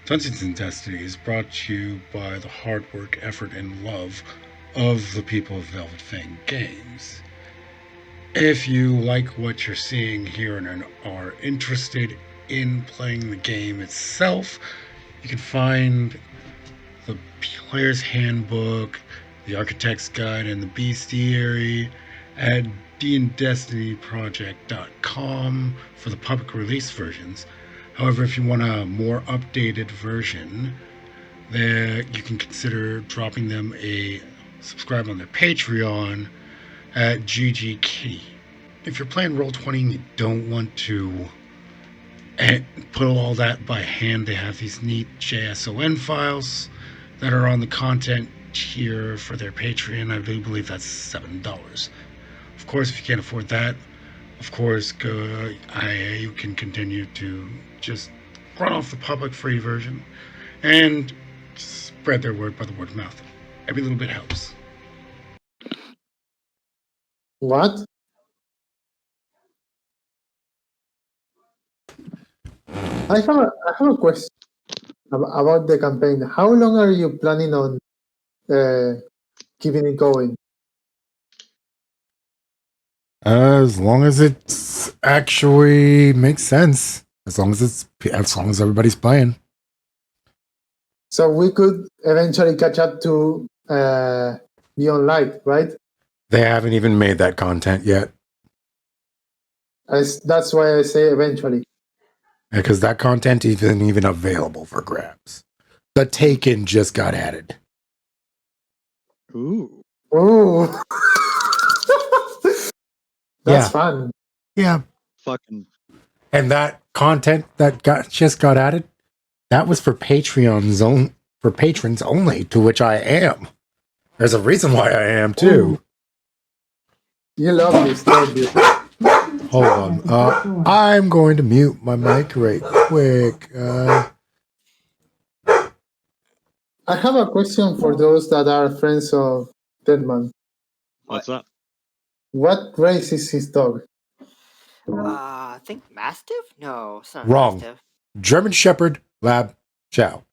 Dungeons and Destiny is brought to you by the hard work, effort, and love of the people of Velvet Fang Games. If you like what you're seeing here and are interested in playing the game itself, you can find the Player's Handbook, the Architect's Guide, and the Bestiary at dndestinyproject.com for the public release versions. However, if you want a more updated version, there you can consider dropping them a subscribe on their Patreon at GG Kitty. If you're playing Roll20 and you don't want to put all that by hand, they have these neat JSON files that are on the content tier for their Patreon. I do believe that's $7. Of course, if you can't afford that, of course, you can continue to just run off the public free version and spread their word by the word of mouth. Every little bit helps. What? I have a question about the campaign. How long are you planning on keeping it going? As long as it actually makes sense. As long as everybody's playing. So we could eventually catch up to Beyond Light, right? They haven't even made that content yet. That's why I say eventually. Because that content isn't even available for grabs. The Taken just got added. Ooh. Ooh. That's Yeah. fun. Yeah. Fucking. And that content that just got added, that was for patrons only, to which I am. There's a reason why I am too. Ooh. You love this, don't you? Hold on. I'm going to mute my mic right quick. I have a question for those that are friends of Deadman. What's up? What race is his dog? I think Mastiff? No, it's not Wrong. Mastiff. German Shepherd Lab Chow.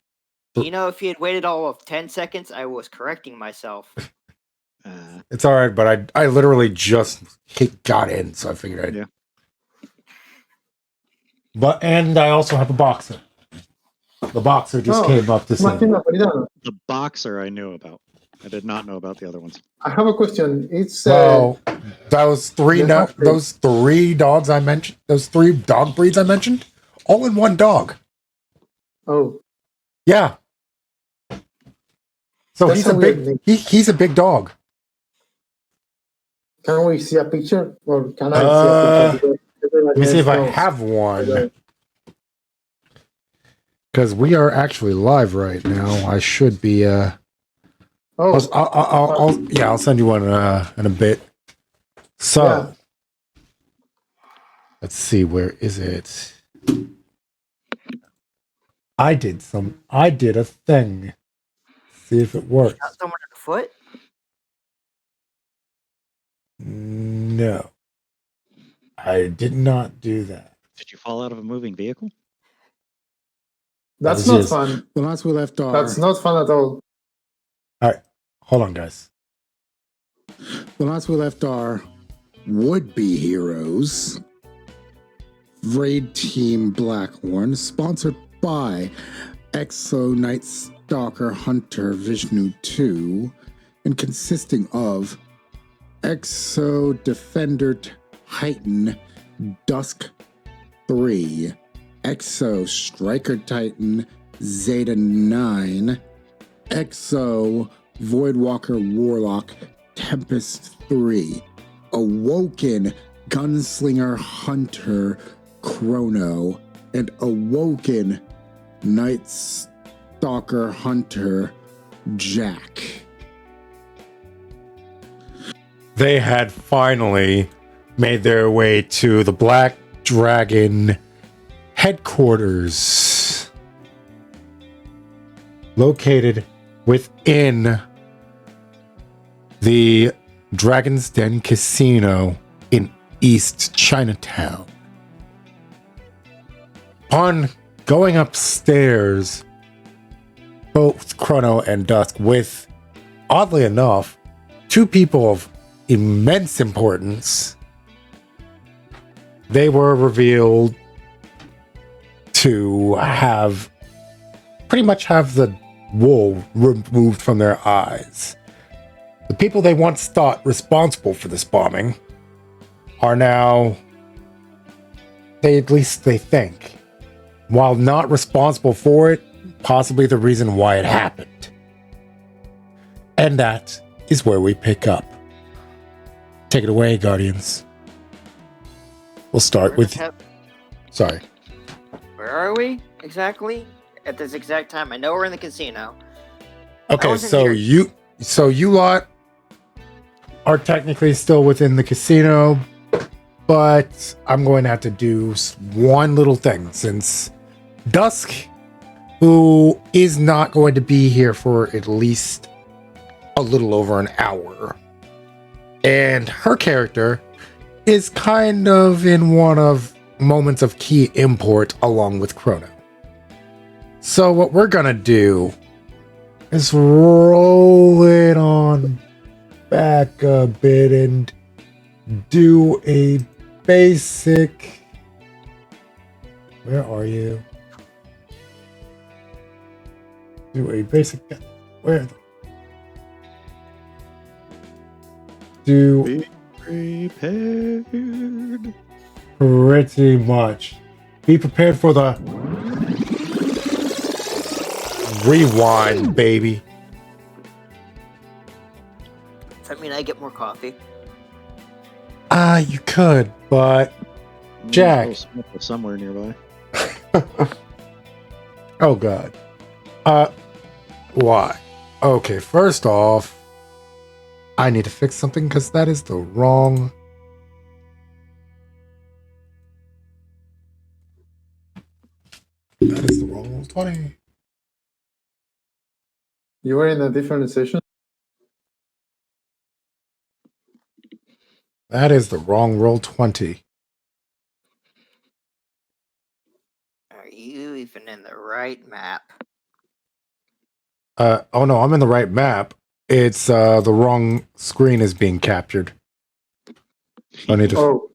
You know, if he had waited all of 10 seconds, I was correcting myself. It's all right, but I literally just got in, so I figured I'd. Yeah. And I also have a boxer. The boxer just came up to see. Martin Napolitano. The boxer I knew about. I did not know about the other ones. I have a question. It's So those three dogs I mentioned, those three dog breeds I mentioned, all in one dog. Oh, Yeah. So That's he's a a weird big he's a big dog. can we see a picture, or can I see a picture? Let me see if I have one. Because we are actually live right now. I should be. I'll send you one in a bit. So, Yeah. Let's see, where is it? I did a thing. See if it works. Got someone on the foot? No, I did not do that. Did you fall out of a moving vehicle? That's That not was fun. The last we left off. That's not fun at all. All right, hold on, guys. The last we left our would-be heroes, Raid Team Blackhorn, sponsored by Exo Night Stalker Hunter Vishnu 2, and consisting of Exo Defender Titan Dusk 3, Exo Striker Titan Zeta 9, Exo Voidwalker Warlock Tempest 3, Awoken Gunslinger Hunter Chrono, and Awoken Night Stalker Hunter Jack. They had finally made their way to the Black Dragon headquarters, located within the Dragon's Den Casino in East Chinatown. Upon going upstairs both Chrono and Dusk with, oddly enough, two people of immense importance. They were revealed to have pretty much have the wool removed from their eyes. The people they once thought responsible for this bombing are now, at least they think, while not responsible for it, possibly the reason why it happened. And that is where we pick up. Take it away, Guardians. We'll start with... Sorry. Where are we exactly at this exact time? I know we're in the casino. Okay, wasn't so here. you lot are technically still within the casino, but I'm going to have to do one little thing since Dusk, who is not going to be here for at least a little over an hour, and her character is kind of in one of moments of key import along with Chrono. So what we're gonna do is roll it on back a bit and do a basic... Where are you? Do a basic... Where? Do Be prepared. pretty much. Be prepared for the rewind, baby. Does that mean I get more coffee? You could, but Jack. Little Smith is somewhere nearby. Oh god. Why? Okay, first off, I need to fix something because that is the wrong... That is the wrong roll 20. You were in a different session. That is the wrong roll 20. Are you even in the right map? Oh no, I'm in the right map. It's the wrong screen is being captured. I need to... Oh,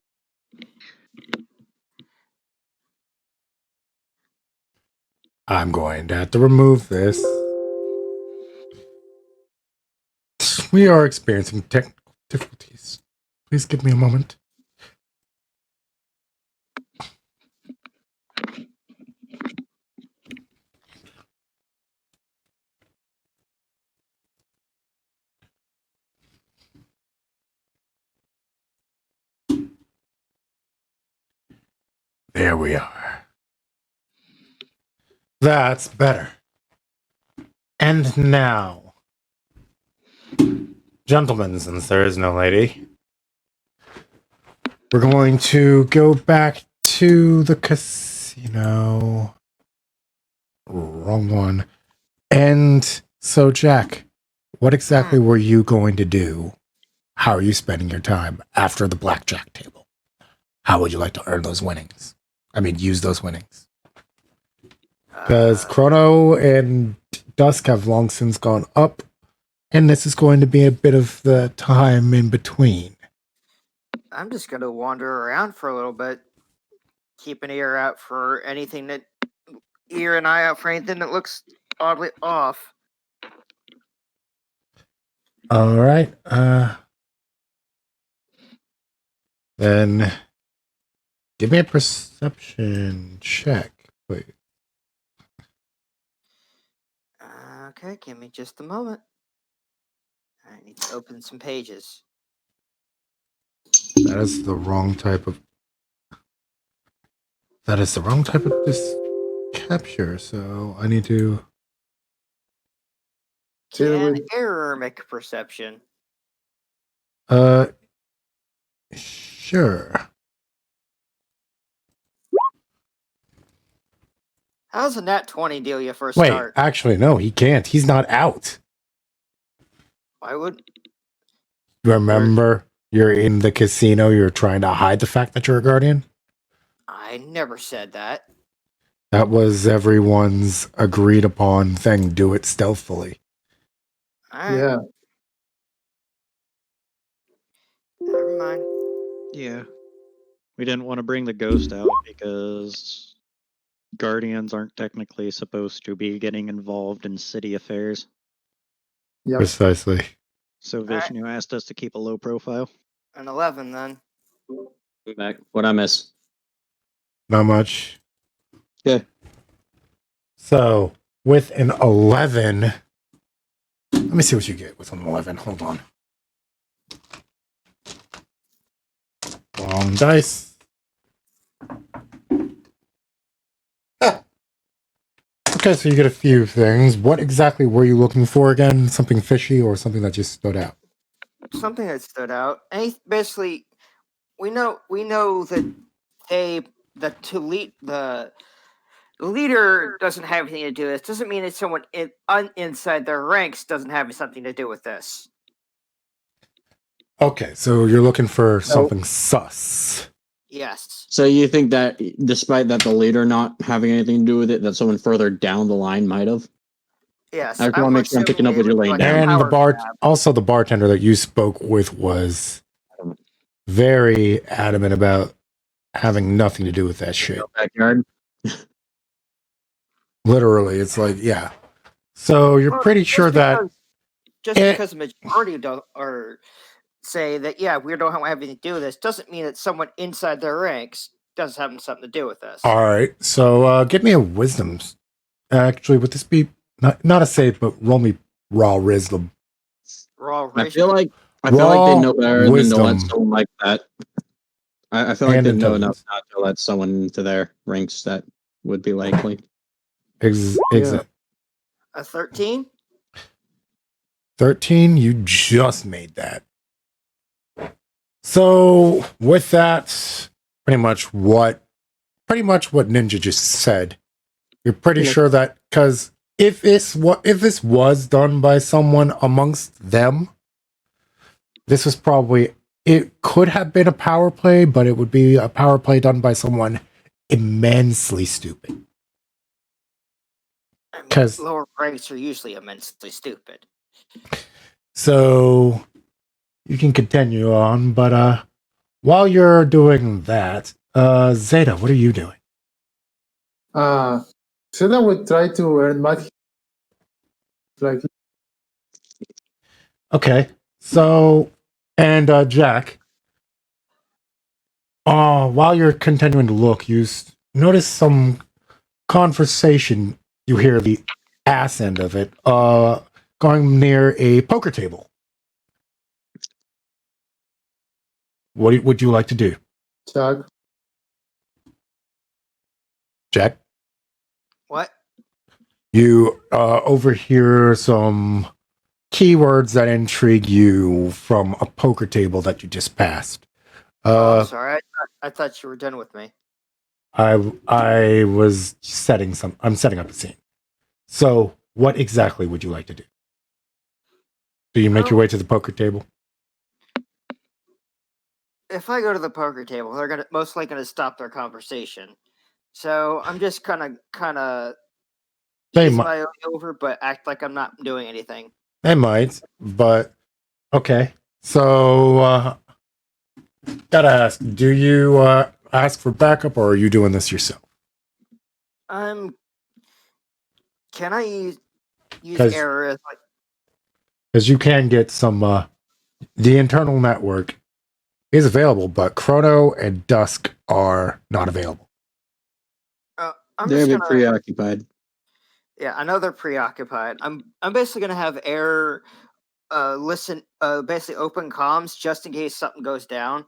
I'm going to have to remove this. We are experiencing technical difficulties. Please give me a moment. There we are. That's better. And now, gentlemen, since there is no lady, we're going to go back to the casino. Wrong one. And so, Jack, what exactly were you going to do? How are you spending your time after the blackjack table? How would you like to earn those winnings? I mean, use those winnings. Because Chrono and Dusk have long since gone up, and this is going to be a bit of the time in between. I'm just gonna wander around for a little bit, keep an ear out for anything that an eye out for anything that looks oddly off. All right. Then give me a perception check, please. Okay, give me just a moment. I need to open some pages. That is the wrong type of... That is the wrong type of this capture, so I need to... Can error make a perception? Sure. How's a nat 20 deal you first Wait, start? actually, no, he can't. He's not out. Why would... Remember, you're in the casino, you're trying to hide the fact that you're a guardian? I never said that. That was everyone's agreed upon thing. Do it stealthily. All right. Yeah. Never mind. Yeah. We didn't want to bring the ghost out because guardians aren't technically supposed to be getting involved in city affairs. Yep. Precisely. So Vishnu asked us to keep a low profile. An 11 then. I'm back. What I miss? Not much. Okay. So with an 11, let me see what you get with an 11. Hold on. Wrong dice. Ah. Okay, so you get a few things. What exactly were you looking for again? Something fishy or something that just stood out? Something that stood out. Basically, we know that the leader doesn't have anything to do with this. Doesn't mean that someone inside their ranks doesn't have something to do with this. Okay, so you're looking for something sus. Yes. So you think that, despite that the leader not having anything to do with it, that someone further down the line might have? Yes. I just wanna make sure I'm picking up what you're laying down. And also the bartender that you spoke with was very adamant about having nothing to do with that shit. Backyard. Literally, it's like, yeah. So you're pretty sure that because the majority don't or say that we don't have anything to do with this doesn't mean that someone inside their ranks does have something to do with this. all right. So give me a wisdom. Actually, would this be not a save, but roll me raw wisdom. Raw I feel like they know better than to let someone like that. I feel like they know enough not to let someone into their ranks that would be likely. Exit. A 13? 13, you just made that. So with that, pretty much what Ninja just said, you're pretty sure that because if this was done by someone amongst them, this was probably, it could have been a power play, but it would be a power play done by someone immensely stupid. Because lower ranks are usually immensely stupid. So you can continue on, but while you're doing that, Zeta, what are you doing? Zeta would try to earn back. Like, Okay, so and Jack, while you're continuing to look, you notice some conversation. You hear the ass end of it, going near a poker table. What would you like to do, Jack? What? You overhear some keywords that intrigue you from a poker table that you just passed. Sorry, I thought you were done with me. I was I'm setting up a scene. So, what exactly would you like to do? Do you make your way to the poker table? If I go to the poker table, they're most likely gonna stop their conversation. So I'm just kind of ease my way over, but act like I'm not doing anything. They might, but okay. So, gotta ask: do you ask for backup, or are you doing this yourself? Can I use error as like? Because you can get some. The internal network is available, but Chrono and Dusk are not available. They're a bit preoccupied. Yeah, I know they're preoccupied. I'm basically gonna have error basically open comms just in case something goes down.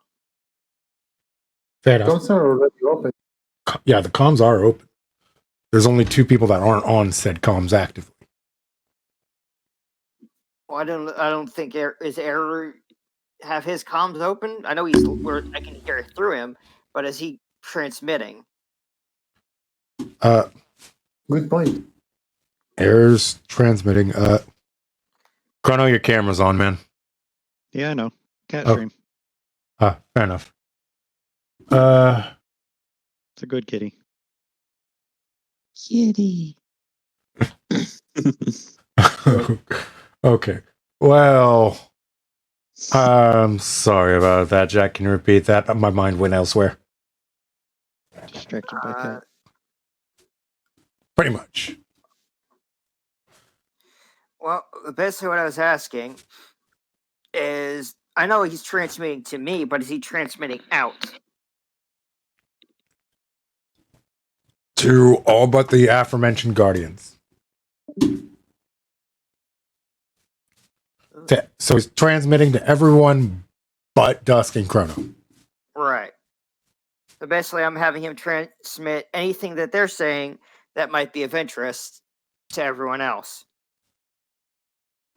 Fair enough. Comms are already open. Yeah, the comms are open. There's only 2 people that aren't on said comms actively. Well, I don't think is error have his comms open. I know I can hear through him, but is he transmitting? Good point. Error's transmitting. Chrono, your camera's on, man. Yeah, I know. Cat stream. Fair enough. It's a good kitty. Kitty. Okay. Well, I'm sorry about that, Jack. Can you repeat that? My mind went elsewhere. Distracted by cat. Pretty much. Well, basically what I was asking is, I know he's transmitting to me, but is he transmitting out? To all but the aforementioned Guardians. So he's transmitting to everyone but Dusk and Chrono. Right. So basically, I'm having him transmit anything that they're saying that might be of interest to everyone else.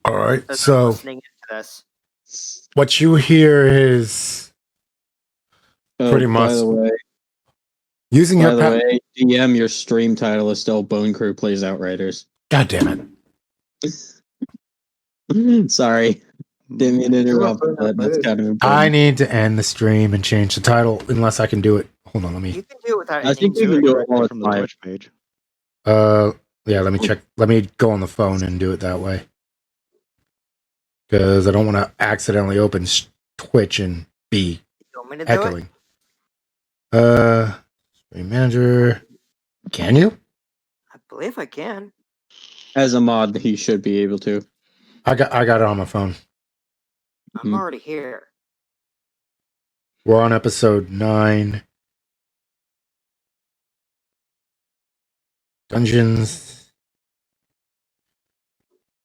All right. As I'm So listening into this. what you hear is pretty much. By the way, using your DM, your stream title is still Bone Crew Plays Outriders. God damn it. Sorry. Didn't mean to interrupt, but that's kind of important. I need to end the stream and change the title unless I can do it. Hold on, let me. You can do it without. I think you can do it all from the Twitch page. Yeah, let me check. Let me go on the phone and do it that way. Because I don't want to accidentally open Twitch and be echoing. Stream manager. Can you? I believe I can. As a mod, he should be able to. I got it on my phone. I'm already here. We're on episode 9. Dungeons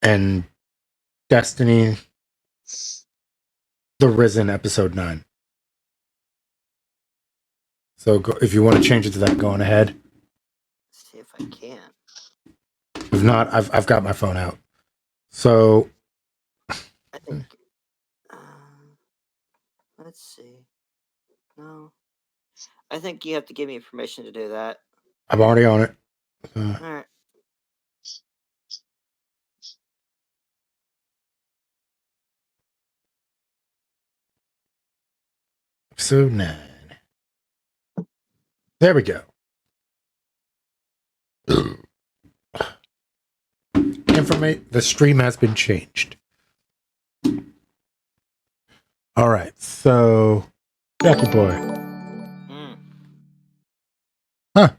and Destiny. The Risen, episode 9. So if you want to change it to that, go on ahead. Let's see if I can. If not, I've got my phone out. So I think. Let's see. No. I think you have to give me permission to do that. I'm already on it. All right. Episode 9. There we go. The stream has been changed. All right, so Jackie boy. Huh.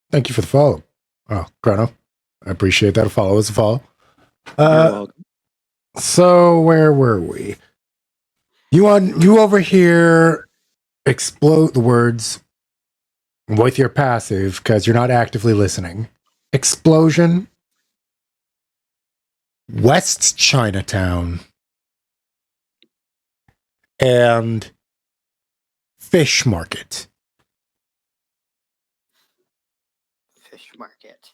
Thank you for the follow. Oh, Chrono. I appreciate that. A follow is a follow. You're welcome. So where were we? You over here explode the words with your passive because you're not actively listening. Explosion. West Chinatown. And Fish Market. Fish Market.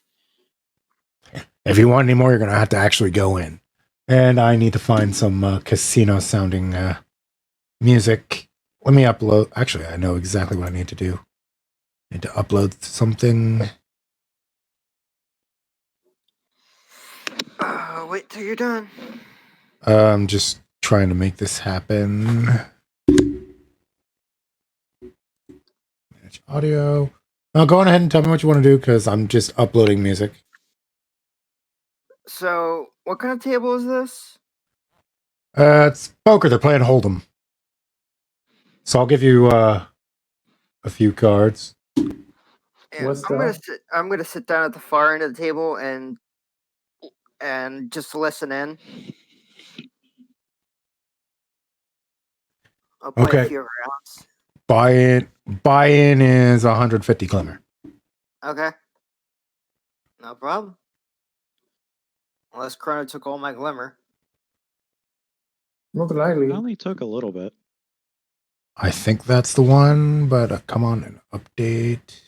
If you want any more, you're going to have to actually go in. And I need to find some casino sounding music. Let me upload. Actually, I know exactly what I need to do. I need to upload something. Wait till you're done. I'm just trying to make this happen. Manage audio. Now go on ahead and tell me what you want to do because I'm just uploading music. So, what kind of table is this? It's poker. They're playing Hold'em. So I'll give you a few cards. Yeah, I'm gonna sit down at the far end of the table and just listen in. I'll play a few rounds. Buy-in is 150 Glimmer. Okay. No problem. Unless Chrono took all my Glimmer. Not likely. I only took a little bit. I think that's the one, but come on and update.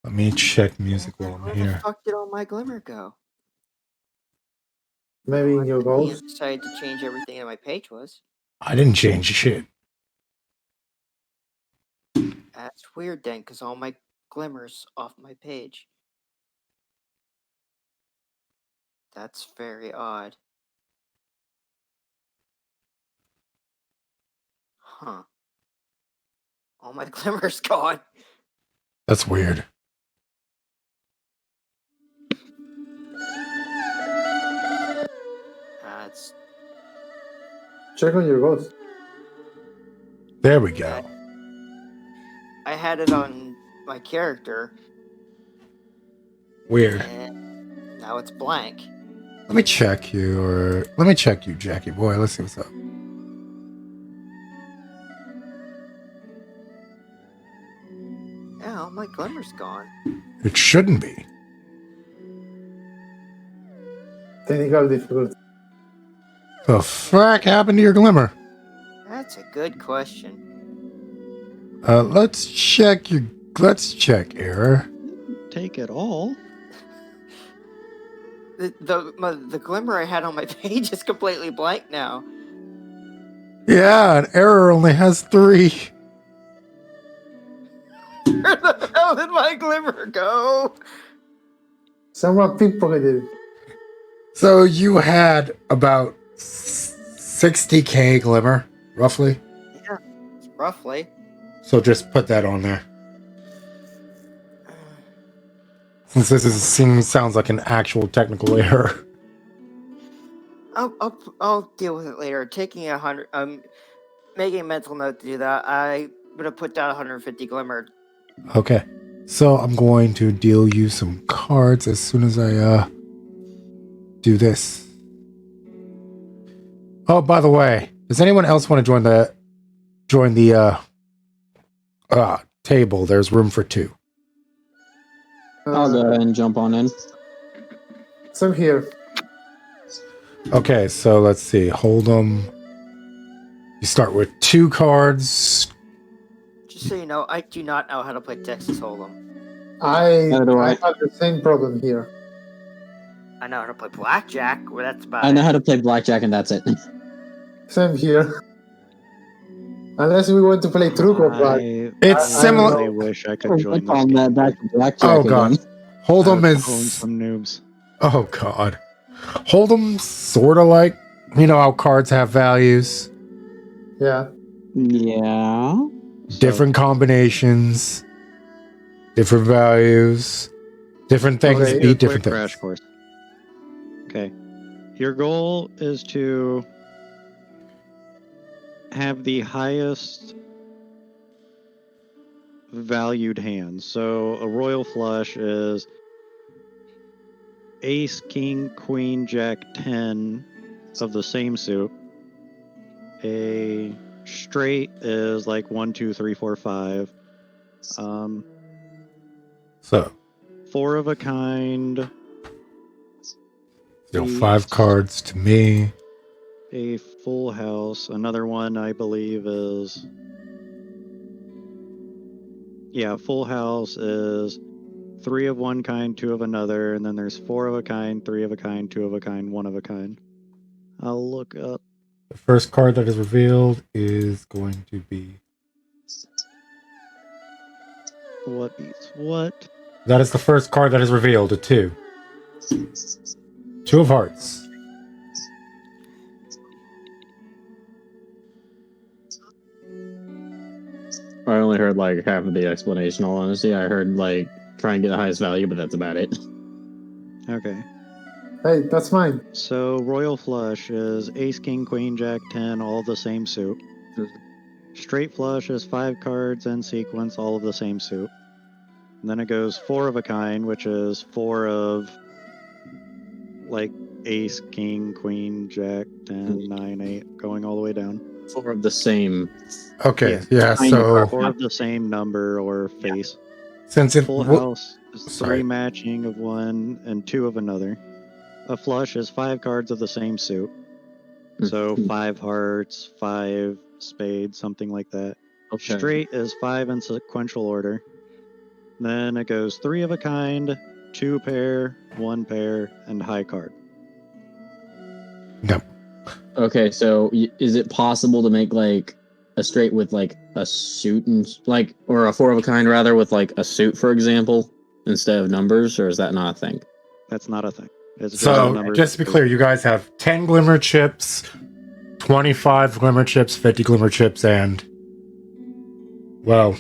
Let me check music while I'm here. Where the fuck did all my Glimmer go? Maybe in your goals. I decided to change everything that my page was. I didn't change shit. That's weird then, because all my Glimmers off my page. That's very odd. Huh. All my Glimmers gone. That's weird. check on your ghost. There we go. I had it on my character, Weird. and now it's blank. Let me check you, Jackie boy. Let's see what's up. Yeah, my glimmer's gone. It shouldn't be. Technical difficulty. The frack happened to your glimmer? That's a good question. Let's check error. Take it all. The glimmer I had on my page is completely blank now. Yeah, an error only has 3. Where the hell did my glimmer go? Someone pickpocketed it. So you had about 60k glimmer, roughly. Yeah, roughly. So just put that on there. Since sounds like an actual technical error. I'll deal with it later. Taking 100. Making a mental note to do that. I'm gonna put down 150 glimmer. Okay. So I'm going to deal you some cards as soon as I do this. Oh, by the way, does anyone else want to join the table? There's room for 2. I'll go ahead and jump on in. Some here. Okay, so let's see. Hold'em. You start with 2 cards. Just so you know, I do not know how to play Texas Hold'em. I do I. have the same problem here. I know how to play Blackjack, where that's about I know it. how to play blackjack, and that's it. Same here. Unless we want to play Truco, but It's I similar. I wish I could join On this that game. back to blackjack. Oh god. again. Hold'em Own is. some noobs. Oh god. Hold'em sort of like, you know how cards have values, yeah. Yeah. different combinations, different values, different things Okay, beat Quick different crash things. course. Okay. Your goal is to have the highest valued hands. So a royal flush is ace, king, queen, jack, 10 of the same suit. A straight is like 1, 2, 3, 4, 5. So, 4 of a kind. deal 5 cards to me. A full house. Another one I believe is. Yeah, full house is 3 of one kind, 2 of another, and then there's 4 of a kind, 3 of a kind, 2 of a kind, 1 of a kind. I'll look up. The first card that is revealed is going to be. What beats what? That is the first card that is revealed, a 2. 2 of hearts. I only heard like half of the explanation. All honesty, I heard like try and get the highest value, but that's about it. Okay. Hey, that's mine. So royal flush is ace, king, queen, jack, 10, all the same suit. Straight flush is 5 cards in sequence, all of the same suit. And then it goes 4 of a kind, which is 4 of like ace, king, queen, jack, 10, 9, 8, going all the way down. 4 of the same. Okay, yeah, Kind of so 4 of the same number or face. since it. Full house is 3 sorry. matching of one and 2 of another. A flush is 5 cards of the same suit. So 5 hearts, 5 spades, something like that. Okay. Straight is 5 in sequential order. Then it goes 3 of a kind, 2 pair, 1 pair, and high card. No. Okay, so is it possible to make like a straight with like a suit and like, or a 4 of a kind rather with like a suit, for example, instead of numbers, or is that not a thing? That's not a thing. It's just So, numbers. just to be clear, you guys have 10 glimmer chips, 25 glimmer chips, 50 glimmer chips, and. Well,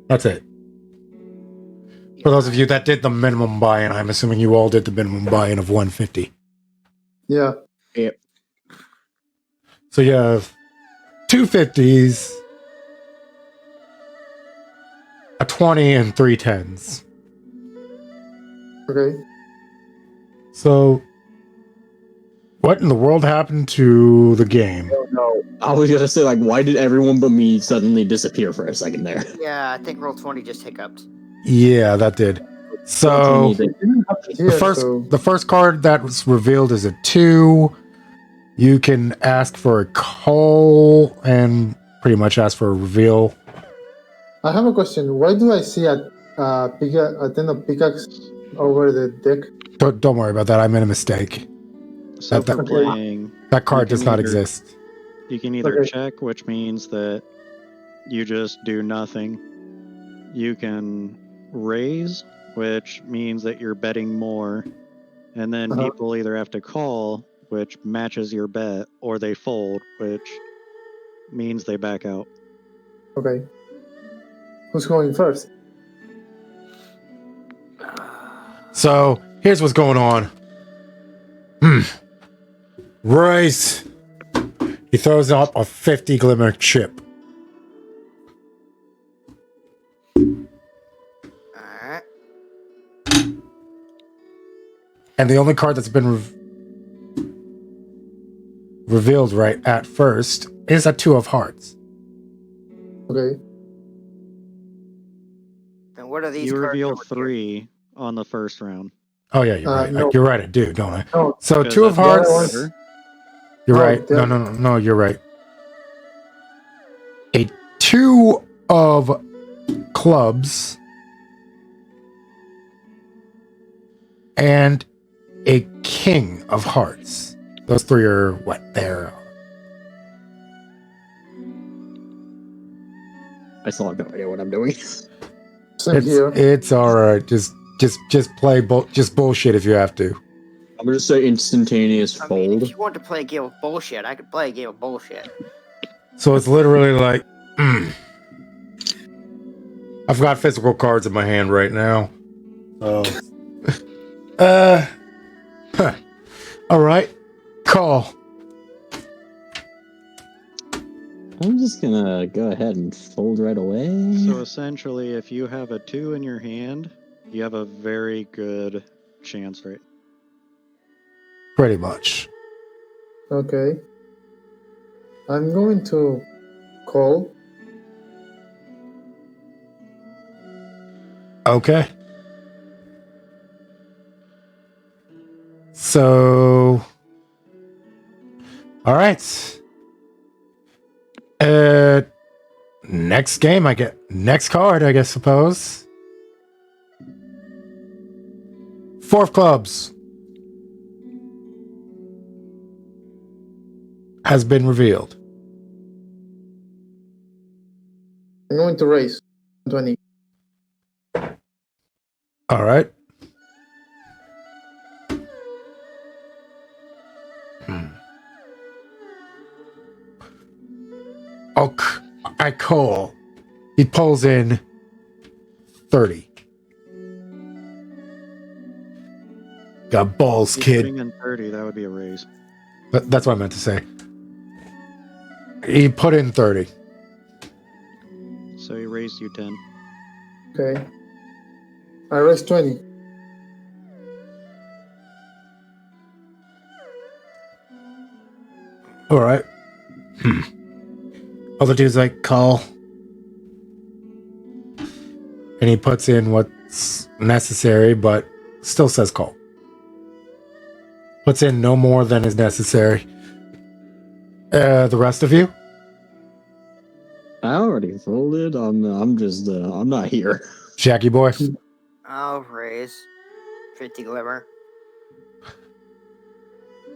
that's it. For those of you that did the minimum buy-in, I'm assuming you all did the minimum buy-in of 150. Yeah. So you have two 50s, a 20, and three 10s. Okay. So, what in the world happened to the game? I was gonna say, like, why did everyone but me suddenly disappear for a second there? Yeah, I think roll 20 just hiccuped. Yeah, that did. So It didn't happen here, so the first card that was revealed is a 2. You can ask for a call and pretty much ask for a reveal. I have a question. Why do I see a ten of pickaxe over the deck? Don't worry about that. I made a mistake. So That- for playing, That card You does can not either- exist. you can either Okay. check, which means that you just do nothing. You can raise, which means that you're betting more. And then Uh-huh. people either have to call, which matches your bet, or they fold, which means they back out. Okay. Who's going first? So here's what's going on. Royce. He throws up a 50 glimmer chip. Alright. And the only card that's been revealed right at first is a 2 of hearts. Okay. Then what are these You cards reveal over here? 3 on the first round. Oh yeah, you're right. no. You're right, I do, don't I? No, So Because 2 of that's the other hearts. ones- You're Oh, right. the- No, you're right. A 2 of clubs and a king of hearts. Those 3 are what there. I still have no idea what I'm doing. Same here. It's all right. Just play just bullshit if you have to. I'm gonna say instantaneous I mean, fold. if you want to play a game of bullshit, I could play a game of bullshit. So it's literally like I've got physical cards in my hand right now. So all right. Call. I'm just gonna go ahead and fold right away. So essentially, if you have a 2 in your hand, you have a very good chance, right? Pretty much. Okay. I'm going to call. Okay. So all right. Next game I get next card, I guess suppose. 4 of clubs has been revealed. I'm going to raise 20. All right. I call. He pulls in 30. Got balls, He's kid. putting in 30, that would be a raise. That's what I meant to say. He put in 30. So he raised you 10. Okay. I raised 20. All right. Other dude's like, call. And he puts in what's necessary, but still says call. Puts in no more than is necessary. The rest of you? I already folded. I'm not here. Jackie boy? I'll raise 50 glimmer.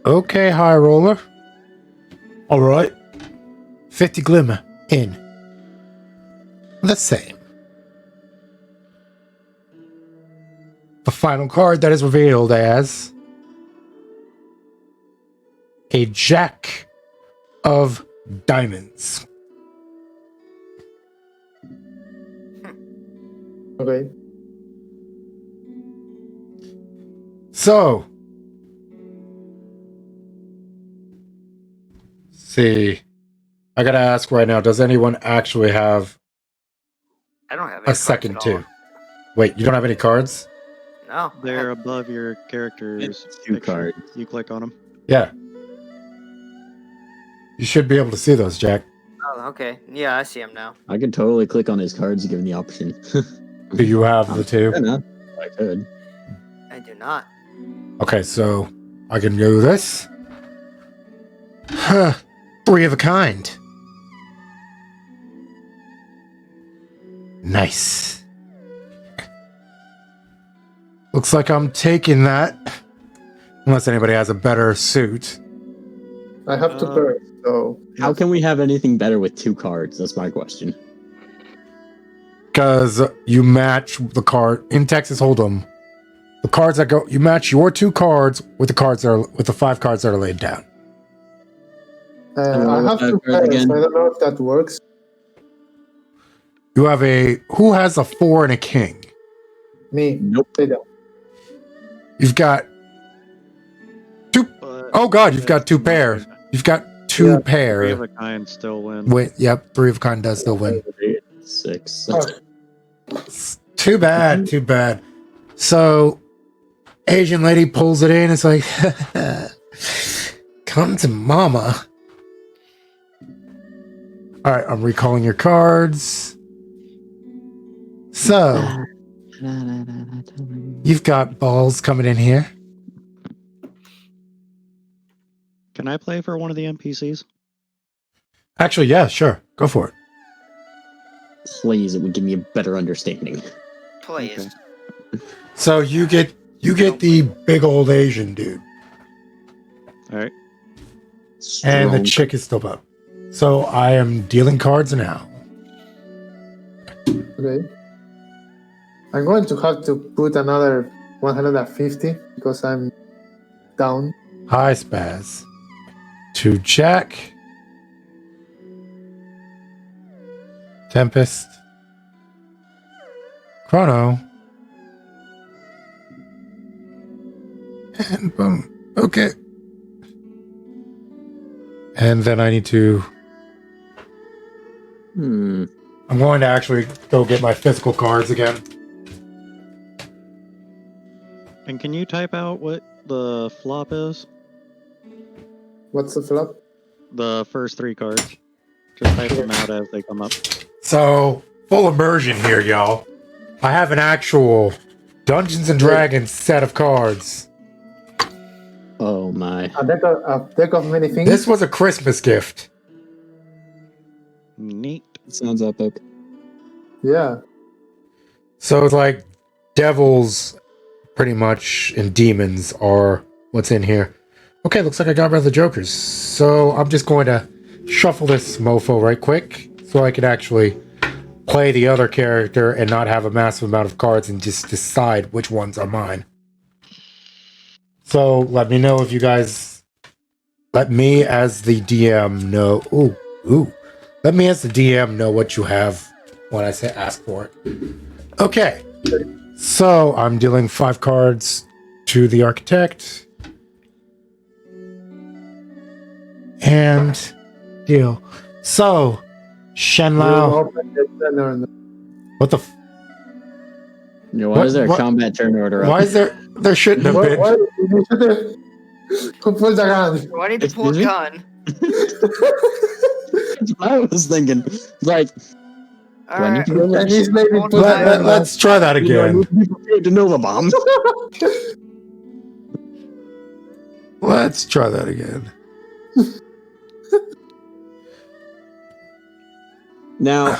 Okay, high roller. All right. 50 glimmer in. The same. The final card that is revealed as a Jack of Diamonds. Okay. see. I gotta ask right now, does anyone actually have I don't have any a cards second at all. two? Wait, you don't have any cards? No. They're above your character's It's 2 picture. cards. You click on them. Yeah. You should be able to see those, Jack. Oh, okay. Yeah, I see him now. I could totally click on his cards given the option. Do you have the two? Fair enough. I could. I do not. Okay, so I can do this. Huh. 3 of a kind. Nice. Looks like I'm taking that. Unless anybody has a better suit. I have 2 pairs, so How can we have anything better with 2 cards? That's my question. Because you match the card in Texas Hold'em. The cards that go, you match your 2 cards with the cards that are with the 5 cards that are laid down. I have 2 pairs. I don't know if that works. You have who has a 4 and a king? Me. Nope. They don't. You've got 2. But Oh God, you've got 2 pairs. You've got 2 Yeah. 3 pairs. of a kind still win. Wait, yep, 3 of a kind does still win. 6. Oh, Too bad, too bad. So, Asian lady pulls it in. It's like, come to mama. All right, I'm recalling your cards. So, you've got balls coming in here. Can I play for one of the NPCs? Actually, yeah, sure. Go for it. Please, it would give me a better understanding. Please. Okay. So you get the big old Asian dude, All right. and the Strong. chick is still up. So I am dealing cards now. okay. I'm going to have to put another 150 because I'm down. Hi, Spaz. To Jack. Tempest. Chrono. And boom. Okay. And then I need to... Hmm. I'm going to actually go get my physical cards again. And can you type out what the flop is? What's the flop? The first 3 cards. Just type them out as they come up. So, full immersion here, y'all. I have an actual Dungeons and Dragons set of cards. Oh my. A deck of many things. This was a Christmas gift. Neat. Sounds epic. Yeah. So it's like devils, pretty much, and demons are what's in here. Okay, looks like I got rid of the jokers. So I'm just going to shuffle this mofo right quick so I can actually play the other character and not have a massive amount of cards and just decide which ones are mine. So let me know if you guys... Let me as the DM know... Ooh. Let me as the DM know what you have when I say ask for it. Okay. So I'm dealing 5 cards to the architect. And deal. So, Shenlao. What the? You know, why is there a combat turn order up? Why is there? There shouldn't have been. Who pulled the gun? Do I need to pull a Excuse me? gun? I was thinking, like, All do I need right. to go And next? he's maybe Hold put on. the gun. Let's try that Do I again. need to be prepared to know the bomb? Let's try that again. Now,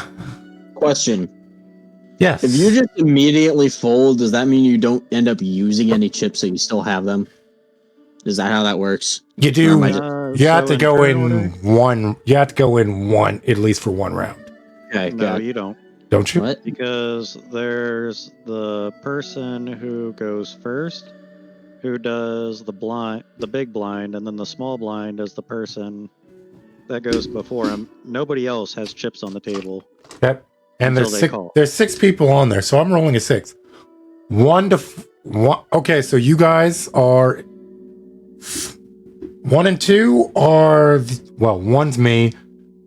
question. Yes. If you just immediately fold, does that mean you don't end up using any chips so you still have them? Is that how that works? You Or do. am I just- You have so to go turn in order- one. You have to go in one at least for one round, Okay, No, got it. you don't. don't you? What? Because there's the person who goes first, who does the big blind, and then the small blind is the person that goes before him. Nobody else has chips on the table. Yep. And Until they there's call. there's 6 people on there, so I'm rolling a 6. 1 to 1. Okay, so you guys are 1 and 2 are well, 1's me.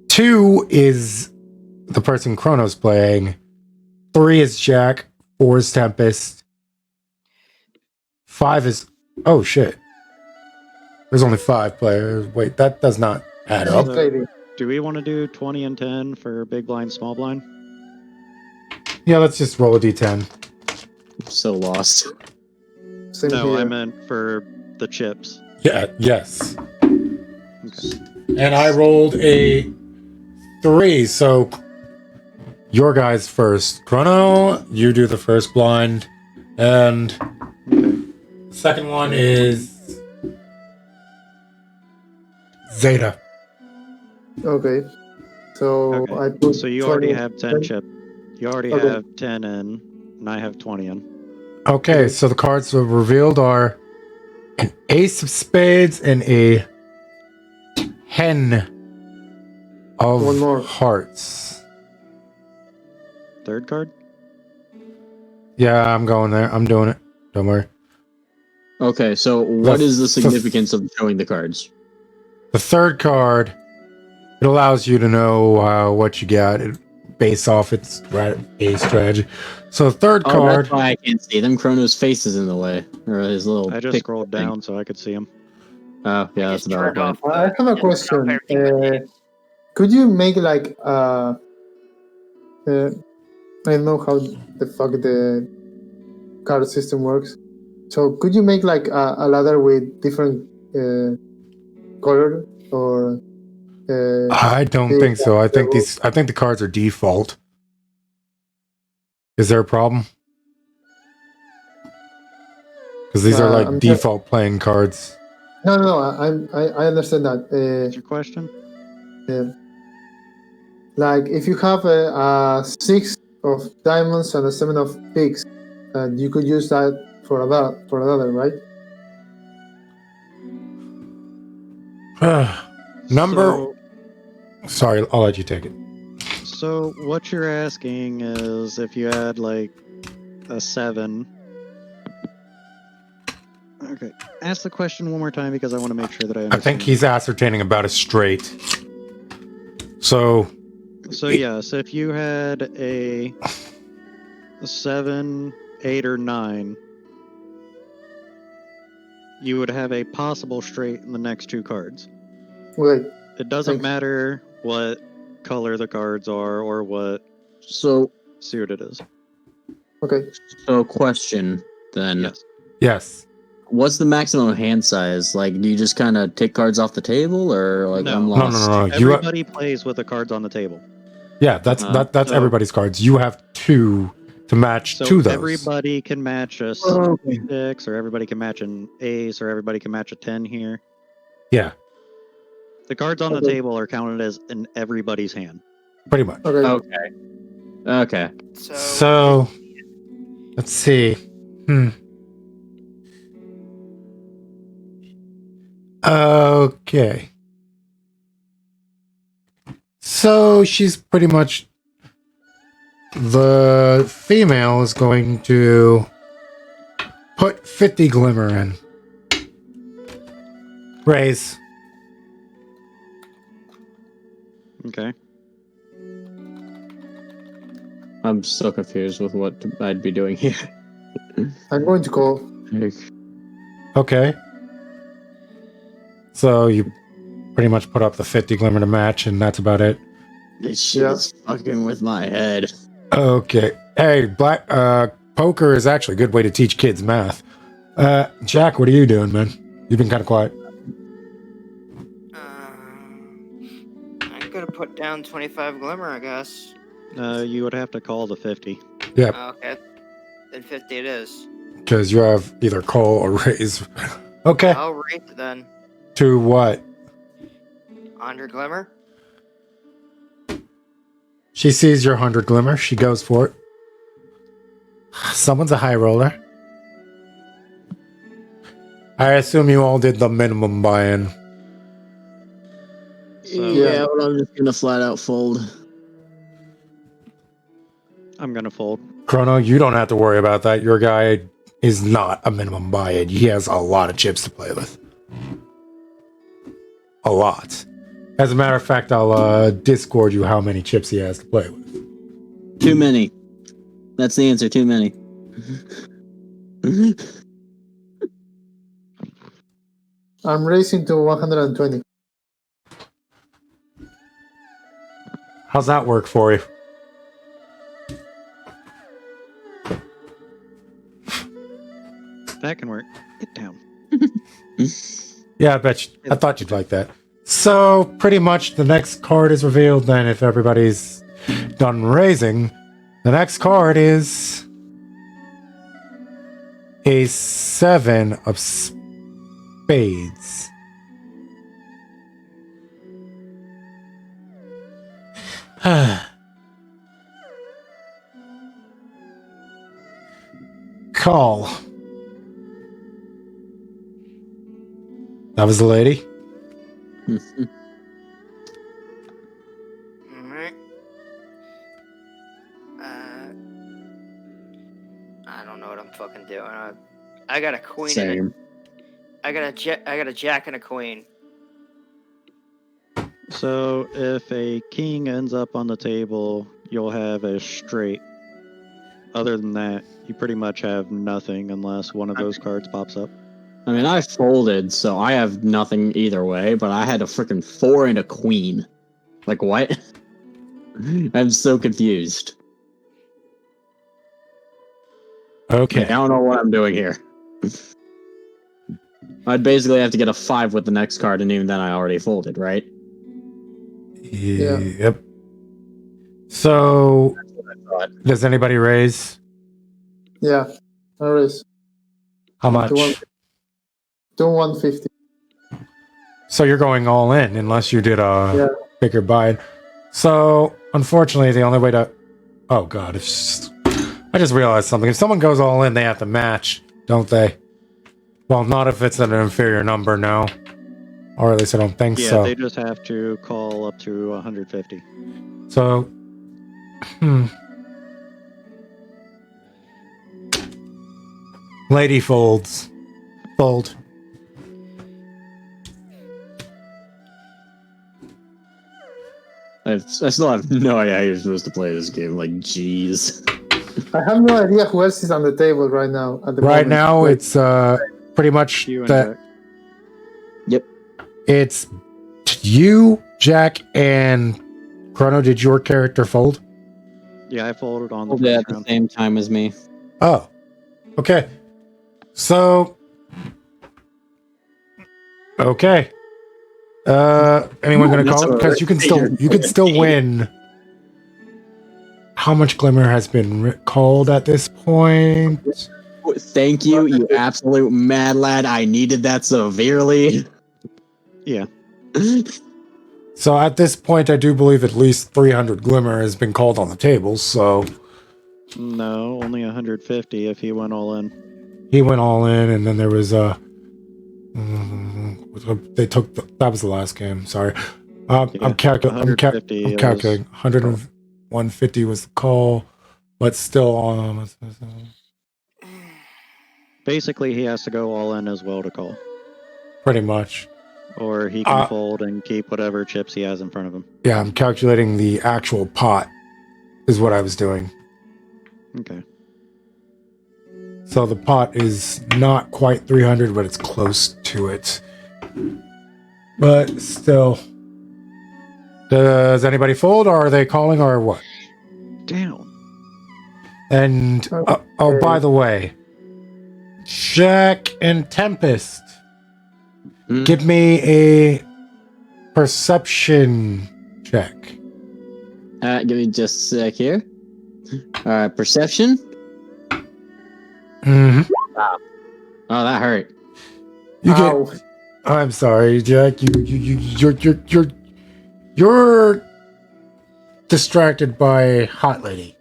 2 is the person Chrono's playing. 3 is Jack. 4 is Tempest. 5 is oh shit. There's only 5 players. Wait, that does not add up. So, do we want to do 20 and 10 for big blind, small blind? Yeah, let's just roll a d10. I'm so lost. Same No, here. I meant for the chips. Yeah, yes. Okay. And I rolled a 3, so your guys first. Chrono, you do the first blind. And the second one is Zeta. Okay. So Okay. I put. So you already 20 have 10 chip. You already Okay. have 10 in, and I have 20 in. Okay, so the cards that were revealed are an ace of spades and a 10 of One more. hearts. Third card? Yeah, I'm going there. I'm doing it. Don't worry. Okay, so what The- is the the- significance of showing the cards? The third card, it allows you to know what you got based off its a strategy. So the third Oh, card, that's why I can't see them. Chrono's face is in the way, or his little. I just pic scrolled thing. down so I could see him. Oh, yeah, that's Just about turned it. off I have a question. everything but names. Could you make like I don't know how the fuck the card system works. So could you make like a ladder with different color or? I don't think so. I think the cards are default. Is there a problem? Because these are like I'm default playing cards. No, I understand that. What's your question? Like if you have a 6 of diamonds and a 7 of pigs, you could use that for another, right? Number. Sorry, I'll let you take it. So what you're asking is if you had like a 7. Okay, ask the question one more time because I want to make sure that I understand. I think he's ascertaining about a straight. So So yes, if you had a 7, 8, or 9, you would have a possible straight in the next 2 cards. Wait. It doesn't Thanks. matter what color the cards are or what So, suit it is. Okay. so question then. Yes. yes, What's the maximum hand size? Like, do you just kind of take cards off the table, or like No. I'm no, lost? no. You Everybody plays with the cards on the table. yeah, that's that's so- everybody's cards. You have 2 to match So to those. everybody can match a Oh, 6, or everybody can match an ace, or everybody can match a 10 here. Yeah, The cards on the Okay. table are counted as in everybody's hand. pretty much. Okay. Okay. Okay. So let's see. Okay. So she's pretty much the female is going to put 50 glimmer in. Raise. Okay. I'm so confused with what I'd be doing here. I'm going to call. Okay. So you pretty much put up the 50 glimmer to match, and that's about it. This shit Yeah. is fucking with my head. Okay. Hey, black poker is actually a good way to teach kids math. Jack, what are you doing, man? You've been kind of quiet. I'm gonna put down 25 glimmer, I guess. You would have to call the 50. Okay. Then 50 it is. Because you have either call or raise. Okay. I'll raise it then. To what? 100 glimmer. She sees your 100 glimmer. She goes for it. Someone's a high roller. I assume you all did the minimum buy-in. So Yeah, but I'm just gonna flat out fold. I'm gonna fold. Chrono, you don't have to worry about that. Your guy is not a minimum buy-in. He has a lot of chips to play with. a lot. As a matter of fact, I'll Discord you how many chips he has to play with. Too many. That's the answer. Too many. I'm racing to 120. How's that work for you? That can work. Get down. Yeah, I thought you'd like that. So, pretty much the next card is revealed then if everybody's done raising. The next card is a 7 of spades. Call. That was the lady. Alright. I don't know what I'm fucking doing. I got a queen. Same. I got a jack and a queen. So if a king ends up on the table, you'll have a straight. Other than that, you pretty much have nothing unless one of those cards pops up. I mean, I folded, so I have nothing either way, but I had a freaking 4 and a queen. Like, what? I'm so confused. Okay. I don't know what I'm doing here. I'd basically have to get a 5 with the next card, and even then I already folded, right? Yeah. Yep. So, does anybody raise? Yeah, I race. How much? To 150. So you're going all in unless you did a Yeah. bigger buy. So, unfortunately, the only way to... Oh, God. I just realized something. If someone goes all in, they have to match, don't they? Well, not if it's at an inferior number, no. Or at least I don't think Yeah, so. they just have to call up to 150. So... Lady folds. Fold. I still have no idea how you're supposed to play this game. Like, jeez. I have no idea who else is on the table right now. At the Right moment. now, Like, it's pretty much You and that Jack. Yep. it's you, Jack, and Chrono. Did your character fold? Yeah, I folded on the Folded at first the round. same time as me. Oh, okay. So, okay. Anyone gonna call it? Because you can still win. How much glimmer has been called at this point? Thank you, you absolute mad lad. I needed that severely. Yeah. So at this point, I do believe at least 300 glimmer has been called on the table. So No, only 150 if he went all in. he went all in, and then there was they took that was the last game. Sorry, Yeah, I'm calculating. 150 was the call, but still Basically, he has to go all in as well to call. pretty much. Or he can fold and keep whatever chips he has in front of him. Yeah, I'm calculating the actual pot is what I was doing. Okay. So the pot is not quite 300, but it's close to it. But still. Does anybody fold, or are they calling, or what? Down. And, by the way, Jack and Tempest, give me a perception check. Give me just a sec here. Perception? Mm-hmm. Wow. Oh, that hurt. You Ow. get. I'm sorry, Jack. You're distracted by Hot Lady.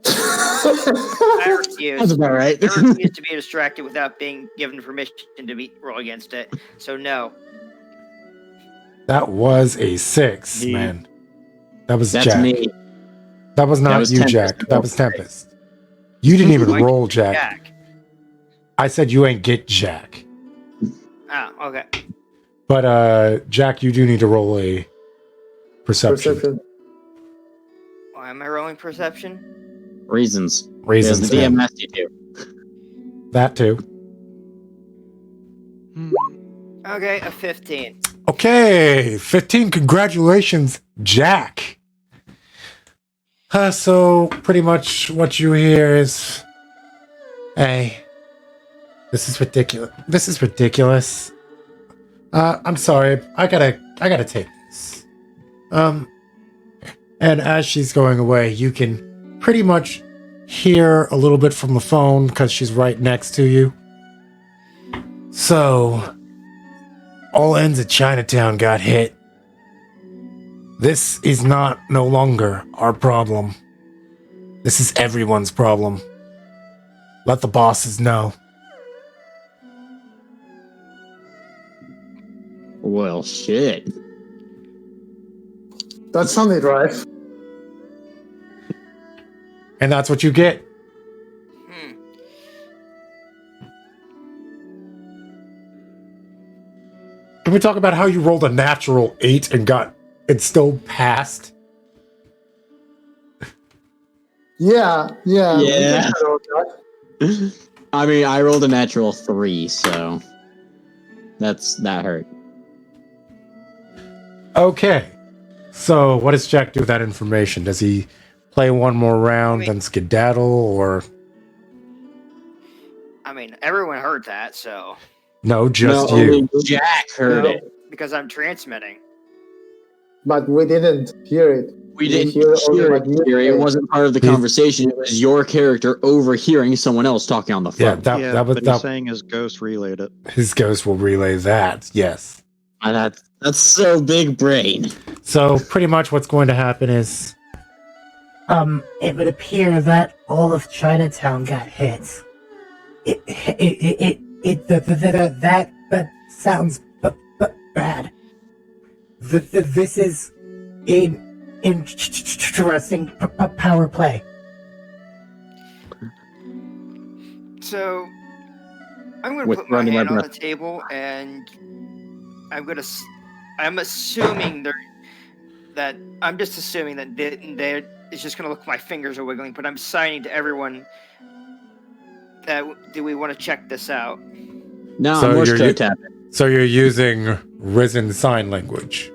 I refuse. That's about right. I refuse to be distracted without being given permission to roll against it. So no. That was a 6, man. That was That's Jack. me. That was not That was you, Tempest. Jack. That was Tempest. You didn't even Why roll, you Jack. I said you ain't get Jack. Oh, okay. But Jack, you do need to roll a perception. Why am I rolling perception? Reasons. Reasons. Because the DM asked you to. That too. Okay, a 15. Okay, 15. Congratulations, Jack. So pretty much what you hear is, hey, this is ridiculous. This is ridiculous. I'm sorry. I gotta take this. And as she's going away, you can pretty much hear a little bit from the phone because she's right next to you. So, all ends of Chinatown got hit. This is no longer our problem. This is everyone's problem. Let the bosses know. Well, shit. That sounded right. And that's what you get. Can we talk about how you rolled a natural 8 and still passed? Yeah. Yeah. I mean, I rolled a natural 3, so that hurt. Okay. So what does Jack do with that information? Does he play one more round and skedaddle, or? I mean, everyone heard that, so. No, just no, you. only Jack heard it. Because I'm transmitting. But we didn't hear it. We didn't hear it. It wasn't part of the conversation. It was your character overhearing someone else talking on the phone. Yeah, that was but he's saying his ghost relayed it. His ghost will relay that, yes. That's so big brain. So pretty much what's going to happen is... It would appear that all of Chinatown got hit. That sounds bad. This is an interesting power play. So, I'm going to put my hand on the table, and I'm assuming I'm just assuming that it's just going to look like my fingers are wiggling, but I'm signing to everyone that do we want to check this out. No, so Morse code tapping. So you're using Risen Sign Language.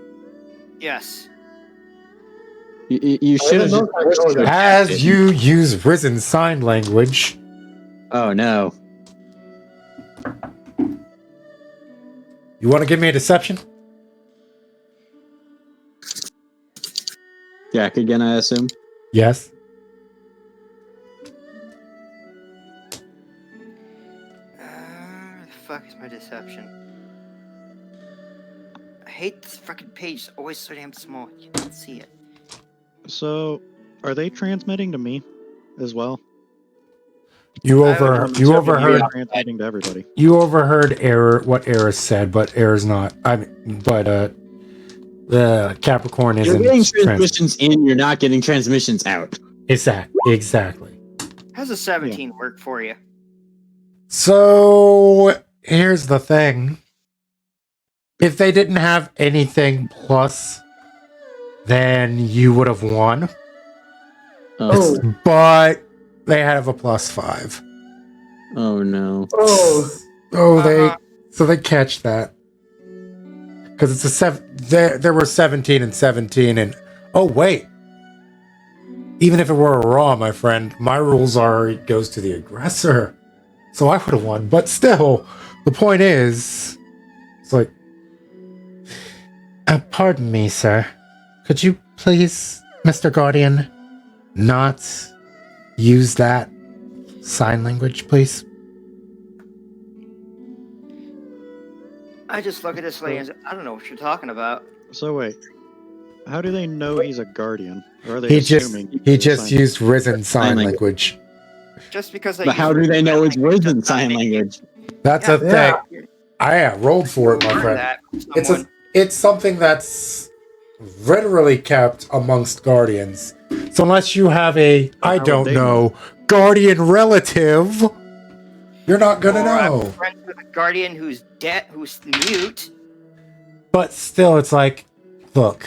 Yes. You should have. As you use Risen Sign Language. Oh no. You want to give me a deception? Jack again, I assume? Yes. Where the fuck is my deception? I hate this fucking page. It's always so damn small. You can't see it. So, are they transmitting to me as well? You overheard. Transmitting to everybody. You overheard what Eris said, but Eris not. The Capricorn isn't. You're getting transmissions in. You're not getting transmissions out. Exactly. How's a 17 work for you? So here's the thing. If they didn't have anything plus, then you would have won. Oh. But they have a +5. Oh no. So they catch that. Because it's a 7. There were 17 and 17, and oh wait. Even if it were a raw, my friend, my rules are it goes to the aggressor. So I would have won. But still, the point is, it's like, pardon me, sir. Could you please, Mr. Guardian, not use that sign language, please? I just look at this lady and say, I don't know what you're talking about. So wait, how do they know he's a guardian? Or are they assuming he just used Risen Sign Language. Just because But how do they know it's Risen Sign Language? That's a thing. I rolled for it, my friend. It's something that's literally kept amongst guardians. So unless you have I don't know, guardian relative, you're not gonna know. I'm friends with a guardian who's dead, who's mute. But still, it's like, look,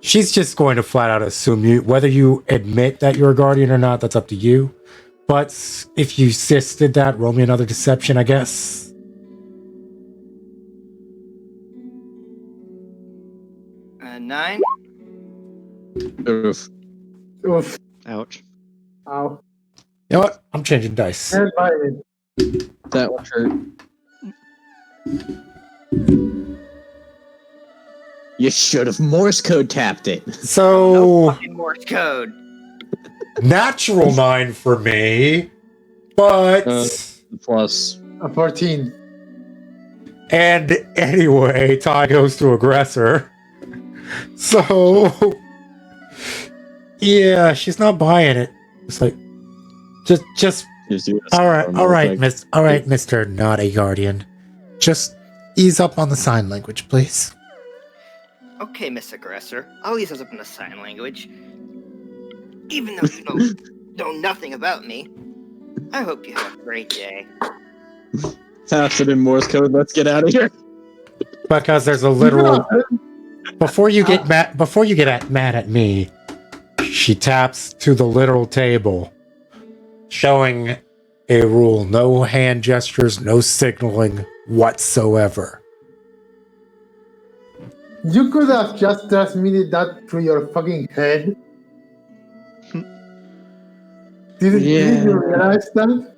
she's just going to flat out assume you, whether you admit that you're a guardian or not, that's up to you. But if you insisted that, roll me another deception, I guess. 9. Oof. Oof. Ouch. Ow. You know what? I'm changing dice. Can't buy it. That would hurt. You should have Morse code tapped it. No So, fucking Morse code. natural 9 for me, but... Plus. A 14. And anyway, tie goes to aggressor. So, yeah, she's not buying it. It's like, just all right, Mr. Naughty Guardian. Just ease up on the sign language, please. Okay, Miss Aggressor. I'll ease us up in the sign language. Even though you know nothing about me, I hope you have a great day. Taps it in Morse code. Let's get out of here. Because there's a literal. Before you get mad at me, she taps to the literal table, showing a rule: no hand gestures, no signaling whatsoever. You could have just transmitted that through your fucking head. Didn't you realize that?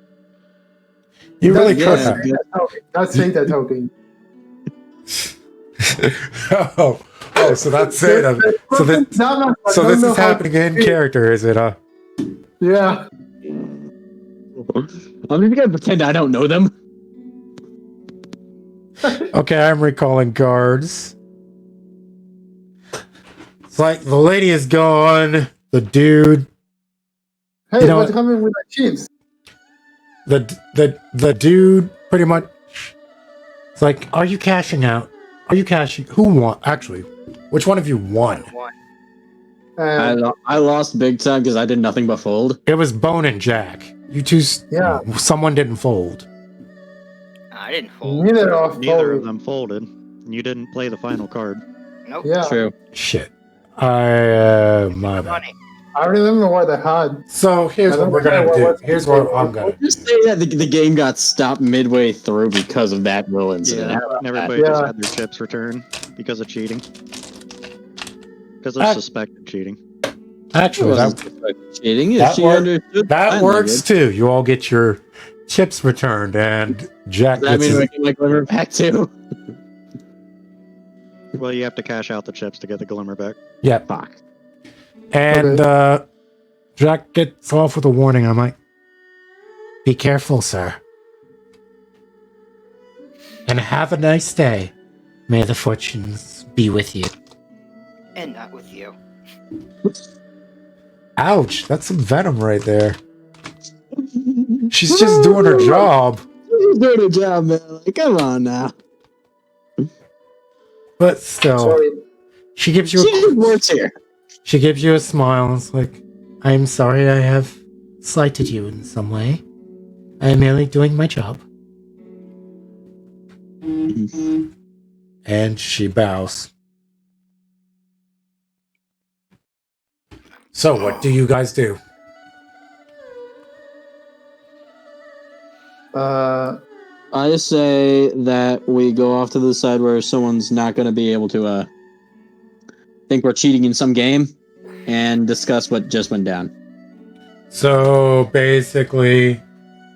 You really could That's have. That's Zeta talking. Oh, so that's it. So this is happening in character, is it? Yeah. I'm just gonna pretend I don't know them. Okay, I'm recalling guards. It's like the lady is gone. The dude, Hey, You know what's what? coming with the chips? the dude, pretty much. It's like, are you cashing out? Are you cashing? Who won? Actually, which one of you won? I lost big time because I did nothing but fold. It was Bone and Jack. You two. Yeah. Someone didn't fold. I didn't fold. Neither of Neither of folded. them folded. You didn't play the final card. Nope. Yeah. True. Shit. My bad. Funny. I remember what I had. So here's what we're gonna do. Here's what I'm gonna. Just say that the game got stopped midway through because of that rule incident. Yeah, How about that? everybody just Yeah. had their chips returned because of cheating. Because of Ah. suspected cheating. It Actually, wasn't cheating. If that she worked- understood that sign works too. You all get your chips returned, and Jack language. Does that gets mean his, we can make Glimmer back too? Well, you have to cash out the chips to get the glimmer back. yeah, Fuck. and Jack gets off with a warning. I'm like, be careful, sir, and have a nice day. May the fortunes be with you. And not with you. Ouch, that's some venom right there. She's just doing her job, She's doing a job, man. Like, come on now. but still, Sorry. she gives you She just works here. She gives you a smile. It's like, I'm sorry I have slighted you in some way. I am merely doing my job. And she bows. So, what do you guys do? I say that we go off to the side where someone's not going to be able to think we're cheating in some game and discuss what just went down. So, basically,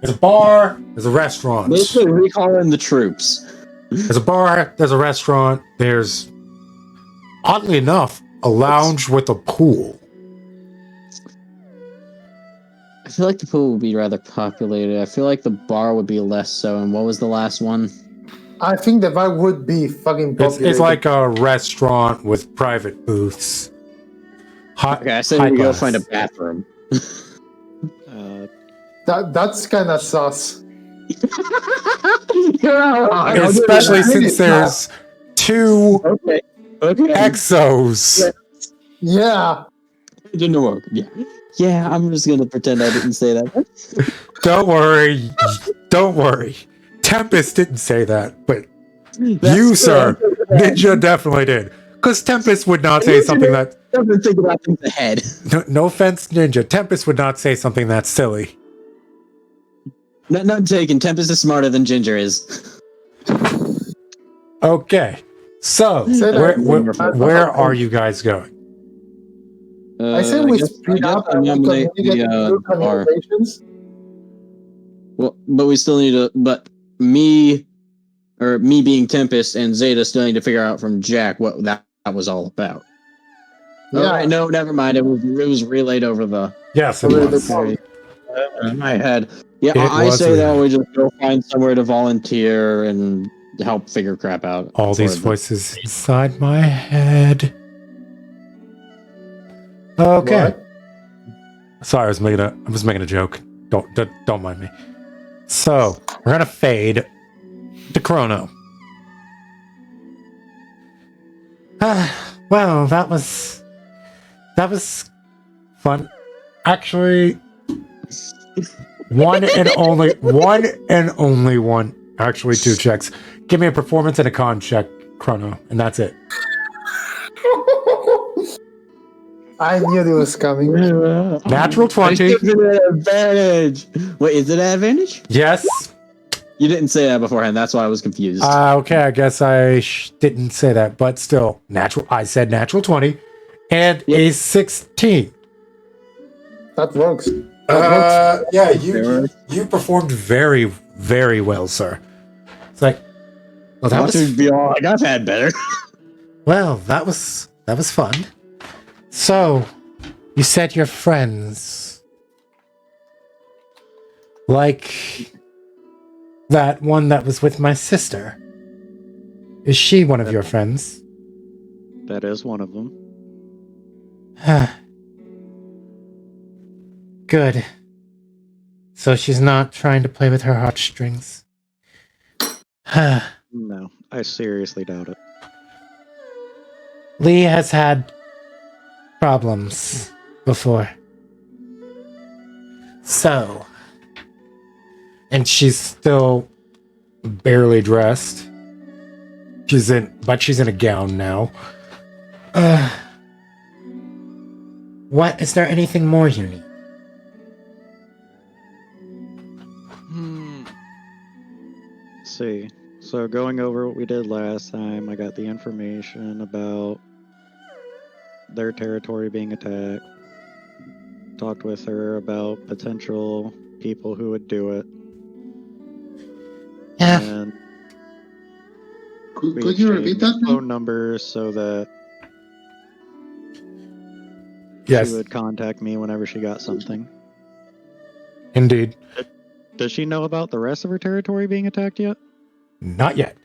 there's a bar, there's a restaurant. Basically, we call in the troops. There's a bar, there's a restaurant, there's, oddly enough, a lounge with a pool. I feel like the pool would be rather populated. I feel like the bar would be less so. And what was the last one? I think the bar would be fucking popular. It's like a restaurant with private booths. Okay, I say we go find a bathroom. That's kind of sus. Especially since there's two Okay. exos. Yeah. It didn't work. Yeah. Yeah, I'm just gonna pretend I didn't say that. Don't worry. Don't worry. Tempest didn't say that, but That's you, true. sir, Ninja definitely did. Because Tempest would not say something that. Doesn't think about things ahead. No offense, Ninja. Tempest would not say something that's silly. None taken. Tempest is smarter than Ginger is. Okay. So, where are you guys going? I say we speed up and we nominate communicate through our. communications. Well, but we still need to. But me being Tempest and Zeta still need to figure out from Jack what that was all about. Yeah. All right, no, never mind. It was relayed over the. Yes, it Over the was. phone. In my head. Yeah, It I was say that relayed. we just go find somewhere to volunteer and help figure crap out. All these voices inside my head. Okay. What? Sorry, I was making a joke. Don't mind me. So we're gonna fade to Chrono. Well, that was fun. Actually, one and only one. Actually, 2 checks. Give me a performance and a con check, Chrono, and that's it. I knew it was coming. Natural 20. Is it an advantage? Wait, is it an advantage? Yes. You didn't say that beforehand. That's why I was confused. Okay, I guess I didn't say that, but still, I said natural 20 and a 16. That works. Yeah, you performed very, very well, sir. It's like, well, that was be all like I've had better. well, that was fun. So, you said you're friends, like that one that was with my sister. Is she one of your friends? That is one of them. Good. So she's not trying to play with her heartstrings. No, I seriously doubt it. Lee has had problems before. So. And she's still barely dressed. She's in a gown now. What? Is there anything more you need? Let's see. So going over what we did last time, I got the information about their territory being attacked. Talked with her about potential people who would do it. Yeah. And Could you repeat that? phone numbers so that Yes, she would contact me whenever she got something. indeed. Does she know about the rest of her territory being attacked yet? Not yet.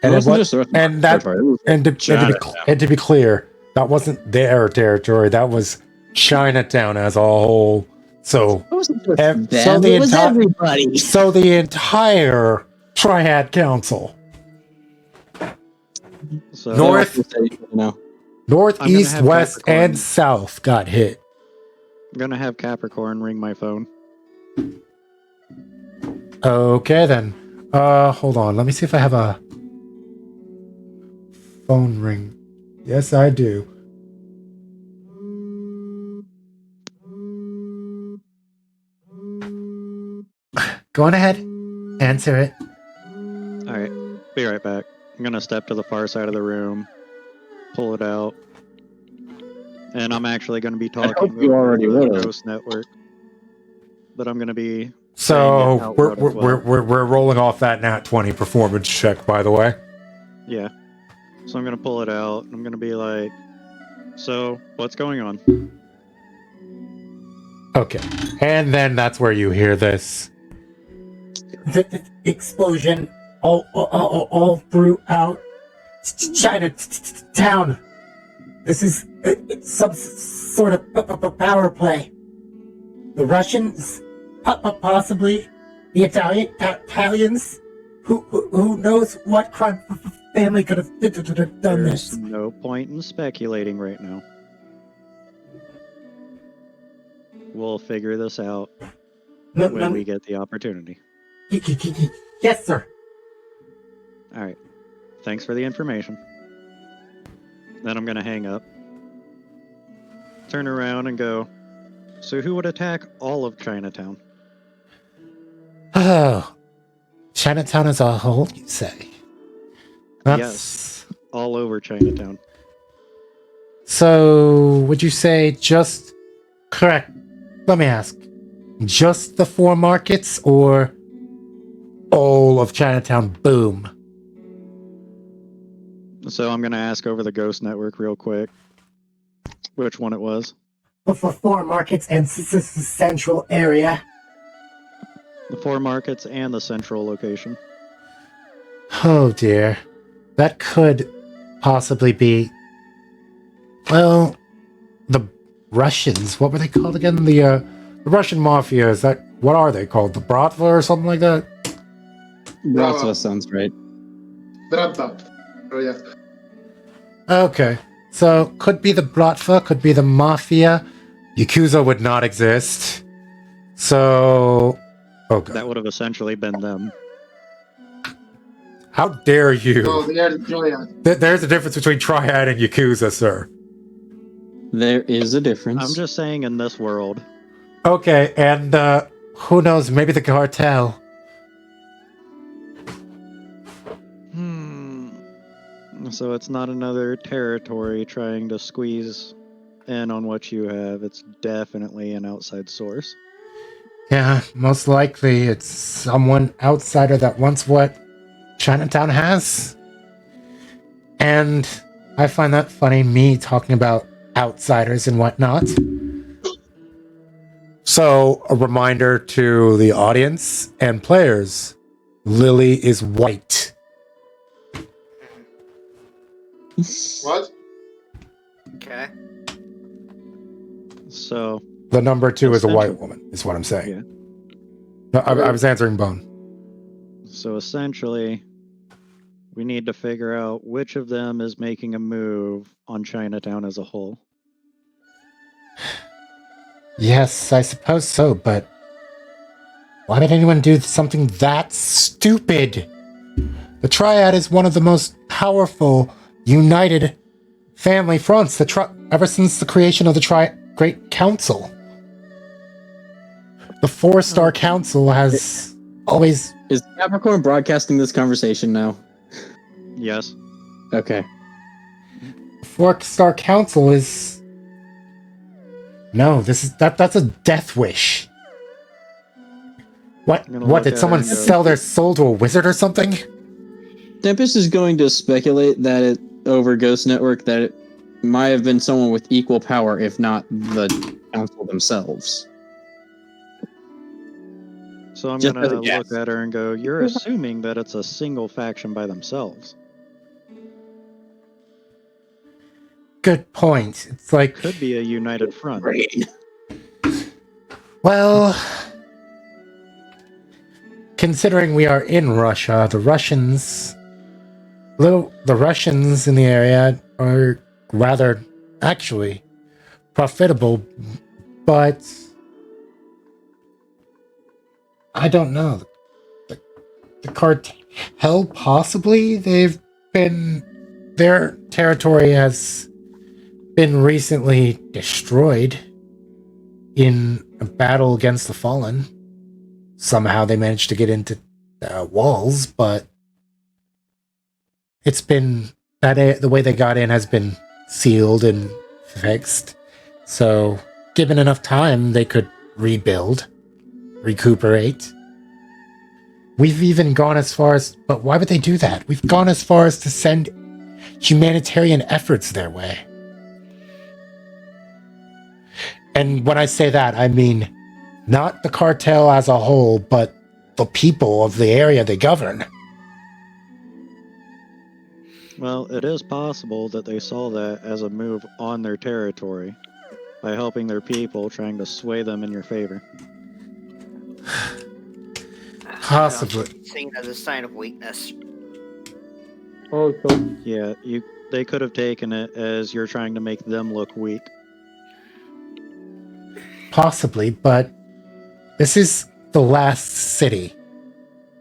It And, wasn't just the rest of and the that territory, it was and to Chinatown. be clear, that wasn't their territory. That was Chinatown as a whole. So It wasn't just Ev- them, so the it was enti- everybody. so the entire Triad Council, So North, No. north, I'm gonna east, have west, Capricorn. and south got hit. I'm gonna have Capricorn ring my phone. Okay then. Hold on. Let me see if I have a phone ring. Yes, I do. Go on ahead. Answer it. Alright, be right back. I'm gonna step to the far side of the room, pull it out, and I'm actually gonna be talking hope you already over the would've. Ghost Network. But I'm gonna be So saying it out we're loud as well. we're rolling off that nat 20 performance check, by the way. Yeah. So I'm gonna pull it out. I'm gonna be like, so what's going on? Okay, and then that's where you hear this. The explosion all throughout Chinatown. This is it's some sort of power play. The Russians, possibly the Italians. Who knows what crime family could have done There's this? no point in speculating right now. We'll figure this out when we get the opportunity. Yes, sir. Alright. Thanks for the information. Then I'm gonna hang up. Turn around and go, so who would attack all of Chinatown? Oh, Chinatown as a whole, you say? Yes, all over Chinatown. So, would you say just correct? Let me ask: just the 4 markets, or all of Chinatown? Boom. So I'm gonna ask over the Ghost Network real quick which one it was. For 4 markets and central area. The 4 markets and the central location. Oh dear, that could possibly be. Well, the Russians. What were they called again? The Russian mafia. Is that what are they called? The Bratva or something like that? Bratva sounds right. Bratva. Oh yeah. Okay, so could be the Bratva, could be the mafia. Yakuza would not exist. So, oh god, That would have essentially been them. how dare you? No, they are Triad. There's a difference between Triad and Yakuza, sir. There is a difference. I'm just saying in this world. Okay, and who knows? Maybe the cartel. So it's not another territory trying to squeeze in on what you have. It's definitely an outside source. Yeah, most likely it's someone outsider that wants what Chinatown has. And I find that funny, me talking about outsiders and whatnot. So, a reminder to the audience and players, Lily is white. What? Okay. So The number 2 is a white Essentially- woman, is what I'm saying. Yeah. No, I was answering Bone. So essentially, we need to figure out which of them is making a move on Chinatown as a whole. Yes, I suppose so, but why did anyone do something that stupid? The Triad is one of the most powerful, united family fronts ever since the creation of the Great Council. The 4-star council has always... Is Capricorn broadcasting this conversation now? Yes. Okay. 4-star council is... No, that's a death wish. What I'm gonna what look did at someone it and go- sell their soul to a wizard or something? Tempest is going to speculate that it over Ghost Network that it might have been someone with equal power, if not the council themselves. So I'm Just going as a to guess. look at her and go, you're assuming that it's a single faction by themselves. Good point. It's like, Could be a united front. well, considering we are in Russia, the Russians in the area are rather actually profitable, but I don't know. The cartel, possibly, their territory has been recently destroyed in a battle against the Fallen. Somehow they managed to get into walls, but it's been the way they got in has been sealed and fixed. So, given enough time, they could rebuild, recuperate. We've even gone as far as, but why would they do that? We've gone as far as to send humanitarian efforts their way. And when I say that, I mean not the cartel as a whole, but the people of the area they govern. Well, it is possible that they saw that as a move on their territory by helping their people, trying to sway them in your favor. Possibly. Seen as a sign of weakness. Oh, so Yeah, they could have taken it as you're trying to make them look weak. Possibly, but this is the last city.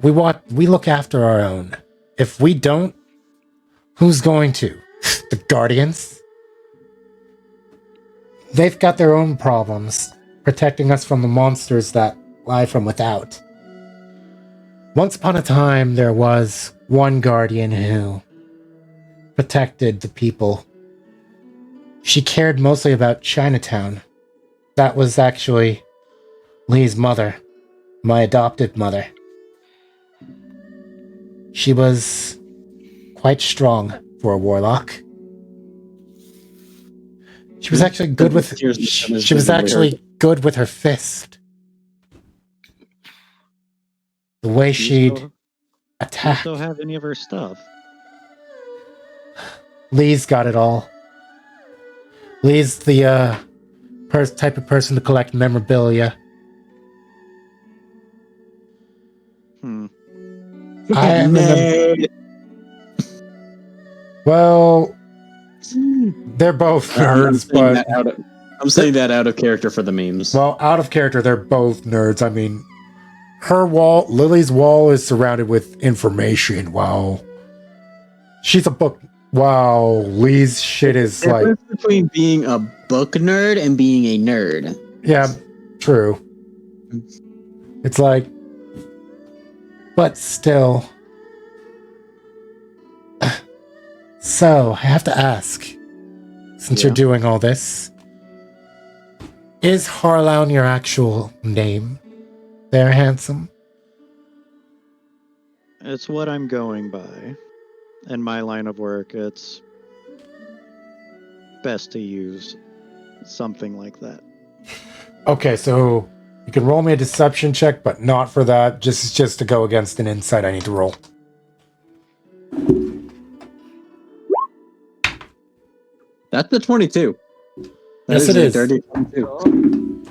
We look after our own. If we don't, who's going to? The Guardians. They've got their own problems, protecting us from the monsters that lie from without. Once upon a time, there was one Guardian who protected the people. She cared mostly about Chinatown. That was actually Lee's mother, my adopted mother. She was quite strong for a warlock. She was actually good with. She was actually good with her fist. The way she'd attack. You still have any of her stuff? Lee's got it all. Lee's the type of person to collect memorabilia. I am well, they're both nerds, but I'm saying that out of character for the memes. Well, out of character, they're both nerds. I mean, Lily's wall is surrounded with information. Wow, she's a book. Wow, Lee's shit is like between being a book nerd and being a nerd. Yeah, true. It's like, but still. So, I have to ask, since you're doing all this, is Harlown your actual name there, handsome? It's what I'm going by. In my line of work, it's best to use something like that. Okay, so you can roll me a deception check, but not for that. Just to go against an insight I need to roll. That's the 22. Yes, it is. Dirty 22.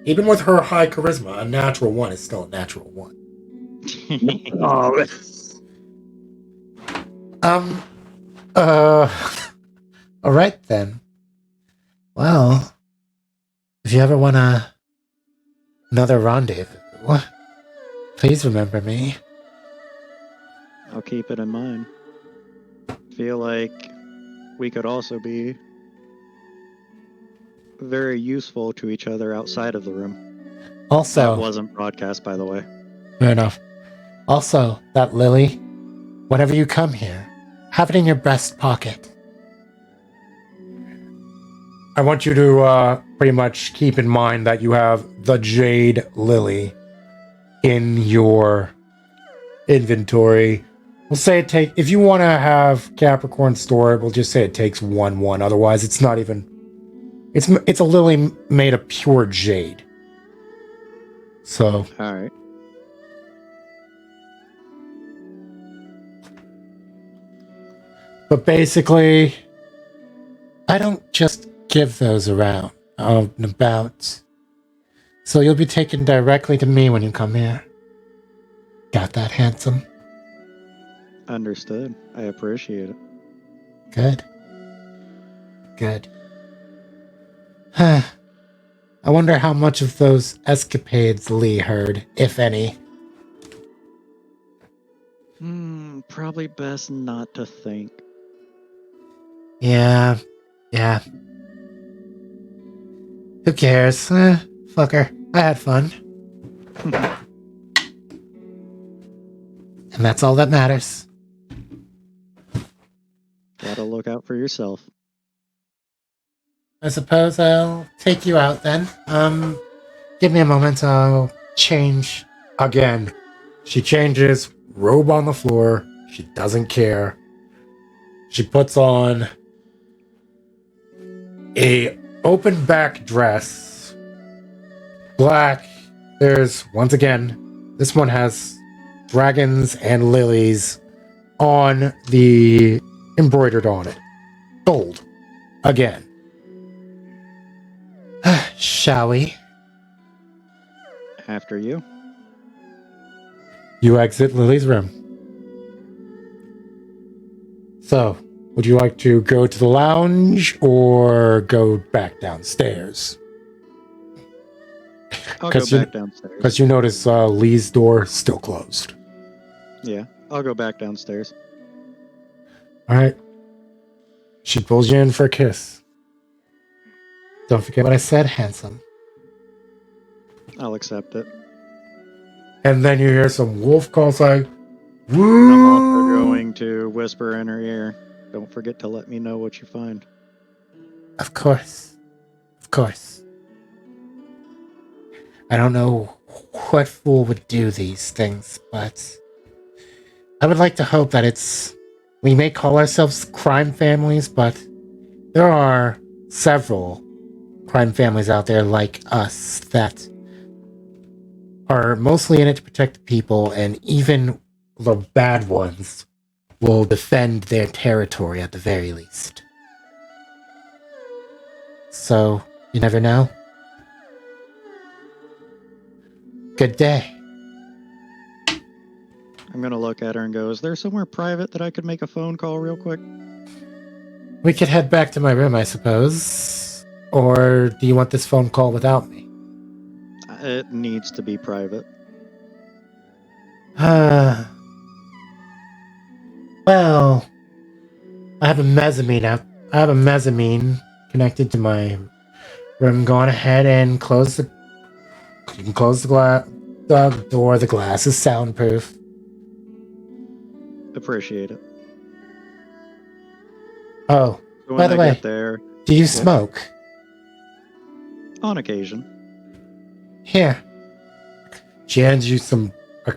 Even with her high charisma, a natural 1 is still a natural 1. All right then. Well, if you ever want another rendezvous, please remember me. I'll keep it in mind. Feel like we could also be very useful to each other outside of the room. Also, that wasn't broadcast, by the way. Fair enough. Also, that Lily, whenever you come here, have it in your breast pocket. I want you to pretty much keep in mind that you have the Jade Lily in your inventory. We'll say if you want to have Capricorn store it, we'll just say it takes 1/1. Otherwise, it's not even. It's a lily made of pure jade. So. All right. But basically, I don't just give those around out and about. So you'll be taken directly to me when you come here. Got that, handsome? Understood. I appreciate it. Good. Good. I wonder how much of those escapades Lee heard, if any. Probably best not to think. Yeah. Who cares? Fuck her. I had fun. And that's all that matters. Gotta look out for yourself. I suppose I'll take you out then. Give me a moment, I'll change again. She changes, robe on the floor. She doesn't care. She puts on a open back dress. Black. There's, once again, this one has dragons and lilies on the embroidered on it. Gold. Again. Shall we? After you. You exit Lily's room. So, would you like to go to the lounge or go back downstairs? I'll go back downstairs. Because you notice Lee's door still closed. Yeah, I'll go back downstairs. All right. She pulls you in for a kiss. Don't forget what I said, handsome. I'll accept it. And then you hear some wolf calls like, And I'm also woo! going to whisper in her ear, don't forget to let me know what you find. Of course. Of course. I don't know what fool would do these things, but I would like to hope that we may call ourselves crime families, but there are several crime families out there like us that are mostly in it to protect the people, and even the bad ones will defend their territory at the very least. So, you never know. Good day. I'm going to look at her and go, is there somewhere private that I could make a phone call real quick? We could head back to my room, I suppose. Or do you want this phone call without me? It needs to be private. Well, I have a mezzanine connected to my room. Go on ahead and you can close the door. The glass is soundproof. Appreciate it. Oh, So by when the I way, get there, do you smoke? on occasion. Here. She hands you a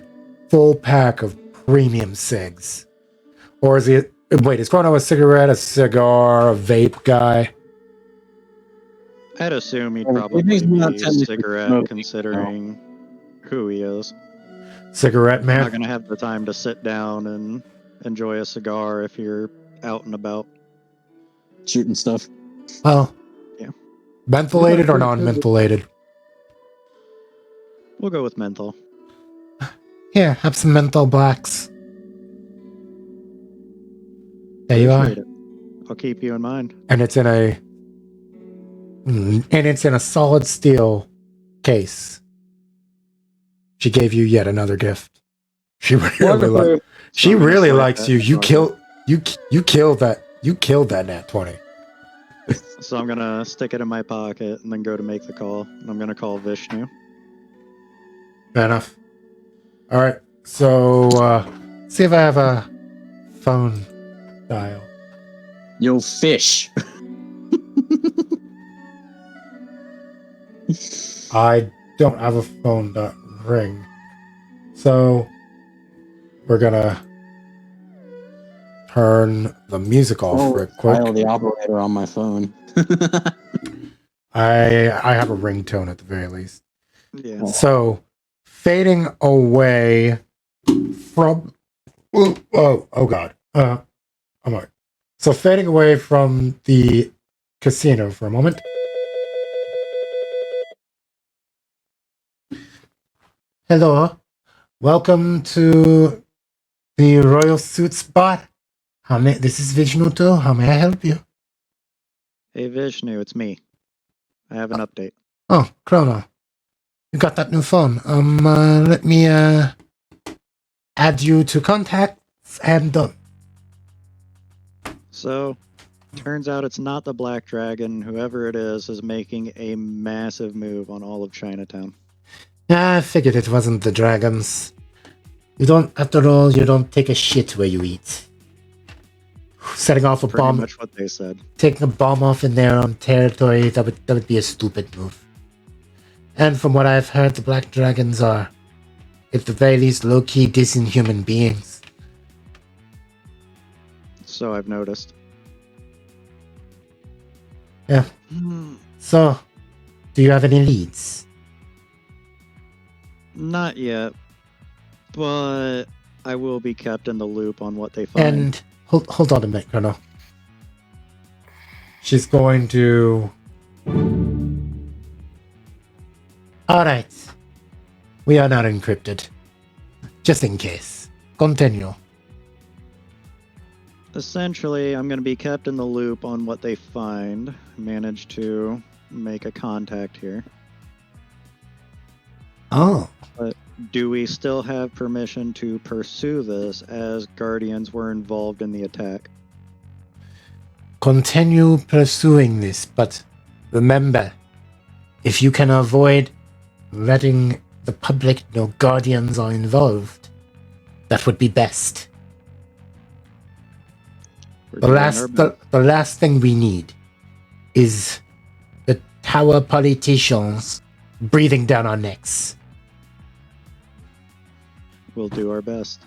full pack of premium cigs. Or is it... Wait, is Chrono a cigarette, a cigar, a vape guy? I'd assume he'd Well, probably he's not be a technically cigarette, smoking, considering who he is. Cigarette I'm not man? going to have the time to sit down and enjoy a cigar if you're out and about. Shooting stuff. Well... Yeah. Mentholated or non-mentholated? We'll go with menthol. Here, have some menthol blacks. There you are. Appreciate it. I'll keep you in mind. And it's in a solid steel case. She gave you yet another gift. She really likes you. You killed that nat 20. So I'm gonna stick it in my pocket and then go to make the call. And I'm gonna call Vishnu. Fair enough. All right. So see if I have a phone dial. Yo, fish. I don't have a phone that ring. So we're gonna turn the music off real quick. Dial the operator on my phone. I have a ringtone at the very least. Yeah. So fading away from oh god. I'm alright. So fading away from the casino for a moment. Hello. Welcome to the Royal Suits Bar. This is Vishnu too. How may I help you? Hey Vishnu, it's me. I have an update. Oh, Chrono. You got that new phone. Let me add you to contacts and done. So, turns out it's not the Black Dragon. Whoever it is making a massive move on all of Chinatown. I figured it wasn't the dragons. After all, you don't take a shit where you eat. Setting off a Pretty bomb, much what they said. taking a bomb off in their own territory, that would be a stupid move. And from what I've heard, the Black Dragons are, at the very least, low-key decent human beings. So I've noticed. Yeah. So, do you have any leads? Not yet, but I will be kept in the loop on what they find. And hold on a minute, Chrono. She's going to... Alright. We are not encrypted. Just in case. Continue. Essentially, I'm going to be kept in the loop on what they find. Managed to make a contact here. Oh. But do we still have permission to pursue this as Guardians were involved in the attack? continue pursuing this, but remember, if you can avoid letting the public know Guardians are involved, that would be best. We're The doing last, our the last thing we need is the tower politicians breathing down our necks. We'll do our best.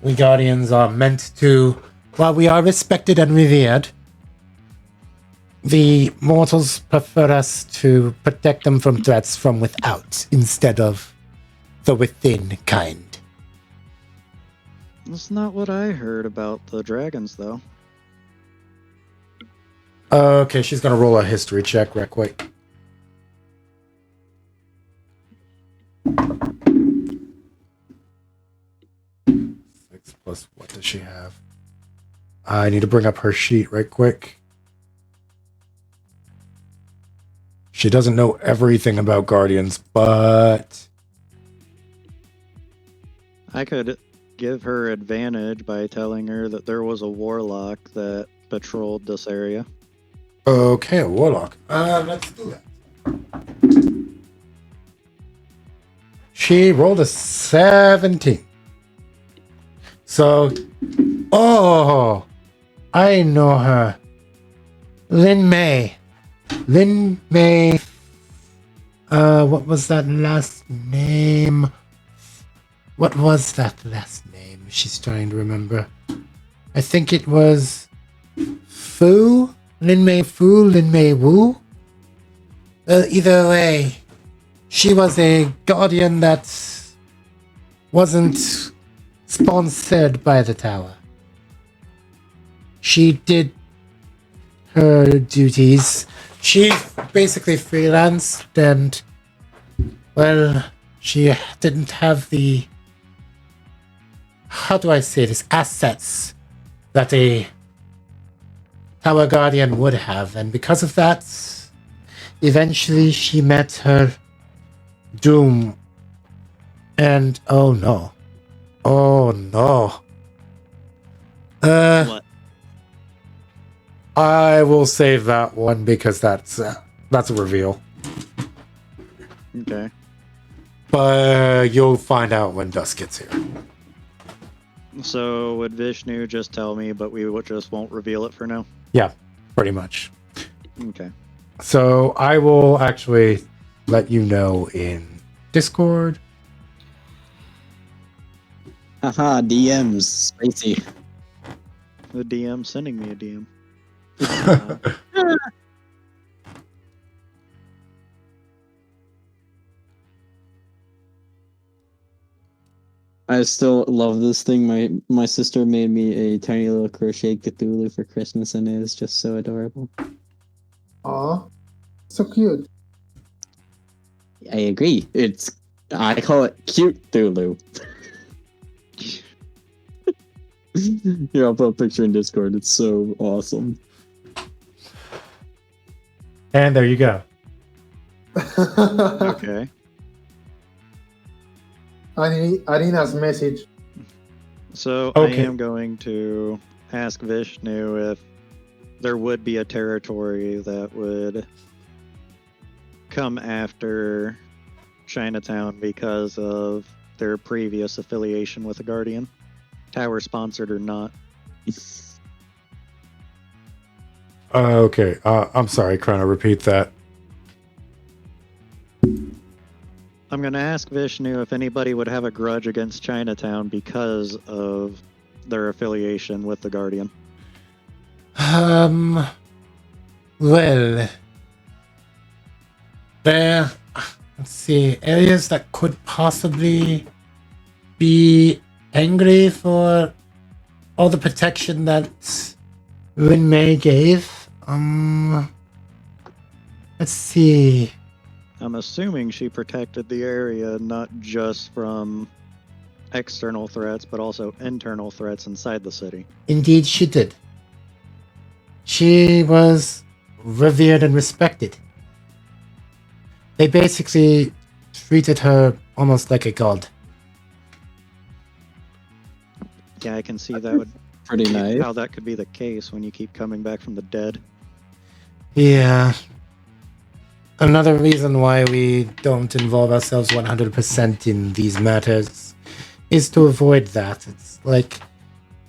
We Guardians are meant to, while we are respected and revered, the mortals prefer us to protect them from threats from without instead of the within kind. That's not what I heard about the dragons, though. Okay, she's gonna roll a history check real quick. Six plus what does she have? I need to bring up her sheet right quick. She doesn't know everything about Guardians, but I could give her advantage by telling her that there was a warlock that patrolled this area. okay, a warlock. Let's do that. She rolled a 17. So, oh, I know her. Lin May. Lin May. What was that last name? What was that last name? She's trying to remember. I think it was Fu? Lin Mei Fu? Lin Mei Wu? Either way, she was a guardian that wasn't sponsored by the tower. She did her duties. She basically freelanced and, well, she didn't have the, how do I say this, assets that a tower guardian would have. And because of that, eventually she met her doom. And oh no. Oh no. What? I will save that one because that's a reveal. Okay. But you'll find out when Dusk gets here. So would Vishnu just tell me, but we just won't reveal it for now? Yeah, pretty much. Okay. So I will actually let you know in Discord. Haha, DMs, spicy. The DM sending me a DM. I still love this thing. My sister made me a tiny little crochet Cthulhu for Christmas, and it is just so adorable. Aw, so cute. I agree. I call it cute Cthulhu. Here, I'll put a picture in Discord. It's so awesome. And there you go. Okay. Arina's message. So Okay. I am going to ask Vishnu if there would be a territory that would come after Chinatown because of their previous affiliation with the Guardian, tower sponsored or not. Okay. I'm sorry, Chrono, repeat that. I'm going to ask Vishnu if anybody would have a grudge against Chinatown because of their affiliation with the Guardian. Well, there, let's see, areas that could possibly be angry for all the protection that Lin Mei gave. Let's see. I'm assuming she protected the area not just from external threats, but also internal threats inside the city. Indeed, she did. She was revered and respected. They basically treated her almost like a god. Yeah, I can see that would Pretty nice. How that could be the case when you keep coming back from the dead. Yeah. Another reason why we don't involve ourselves 100% in these matters is to avoid that. It's like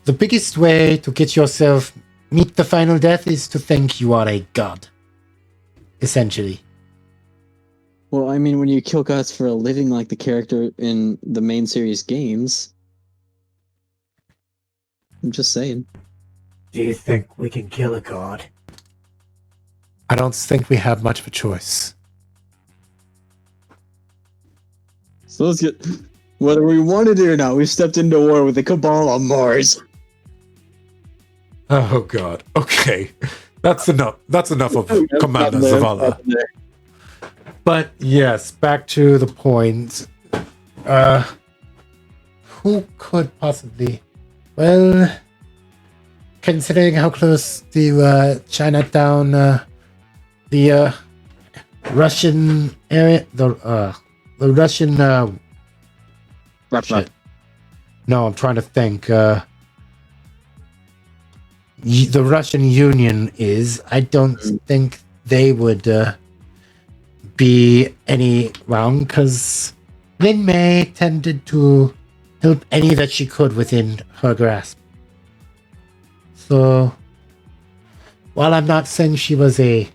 the biggest way to get yourself meet the final death is to think you are a god. Essentially. Well, I mean, when you kill gods for a living like the character in the main series games, I'm just saying. Do you think we can kill a god? I don't think we have much of a choice. So let's get... Whether we wanted it or not, we've stepped into war with the Cabal on Mars. Oh god. Okay. That's enough. That's enough of Commander Zavala. But yes, back to the point. Who could possibly... Well, considering how close to Chinatown, the Russian area, the Russian... shit. No, I'm trying to think. The Russian Union is. I don't think they would be any wrong, because Lin Mei tended to help any that she could within her grasp. So, while I'm not saying she was a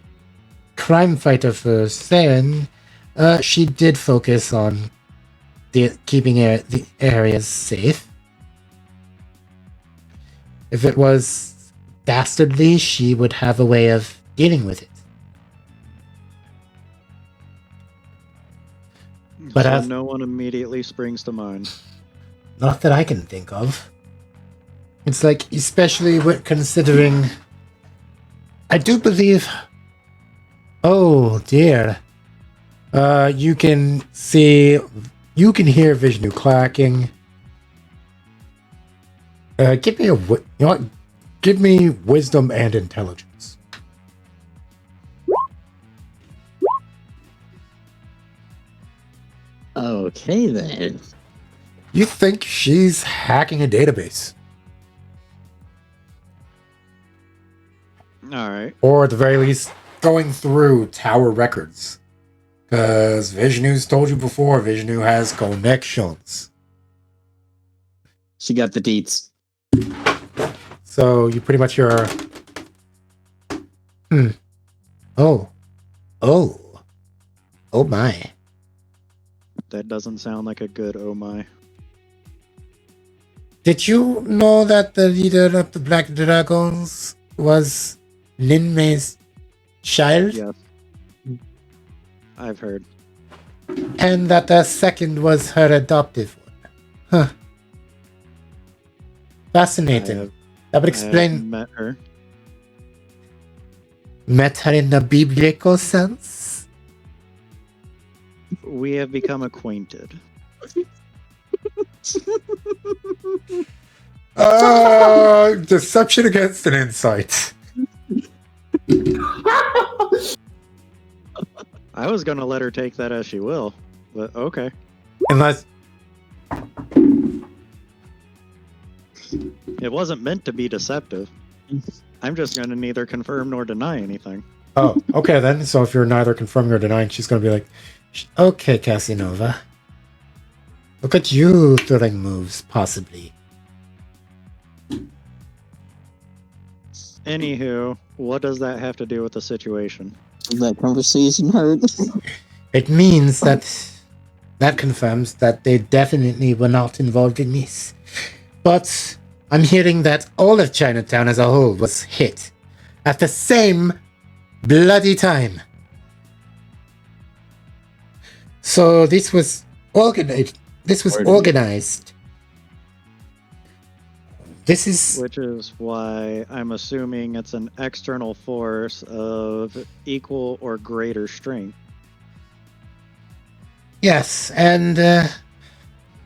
crime fighter for Saren, she did focus on keeping the areas safe. If it was dastardly, she would have a way of dealing with it. But So no one immediately springs to mind. Not that I can think of. It's like, especially with considering... I do believe... Oh, dear. You can see... You can hear Vishnu clacking. Give me give me wisdom and intelligence. Okay, then. You think she's hacking a database? Alright. Or at the very least, going through tower records. Because Vishnu's told you before, Vishnu has connections. She got the deets. So you pretty much are... Oh. Oh my. That doesn't sound like a good oh my. Did you know that the leader of the Black Dragons was Lin Mei's child? Yes. I've heard. And that the second was her adoptive one. Huh. Fascinating. That would I explain... have met her. Met her in the biblical sense? We have become acquainted. Deception against an insight. I was gonna let her take that as she will, but okay. Unless... It wasn't meant to be deceptive. I'm just gonna neither confirm nor deny anything. Oh, okay then. So if you're neither confirming or denying, she's going to be like, okay, Casanova. Look at you throwing moves, possibly. Anywho, what does that have to do with the situation? That conversation hurt. It means that confirms that they definitely were not involved in this. But I'm hearing that all of Chinatown as a whole was hit at the same bloody time. So this was organized. This is... Which is why I'm assuming it's an external force of equal or greater strength. Yes, and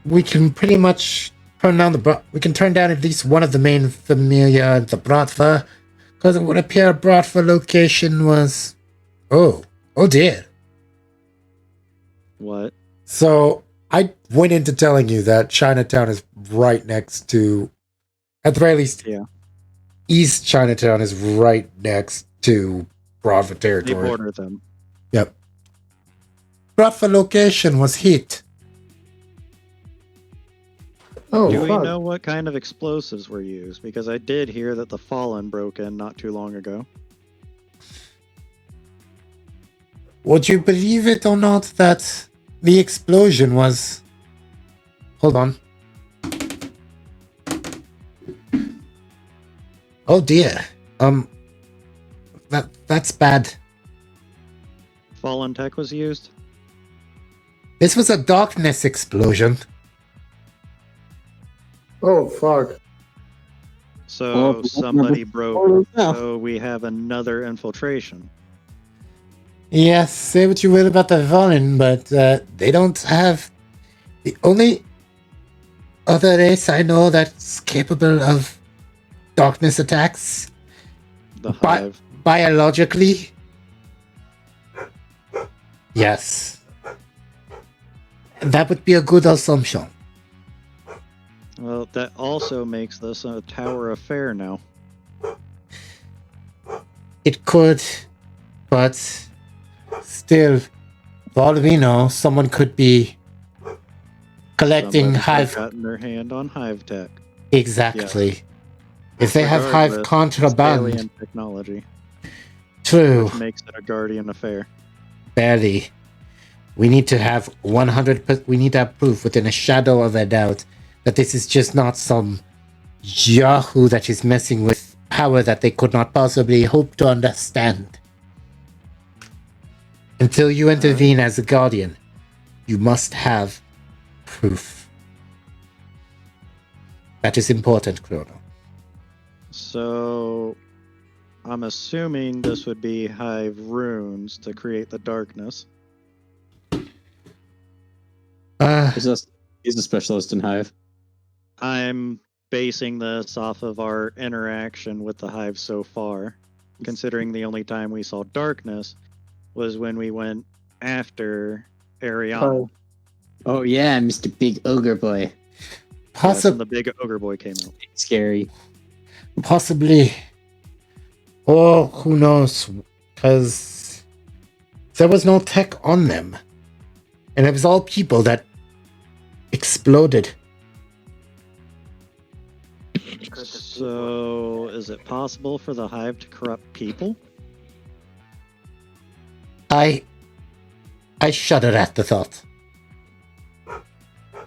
we can pretty much turn down we can turn down at least one of the main familia, the Bratva, because it would appear Bratva location was... Oh dear. What? So I went into telling you that Chinatown is right next to At the very least, Yeah. East Chinatown is right next to Bradford They territory. border them. Yep. Bradford location was hit. Oh, Do we fuck. know what kind of explosives were used? Because I did hear that the Fallen broke in not too long ago. Would you believe it or not that the explosion was... Hold on. Oh dear. That's bad. Fallen tech was used? This was a darkness explosion. Oh, fuck. So Well, somebody broke. Oh, So we have another infiltration. Yes, say what you will about the Fallen, but they don't have... The only other race I know that's capable of darkness attacks The Hive. biologically. Yes. That would be a good assumption. Well, that also makes this a tower affair now. It could, but still, for all we know, someone could be collecting Somebody's hive. gotten their hand on Hive tech. Exactly. If they have hive Regardless, it's contraband, alien technology, true, which makes it a Guardian affair. barely. We need to have 100%. We need to have proof within a shadow of a doubt that this is just not some Yahoo that is messing with power that they could not possibly hope to understand. Until you intervene as a guardian, you must have proof. That is important, Chrono. So, I'm assuming this would be Hive runes to create the darkness. He's a specialist in Hive. I'm basing this off of our interaction with the Hive so far, considering the only time we saw darkness was when we went after Ariana. Oh yeah, Mr. Big Ogre Boy. That's when the big ogre boy came out. Scary. Possibly. Or who knows? Because there was no tech on them. And it was all people that exploded. So, is it possible for the Hive to corrupt people? I shudder at the thought.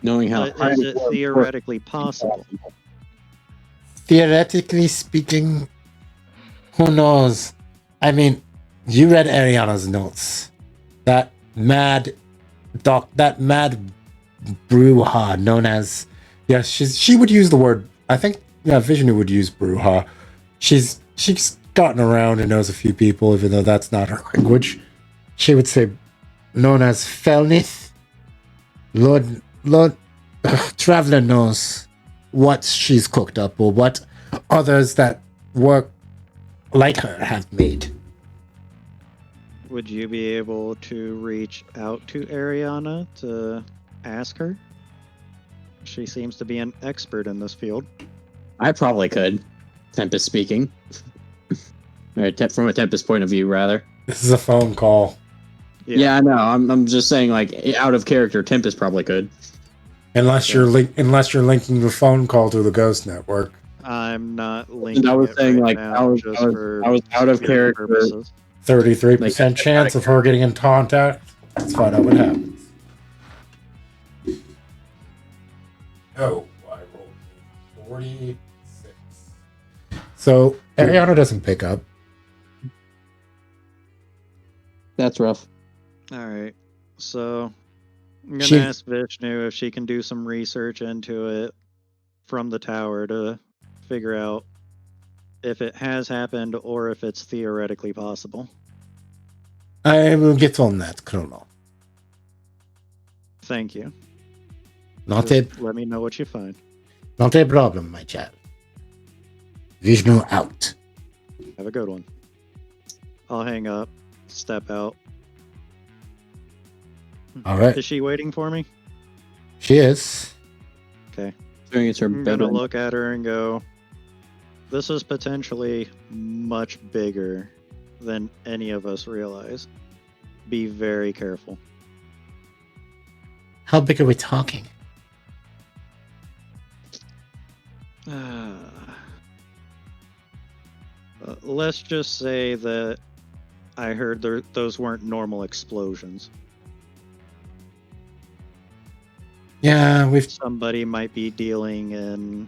Knowing how But is it theoretically possible? Theoretically speaking, who knows? I mean, you read Ariana's notes. That mad Bruja known as... Yes, she would use the word... I think, yeah, Vishnu would use Bruja. She's gotten around and knows a few people, even though that's not her language. She would say, known as Felnith. Lord Traveler knows what she's cooked up or what others that work like her have made. Would you be able to reach out to Ariana to ask her? She seems to be an expert in this field. I probably could. Tempest speaking. Or from a Tempest point of view, rather. This is a phone call. Yeah, I know. I'm just saying, like, out of character, Tempest probably could. Unless you're linking the phone call to the Ghost Network. I'm not linking. And I was it saying, right like, now I was just for out of security character. purposes. 33% chance of her getting in contact. Let's find out what happens. Oh, I rolled 46. So Ariana doesn't pick up. That's rough. All right. So I'm going She- to ask Vishnu if she can do some research into it from the tower to figure out if it has happened or if it's theoretically possible. I will get on that, Chrono. Thank you. Not a Let me know what you find. problem, my child. Vishnu out. Have a good one. I'll hang up, step out. All right. Is she waiting for me? She is. Okay. Doing it's her I'm gonna bedroom. look at her and go, This is potentially much bigger than any of us realize. Be very careful. How big are we talking? Let's just say that I heard those weren't normal explosions. Yeah, Somebody might be dealing in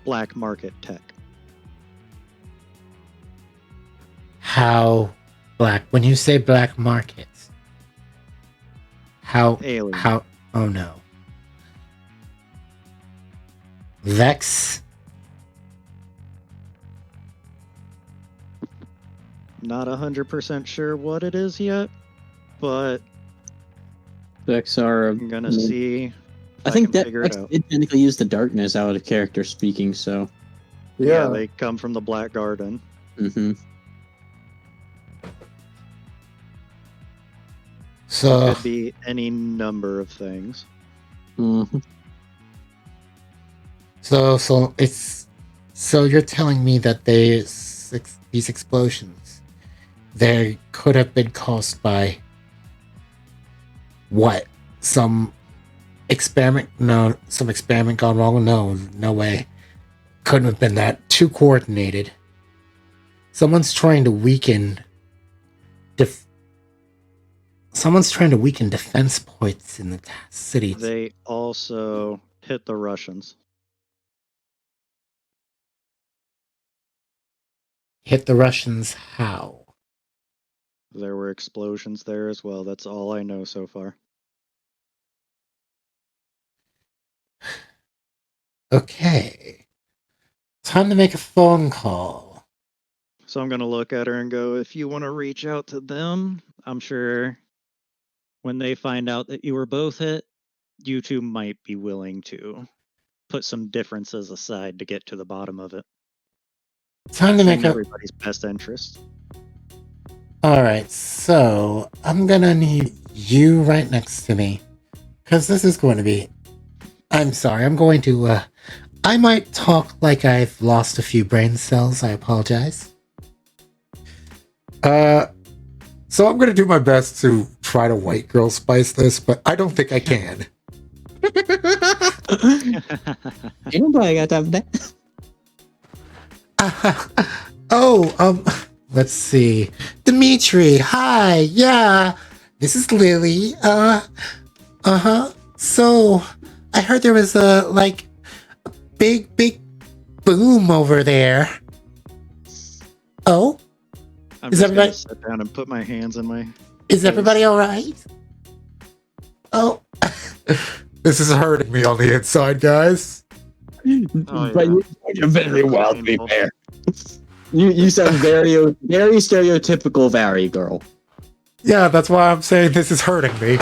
black market tech. How black? When you say black market, Alien. how? Oh no. Vex. Not 100% sure what it is yet, but Vex are. I'm gonna see. If I think can that figure Vex it out. did technically use the darkness out of character speaking, so. Yeah, Yeah. they come from the Black Garden. Mm-hmm. So Could be any number of things. Mm-hmm. so it's so you're telling me that these explosions, they could have been caused by what? Some experiment? No, some experiment gone wrong? No way. Couldn't have been that. Too coordinated. Someone's trying to weaken defense points in the city. They also hit the Russians. Hit the Russians how? There were explosions there as well. That's all I know so far. Okay. Time to make a phone call. So I'm going to look at her and go, if you want to reach out to them, I'm sure when they find out that you were both hit, you two might be willing to put some differences aside to get to the bottom of it. Time to make In a... everybody's best interest. Alright, so I'm gonna need you right next to me. Because this is going to be... I'm sorry, I'm going to... I might talk like I've lost a few brain cells. I apologize. So I'm gonna do my best to try to white girl spice this, but I don't think I can. Ain't nobody got time for that. Let's see. Dimitri, hi, yeah. This is Lily. So, I heard there was a big boom over there. Oh? I'm Is just going everybody- to sit down and put my hands in my... Is everybody alright? Oh. This is hurting me on the inside, guys. Oh, But yeah. you're very well, to be Painful. fair. You sound very stereotypical Vary girl. Yeah, that's why I'm saying this is hurting me.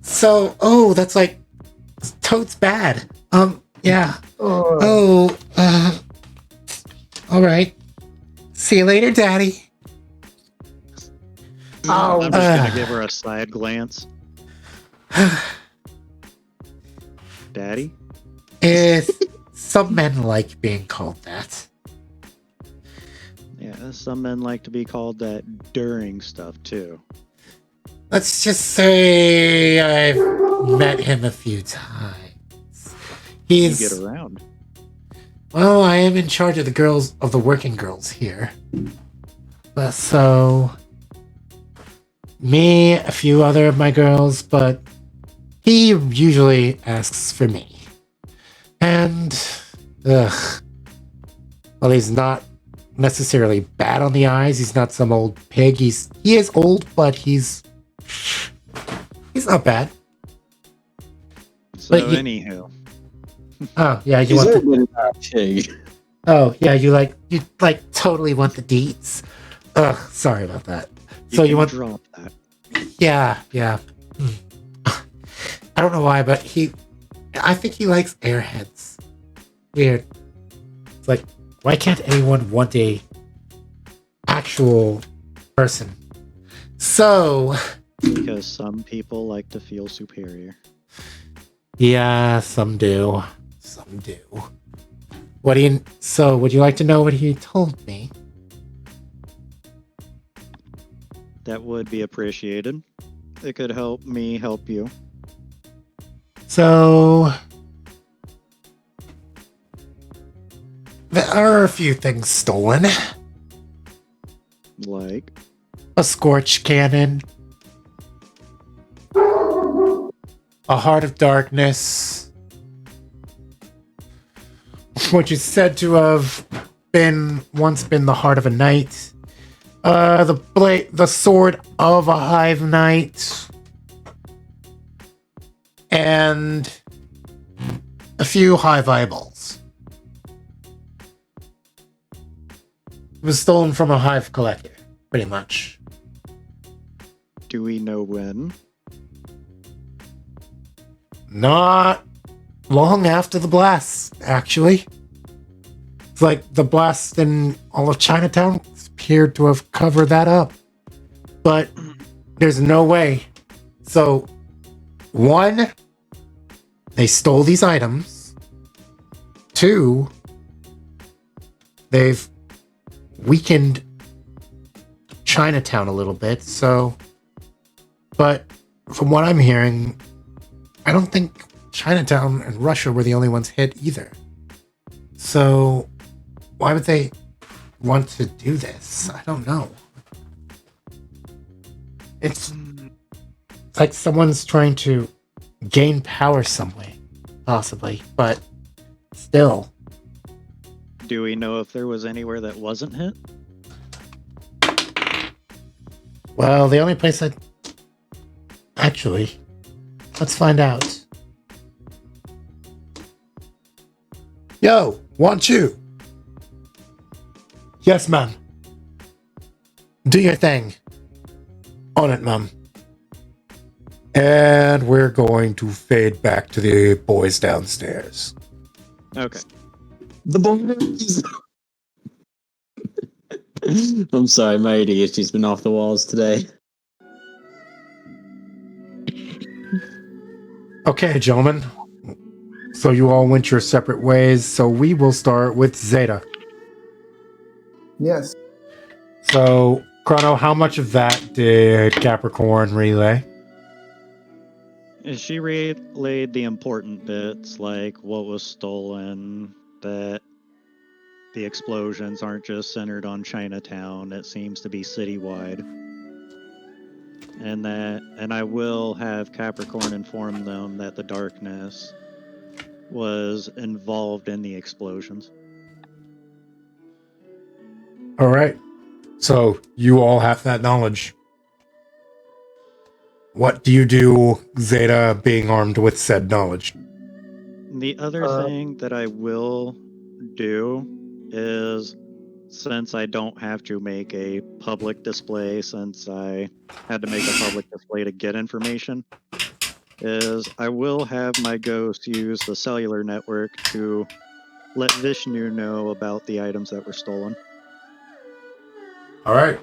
So, that's totes bad. Yeah. Oh, Alright. See you later, Daddy. Ow. I'm just going to give her a side glance. Daddy? Some men like being called that. Yeah, some men like to be called that during stuff, too. Let's just say I've met him a few times. You He's... get around. Well, I am in charge of the working girls here. But so... Me, a few other of my girls, but he usually asks for me. And... Ugh. Well, he's not necessarily bad on the eyes. He's not some old pig. He is old, but he's not bad. So, But you- anywho. Oh, yeah, you He's want a the... little bit of a pig. Oh, yeah, you totally want the deets. Ugh, sorry about that. So you can want... drop that. Yeah. I don't know why, but I think he likes airheads. Weird. It's like, why can't anyone want a actual person? So... Because some people like to feel superior. Yeah, some do. would you like to know what he told me? That would be appreciated. It could help me help you. So, there are a few things stolen. Like? A Scorch Cannon. A Heart of Darkness. Which is said to have once been the Heart of a Knight. The Sword of a Hive Knight. And a few Hive Eyeballs. It was stolen from a Hive collector, pretty much. Do we know when? Not long after the blast, actually. It's like the blast in all of Chinatown appeared to have covered that up. But there's no way. So, one, they stole these items. Two, they've weakened Chinatown a little bit, so... But from what I'm hearing, I don't think Chinatown and Russia were the only ones hit either. So, why would they want to do this? I don't know. It's like someone's trying to gain power some way, possibly, but still. Do we know if there was anywhere that wasn't hit? Well, the only place Actually, let's find out. Yo, want you? Yes, ma'am. Do your thing. On it, ma'am. And we're going to fade back to the boys downstairs. Okay. The boys. I'm sorry, my ADHD's been off the walls today. Okay, gentlemen. So you all went your separate ways. So we will start with Zeta. Yes. So, Chrono, how much of that did Capricorn relay? She relayed the important bits, like what was stolen, that the explosions aren't just centered on Chinatown, it seems to be citywide. And I will have Capricorn inform them that the darkness was involved in the explosions. All right. So you all have that knowledge. What do you do, Zeta, being armed with said knowledge? The other thing that I will do is, since I don't have to make a public display, since I had to make a public display to get information, is I will have my ghost use the cellular network to let Vishnu know about the items that were stolen. All right.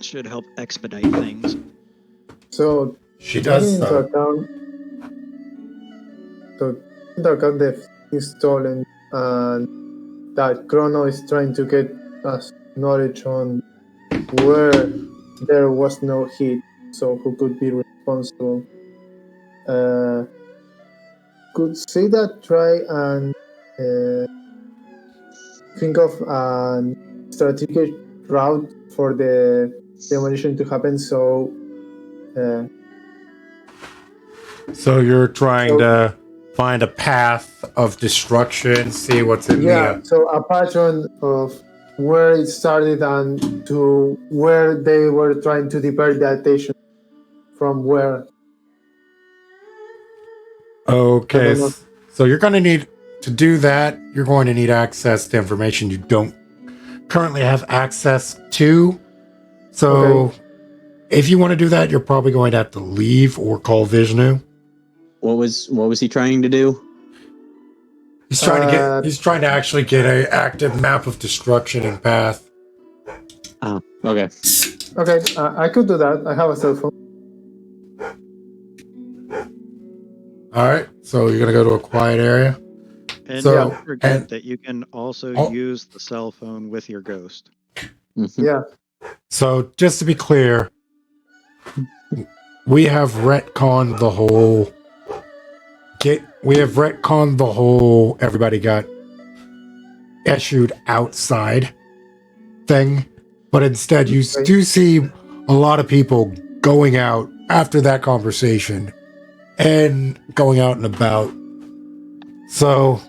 Should help expedite things. So She does. into account the things stolen and that Chrono is trying to get us knowledge on where there was no hit, so who could be responsible. Could Zeta try and think of a strategic route for the demolition to happen? So you're trying to find a path of destruction, see what's in so a pattern of where it started and to where they were trying to divert the attention from where. Okay, so you're going to need to do that. You're going to need access to information you don't currently have access to. So if you want to do that, you're probably going to have to leave or call Vishnu. What was he trying to do? He's trying to actually get an active map of destruction and path. Oh, okay. Okay, I could do that. I have a cell phone. All right. So you're gonna go to a quiet area. And So- don't forget and- that you can also Oh. use the cell phone with your ghost. Mhm. Yeah. So just to be clear, we have retconned the whole. We have retconned the whole. Everybody got issued outside thing, but instead you Okay. do see a lot of people going out after that conversation and going out and about. So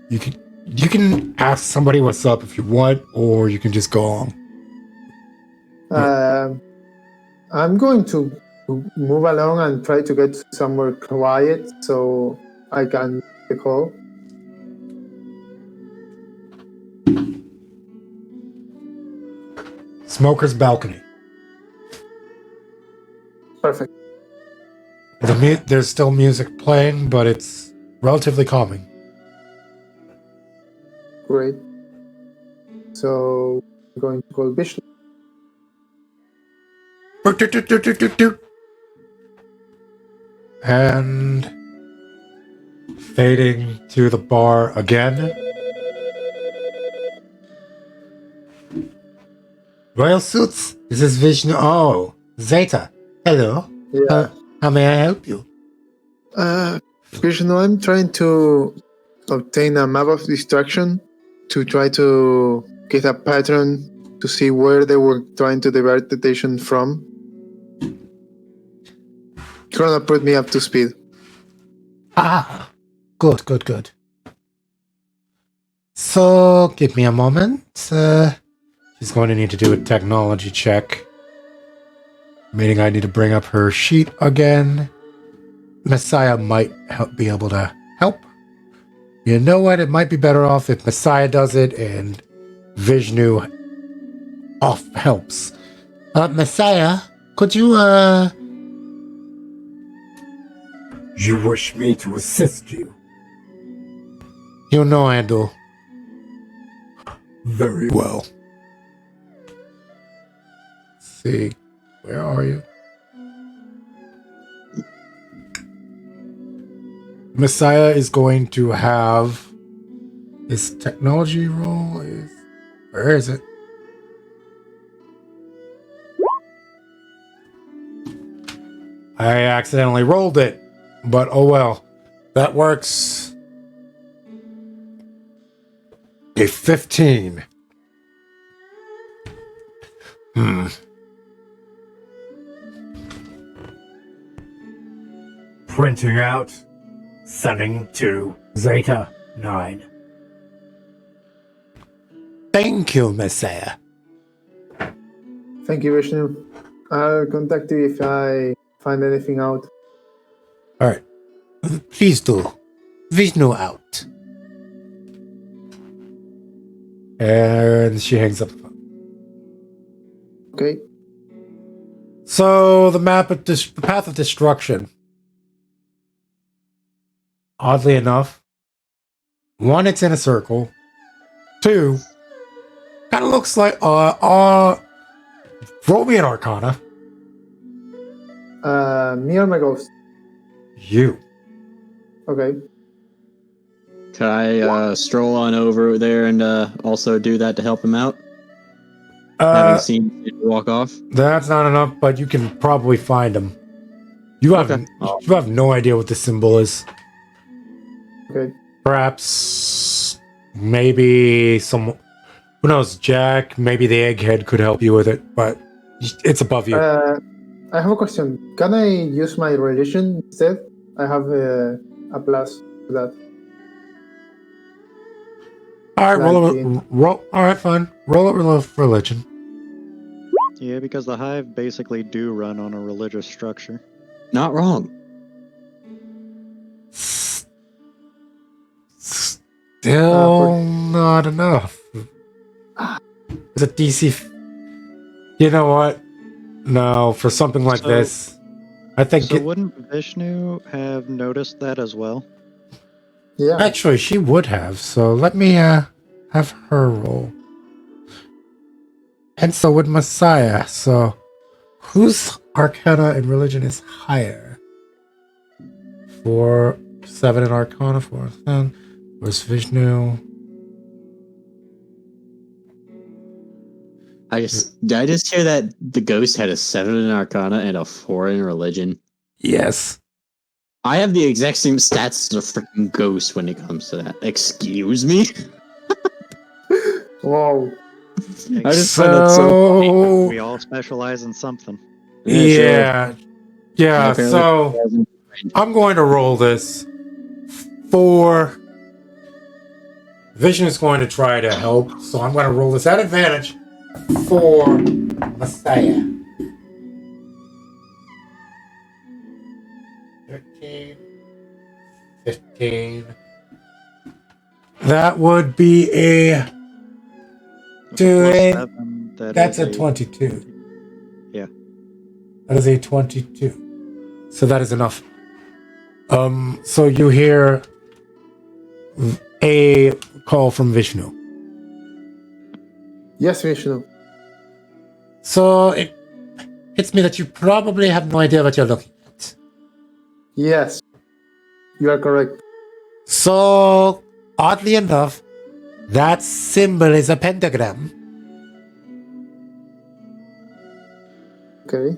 you can ask somebody what's up if you want, or you can just go on. I'm going to move along and try to get somewhere quiet so I can make the call. Smoker's balcony. Perfect. There's still music playing, but it's relatively calming. Great. So I'm going to call Bishop. And fading to the bar again. Royal Suits, this is Vishnu. Oh, Zeta. Hello. Yeah. How may I help you? Vishnu, I'm trying to obtain a map of distraction to try to get a pattern to see where they were trying to divert the attention from. Chrono put me up to speed. Ah, good. So, give me a moment. She's going to need to do a technology check. Meaning I need to bring up her sheet again. Messiah might be able to help. You know what? It might be better off if Messiah does it and Vishnu helps. Messiah, could you, You wish me to assist you? You know I do. Very well. Let's see. Where are you? Messiah is going to have his technology roll is where is it? I accidentally rolled it, but oh well. That works. A 15. Printing out. Sending to Zeta 9. Thank you, Messiah. Thank you, Vishnu. I'll contact you if I find anything out. All right. please do. Vishnu out. And she hangs up the phone. Okay. So the the path of destruction. Oddly enough, one, it's in a circle. Two, kind of looks like roll me an Arcana. Me or my ghost? You. Okay. Could I stroll on over there and also do that to help him out? Having seen him walk off? That's not enough, but you can probably find him. You have Okay. you have no idea what the symbol is. Okay. Perhaps, maybe some. Who knows, Jack? Maybe the egghead could help you with it, but it's above you. I have a question. Can I use my religion instead? I have a plus for that. All right, All right, fine. Roll a religion. Yeah, because the Hive basically do run on a religious structure. Not wrong. Still not enough. It's a DC. You know what? No, for something like So- this, I think So wouldn't Vishnu have noticed that as well? Yeah. actually she would have. So let me have her roll. And so would Messiah. So whose Arcana and religion is higher? For 7 in Arcana, 4 in Then. Where's Vishnu? Did I just hear that the ghost had a 7 in Arcana and a 4 in Religion? Yes. I have the exact same stats as a freaking ghost when it comes to that. Excuse me? Wow. I just find that so We all specialize in something. Yeah. Yeah, Apparently- so I'm going to roll this for Vision is going to try to help, so I'm going to roll this at advantage for Messiah. 13, 15. That would be a Plus 8. 7, That's is a 22. Yeah. That is a 22. So that is enough. So you hear a call from Vishnu. Yes, Vishnu. So it hits me that you probably have no idea what you're looking at. Yes. You are correct. So, oddly enough, that symbol is a pentagram. Okay.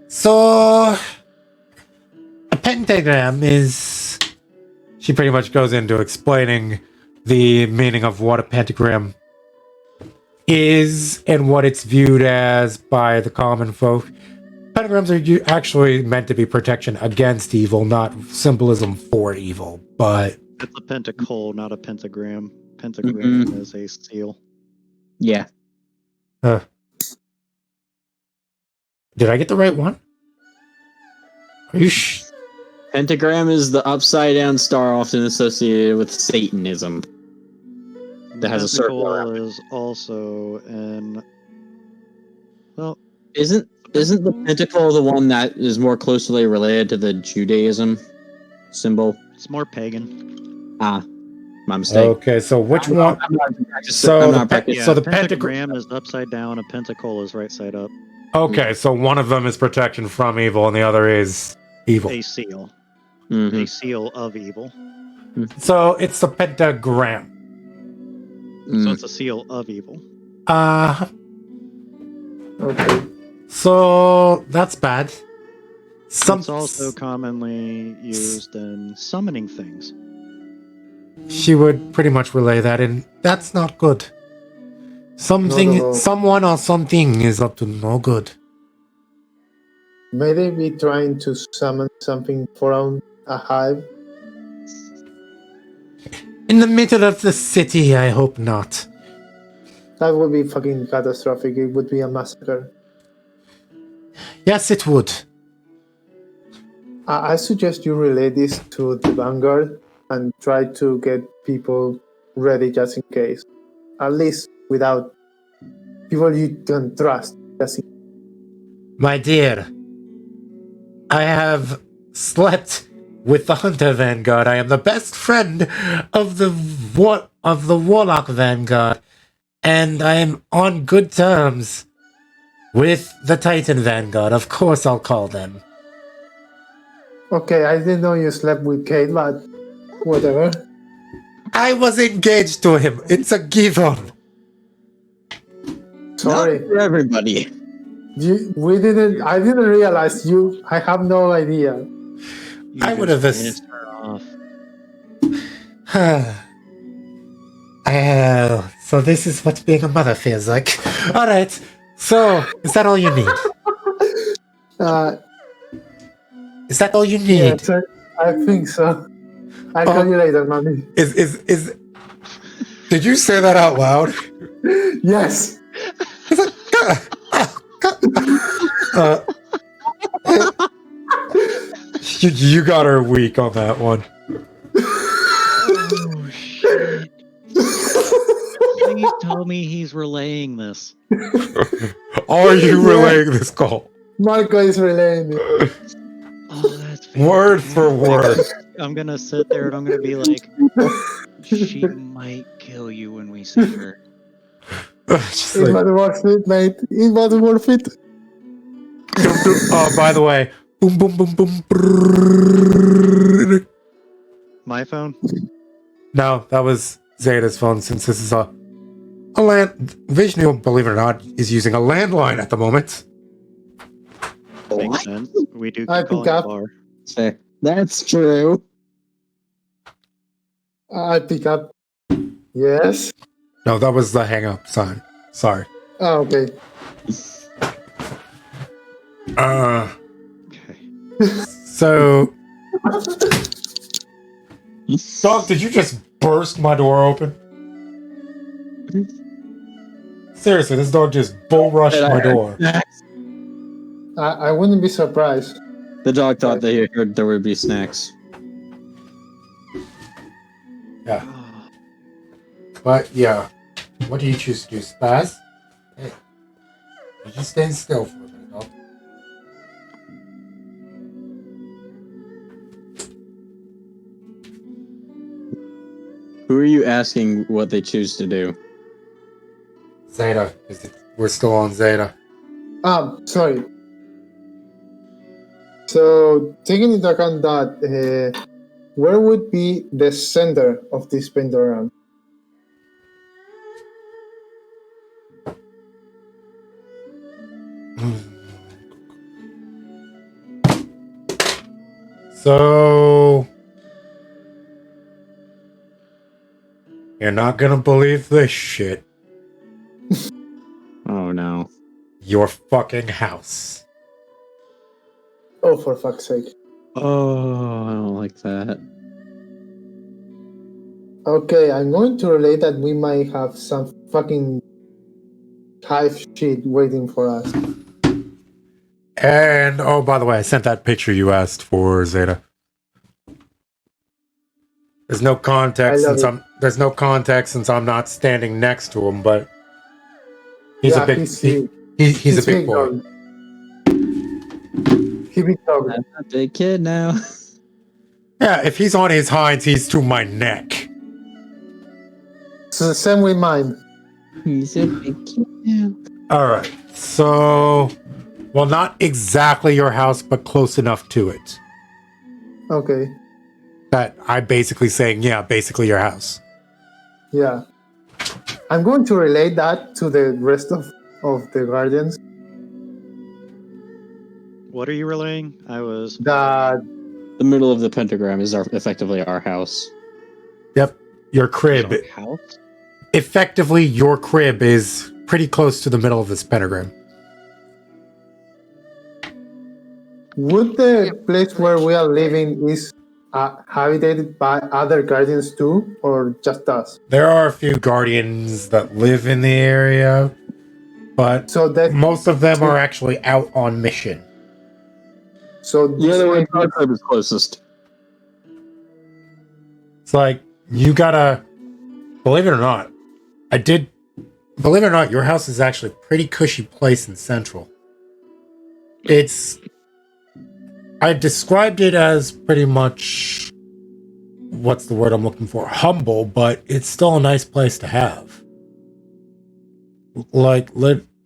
So, a pentagram is. She pretty much goes into explaining the meaning of what a pentagram is and what it's viewed as by the common folk. Pentagrams are actually meant to be protection against evil, not symbolism for evil. But It's a pentacle, not a pentagram. Pentagram is a seal. Yeah. did I get the right one? Are you Pentagram is the upside down star often associated with Satanism. That has a circle Pentacle around it. is also an. Well, Isn't the pentacle the one that is more closely related to the Judaism symbol? it's more pagan. Ah, my mistake. okay? So which one? I'm not practicing- So I'm the not pe- practicing. Yeah, so the pentagram is upside down. A pentacle is right side up. Okay, so one of them is protection from evil, and the other is evil. A seal. Mhm. A seal of evil. So it's the pentagram. So Mm. it's a seal of evil. Okay. So that's bad. It's also commonly used in summoning things. She would pretty much relay that, and that's not good. No. Someone or something is up to no good. May they be trying to summon something from a hive? In the middle of the city, I hope not. That would be fucking catastrophic. It would be a massacre. Yes, it would. I suggest you relay this to the Vanguard and try to get people ready just in case. At least without people you can trust. Just in My dear, I have slept with the Hunter Vanguard. I am the best friend of the Warlock Vanguard, and I am on good terms with the Titan Vanguard. Of course, I'll call them. Okay, I didn't know you slept with Kate, but whatever. I was engaged to him. It's a given. Sorry. Not for everybody. I didn't realize you. I have no idea. You I would just have pissed her off. So this is what being a mother feels like. All right. So is that all you need? Is that all you need? Yes, I think so. I'll call you later, mommy. Is Did you say that out loud? Yes. You got her weak on that one. Oh shit! Please tell me he's relaying this. Are you relaying this call? Marco is relaying it. Oh, that's Word for word. I'm gonna sit there and I'm gonna be like, she might kill you when we see her. Just It like, was worth it, mate. It was worth it. oh, by the way, boom, boom, boom, boom. Brrrr. My phone? No, that was Zeta's phone, since this is a land. Vishnu, believe it or not, is using a landline at the moment. Makes sense. We do I keep calling pick the up. bar. Fair. That's true. I pick up. Yes. No, that was the hang up sign. Sorry. Oh, okay. Okay. So, dog, did you just burst my door open? Seriously, this dog just bull rushed my door. I wouldn't be surprised. The dog thought that he heard there would be snacks. Yeah. But, yeah. What do you choose to do, Spaz? Hey. You're just staying still for a minute, dog. Who are you asking what they choose to do? Zeta. We're still on Zeta. Sorry. So, taking into account that, where would be the center of this pentagram? So, you're not gonna believe this shit. Oh no. Your fucking house. Oh, for fuck's sake. Oh, I don't like that. Okay, I'm going to relate that we might have some fucking hive shit waiting for us. And, oh, by the way, I sent that picture you asked for, Zeta. There's no context since I'm not standing next to him, but he's a big he's a big boy. Dog. He big dog. I'm a big kid now. Yeah, if he's on his hinds, he's to my neck. So the same with mine. He's a big kid now. Alright, so, well, not exactly your house, but close enough to it. Okay. That I'm basically saying, yeah, basically your house. Yeah. I'm going to relate that to the rest of the Guardians. What are you relaying? I was. That The middle of the pentagram is effectively our house. Yep, your crib. Our house? Effectively, your crib is pretty close to the middle of this pentagram. would the place where we are living is habitated by other Guardians too, or just us? There are a few Guardians that live in the area, but So that most of them are actually out on mission. so The this other way, might be- our crib is closest. It's like, you gotta, believe it or not, believe it or not, your house is actually a pretty cushy place in Central. I described it as pretty much, what's the word I'm looking for? Humble, but it's still a nice place to have. Like,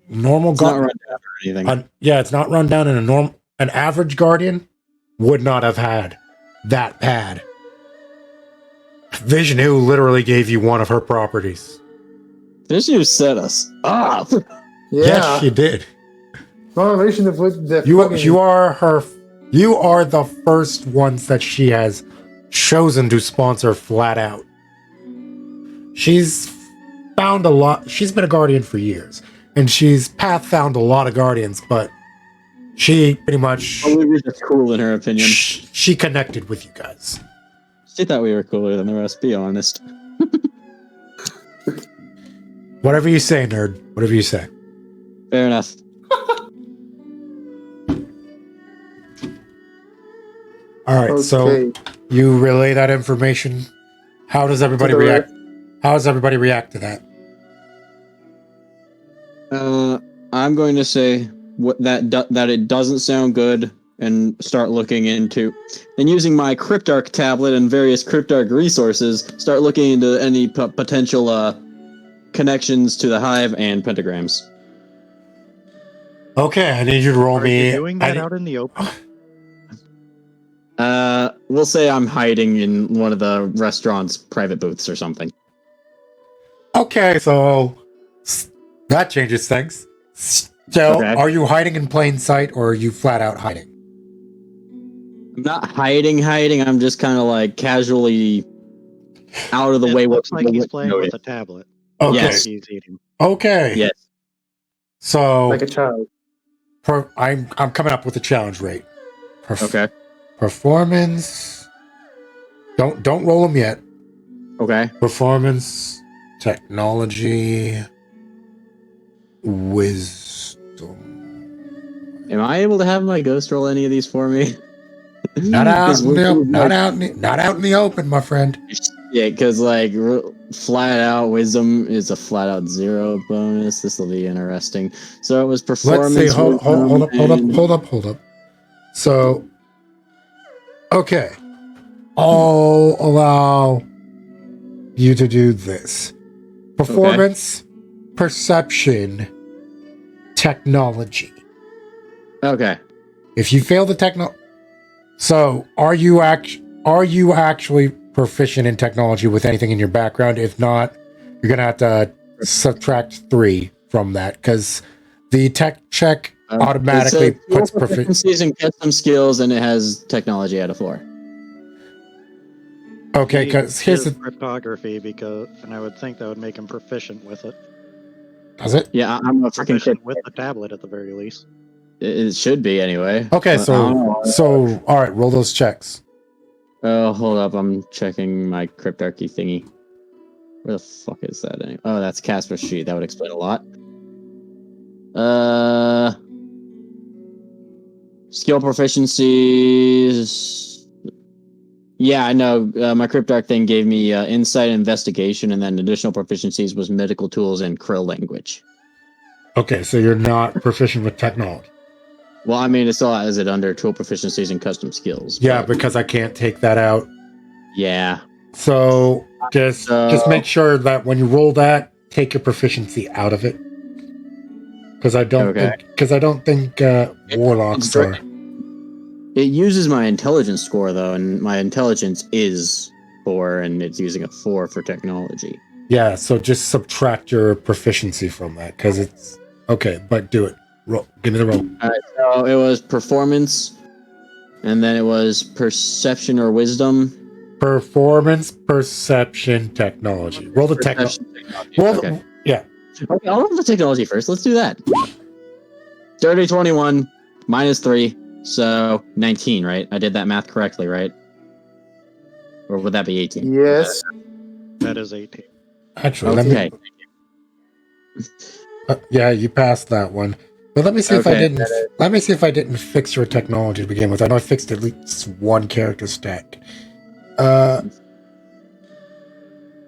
normal It's not run down or anything. yeah, it's not run down in an average Guardian would not have had that bad. Vishnu literally gave you one of her properties. Vishnu set us up. yeah. Yes, she did. Motivation to put the You fucking- are the first ones that she has chosen to sponsor flat out. She's found a lot. She's been a Guardian for years, and she's path found a lot of Guardians, but she pretty much We were just cool in her opinion. she connected with you guys. She thought we were cooler than the rest, be honest. Whatever you say, nerd. Whatever you say. Fair enough. All right, so Okay. you relay that information. How does everybody To the react? How does everybody react to that? I'm going to say that it doesn't sound good, and start looking into, and using my Cryptarch tablet and various Cryptarch resources, start looking into any potential connections to the Hive and pentagrams. Okay, I need you to roll Are me. you doing that out in the open? We'll say I'm hiding in one of the restaurant's private booths or something. Okay, so that changes things. So, Okay. are you hiding in plain sight, or are you flat out hiding? I'm not hiding. I'm just kind of like casually out of the way. It looks like he's wouldn't playing notice. with a tablet. Okay. Yes. He's eating. Okay. Yes. So, Like a child. I'm coming up with a challenge rate. Okay. Performance. Don't roll them yet. Okay. Performance, technology, wisdom. Am I able to have my ghost roll any of these for me? Not out, 'Cause in the, we're- not out in the open, my friend. Yeah, because like flat out wisdom is a flat out 0 bonus. This will be interesting. So it was performance. Let's see. Hold wisdom, up. So, okay, I'll allow you to do this. Performance, perception, technology. Okay. If you fail the so are you actually proficient in technology with anything in your background? If not, you're gonna have to subtract 3 from that, because the tech check automatically puts proficiencies and custom skills, and it has technology out of 4. Okay, because here's the cryptography, and I would think that would make him proficient with it. Does it? Yeah, I'm a freaking Proficient with the tablet at the very least. It should be anyway. Okay, But I don't know. so all right, roll those checks. Oh, hold up. I'm checking my cryptarchy thingy. Where the fuck is that anyway? Oh, that's Casper's sheet. That would explain a lot. Skill proficiencies. Yeah, I know. My cryptarch thing gave me insight and investigation, and then additional proficiencies was medical tools and Krill language. Okay, so you're not proficient with technology. Well, I mean, it still has it under tool proficiencies and custom skills. Yeah, because I can't take that out. Yeah. So just make sure that when you roll that, take your proficiency out of it. Because I don't think warlocks are. It uses my intelligence score though, and my intelligence is 4, and it's using a 4 for technology. Yeah, so just subtract your proficiency from that, because it's okay. But do it. Roll. Give me the roll. All right, so it was performance, and then it was perception or wisdom. Performance, perception, technology. Roll the technology. Okay. Yeah. Okay, I'll roll the technology first. Let's do that. Dirty 21 minus 3, so 19, right? I did that math correctly, right? Or would that be 18? Yes. That is 18. Actually, Okay. Yeah, you passed that one. But let me see if I Okay. didn't. Let me see if I didn't fix your technology to begin with. I know I fixed at least one character stat.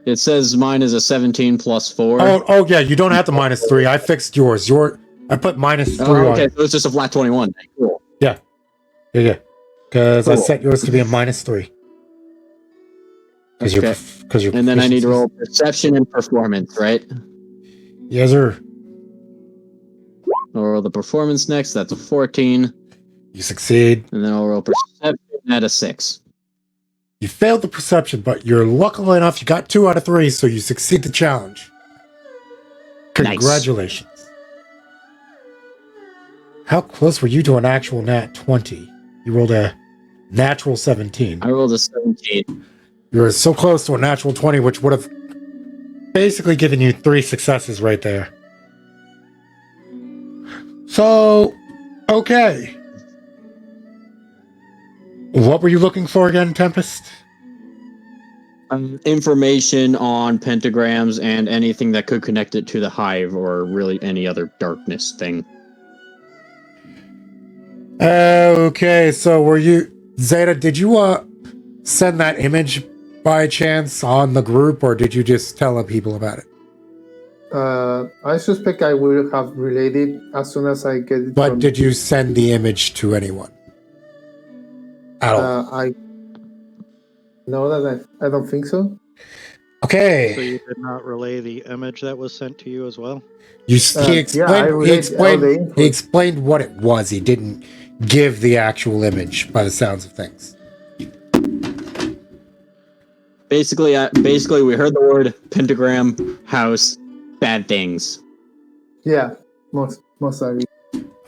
It says mine is a 17 plus 4. Oh yeah, you don't have to minus 3. I fixed yours. I put minus 3 okay, on. so it's just a flat 21. Cool. Yeah. Because I Cool. set yours to be a minus 3. Because you're And then I need to roll perception and performance, right? Yes, sir. I'll roll the performance next. That's a 14. You succeed. And then I'll roll perception at a 6. You failed the perception, but you're lucky enough you got 2 out of 3, so you succeed the challenge. Congratulations. Nice. How close were you to an actual nat 20? You rolled a natural 17. I rolled a 17. You were so close to a natural 20, which would have basically given you 3 successes right there. So, okay. What were you looking for again, Tempest? Information on pentagrams and anything that could connect it to the hive, or really any other darkness thing. Okay, so were you... Zeta, did you send that image by chance on the group, or did you just tell people about it? I suspect I will have related as soon as I get it. But did you send the image to anyone? At all? I don't think so. Okay. So you did not relay the image that was sent to you as well? He explained what it was. He didn't give the actual image by the sounds of things. Basically, we heard the word pentagram, house, bad things. Yeah, most likely.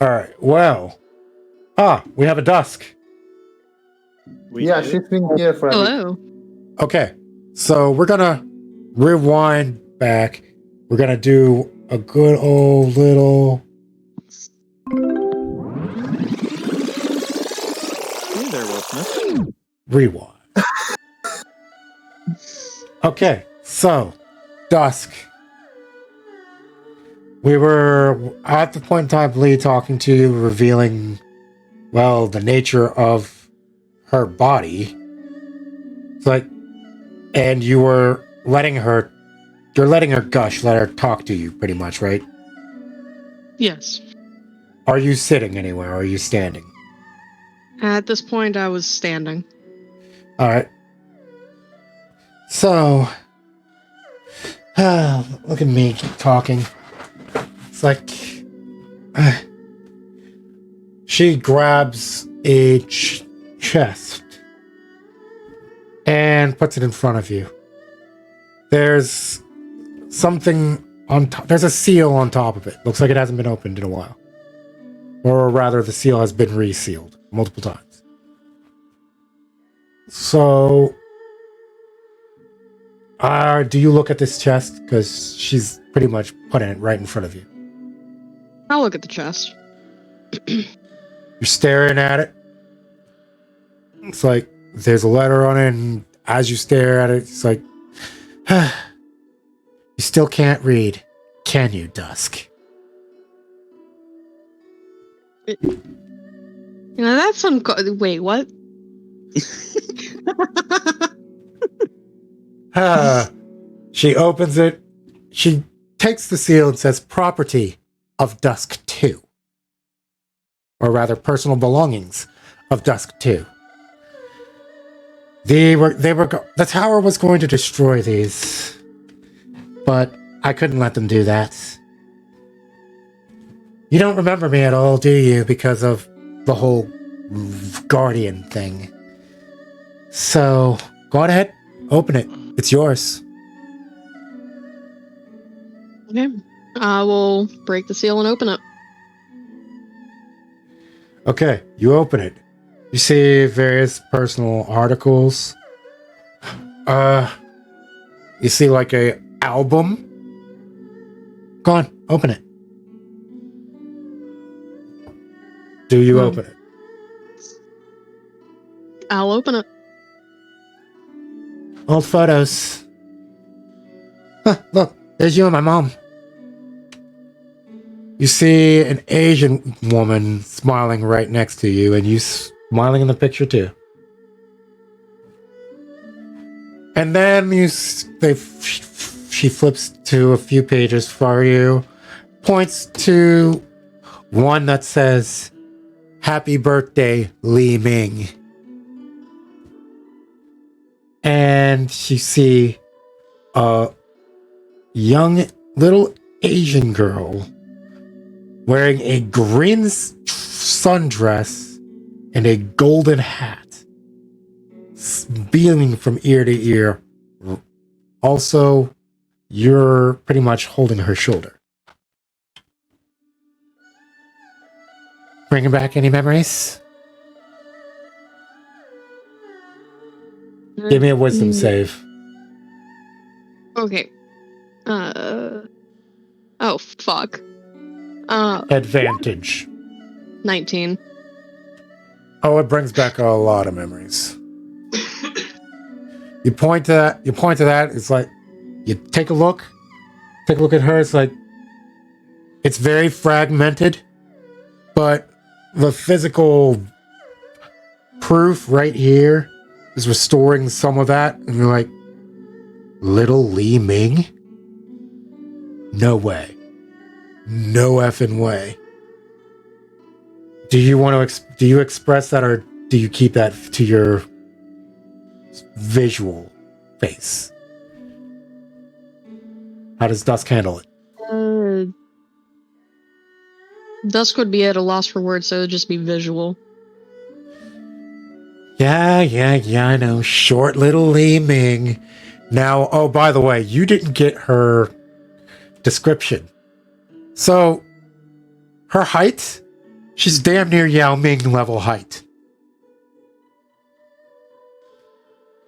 All right. Well. We have a Dusk. Yeah, she's been here for a bit. Hello. Okay. So we're gonna rewind back. We're gonna do a good old little. Hey there, Will Smith. Rewind. Okay, so Dusk. We were at the point in time, Lee talking to you, revealing, well, the nature of her body. It's like, and you were letting her gush, let her talk to you, pretty much, right? Yes. Are you sitting anywhere, or are you standing? At this point, I was standing. All right. So, look at me keep talking. It's like she grabs a chest and puts it in front of you. There's something on top. There's a seal on top of it. Looks like it hasn't been opened in a while, or rather, the seal has been resealed multiple times. So, do you look at this chest? Because she's pretty much putting it right in front of you. I'll look at the chest. You're staring at it. It's like there's a letter on it, and as you stare at it, it's like, you still can't read, can you, Dusk? That's wait, what? She opens it. She takes the seal and says, "Property of Dusk 2." Or rather, personal belongings of Dusk 2. The tower was going to destroy these, but I couldn't let them do that. You don't remember me at all, do you, because of the whole Guardian thing? So, go on ahead, open it. It's yours. Okay. I will break the seal and open it. Okay, you open it. You see various personal articles. You see like a album. Go on, open it. Do you open it? I'll open it. Old photos. Look, there's you and my mom. You see an Asian woman smiling right next to you, and you smiling in the picture too. And then she flips to a few pages for you, points to one that says, "Happy birthday, Li Ming." And you see a young little Asian girl wearing a green sundress and a golden hat, beaming from ear to ear. Also, you're pretty much holding her shoulder. Bringing back any memories? Give me a wisdom save. Okay. Oh, fuck. Advantage. 19. Oh, it brings back a lot of memories. You point to that. It's like, you take a look at her. It's like, it's very fragmented, but the physical proof right here is restoring some of that. And you're like, little Li Ming? No way. No effing way. Do you express that, or do you keep that to your visual face? How does Dusk handle it? Dusk would be at a loss for words, so it would just be visual. Yeah, I know. Short little Li Ming. Now, oh, by the way, you didn't get her description. So, her height, she's damn near Yao Ming level height.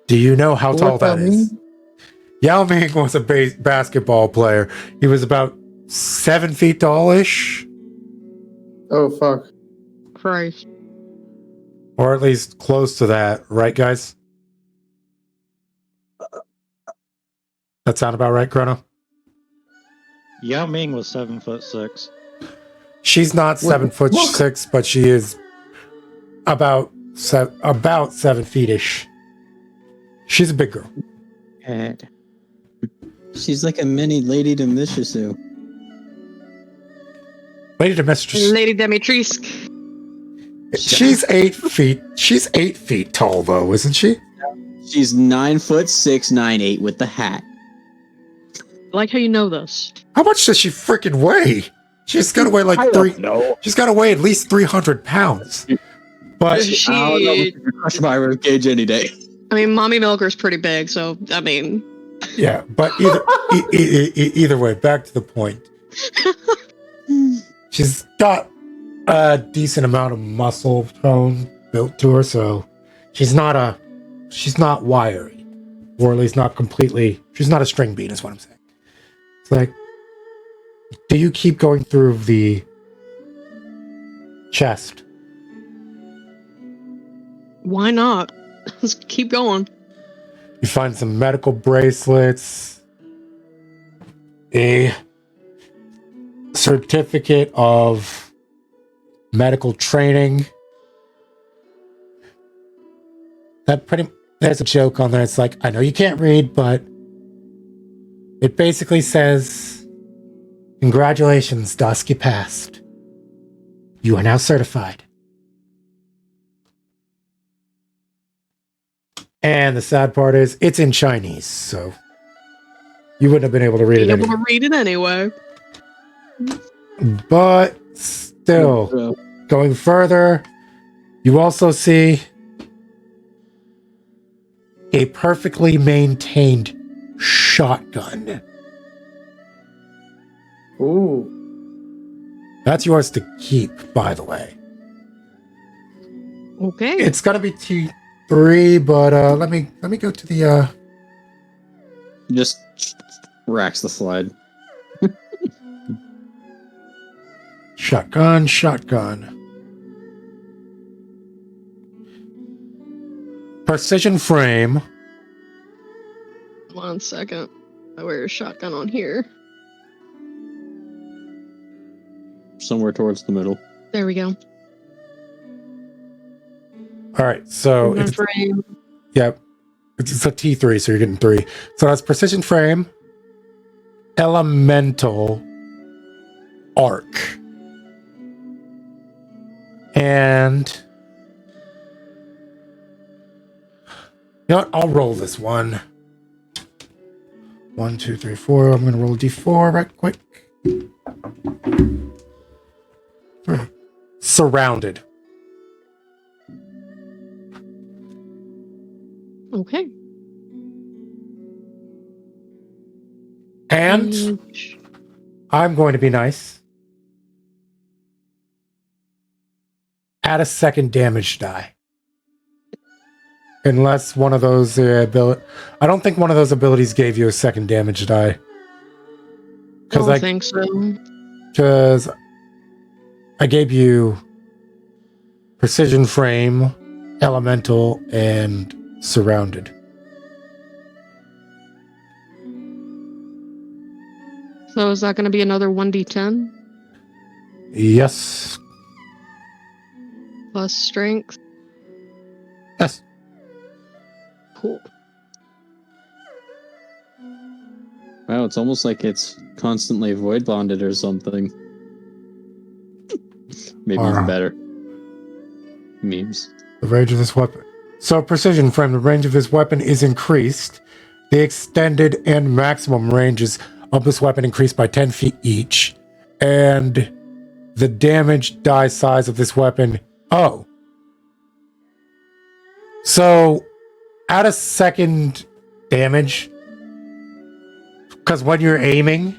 Do you know how tall that is? Yao Ming was a basketball player. He was about 7 feet tallish. Oh, fuck. Christ. Or at least close to that, right, guys? That sound about right, Chrono? Yao Ming was 7'6". She's not 7'6", but she is about 7 feet-ish. She's a big girl. She's like a mini Lady Demishisu. Lady Demetrius. Lady Demetrisk. She's 8 feet. She's 8 feet tall, though, isn't she? She's 9'6", 9'8" with the hat. I like how you know this. How much does she freaking weigh? She's got to weigh like She's got to weigh at least 300 pounds. But She. Crush my rib cage any day. I mean, Mommy Milker's pretty big, so I mean. yeah, but either way, back to the point. She's got a decent amount of muscle tone built to her, so she's not wiry, or at least not completely. She's not a string bean, is what I'm saying. It's like, do you keep going through the chest? Why not? Let's keep going. You find some medical bracelets, a certificate of medical training. There's a joke on there. It's like, I know you can't read, but it basically says, congratulations, Dusk, you passed. You are now certified. And the sad part is, it's in Chinese, so you wouldn't have been able to read it anyway. Able to read it anyway. But still, going further, you also see a perfectly maintained shotgun. Ooh. That's yours to keep, by the way. Okay. It's gonna be T3, but let me go to the Just racks the slide. shotgun. Precision frame. 1 second. I wear a shotgun on here. Somewhere towards the middle. There we go. All right, so it's Frame. Yep. It's a T3, so you're getting 3. So that's precision frame, elemental, arc. And you know what? I'll roll this one. 1, 2, 3, 4. I'm gonna roll a D4 right quick. Surrounded. Okay. And I'm going to be nice. Add a second damage die. Unless one of those I don't think one of those abilities gave you a second damage die. I don't think so. Because I gave you precision frame, elemental, and surrounded. So is that going to be another 1d10? Yes. Plus strength? Yes. Cool. Wow, it's almost like it's constantly void bonded or something. Maybe even better. Memes. The range of this weapon. So precision frame, the range of this weapon is increased. The extended and maximum ranges of this weapon increased by 10 feet each. And the damage die size of this weapon. Oh. So, add a second damage. Because when you're aiming,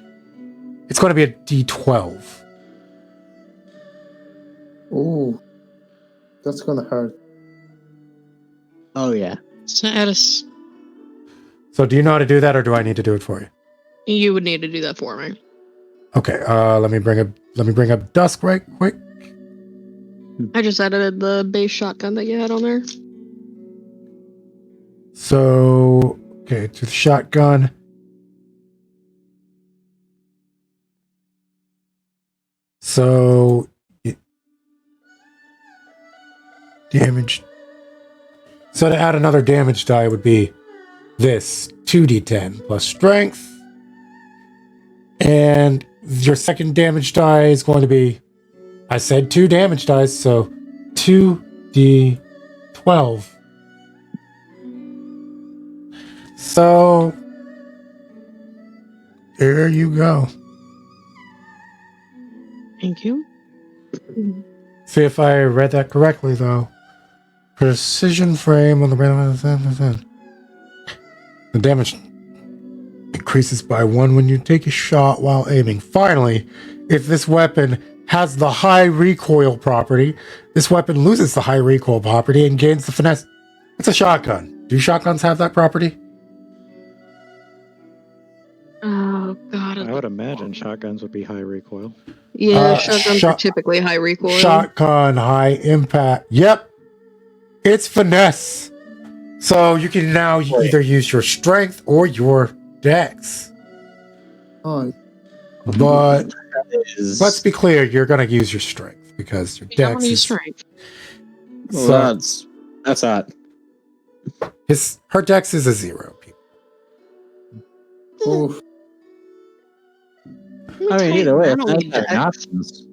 it's going to be a d12. Ooh, that's gonna hurt. Oh yeah. Status. So, do you know how to do that, or do I need to do it for you? You would need to do that for me. Okay. Let me bring up Dusk right quick. I just edited the base shotgun that you had on there. So, okay, to the shotgun. So, damage. So to add another damage die would be this 2d10 plus strength. And your second damage die is going to be, I said 2 damage dice, so 2d12. So, there you go. Thank you. See if I read that correctly, though. Precision frame on the the damage increases by 1 when you take a shot while aiming. Finally, if this weapon has the high recoil property, this weapon loses the high recoil property and gains the finesse. It's a shotgun. Do shotguns have that property? Oh god. I would imagine shotguns would be high recoil. Yeah, shotguns are typically high recoil. Shotgun, high impact. Yep. It's finesse. So you can now either use your strength or your dex. Oh, But let's be clear, you're going to use your strength because your dex is strength. Well, that's hot. Her dex is a 0, people. oof. I mean, either way, I it's don't nice need having dex. options.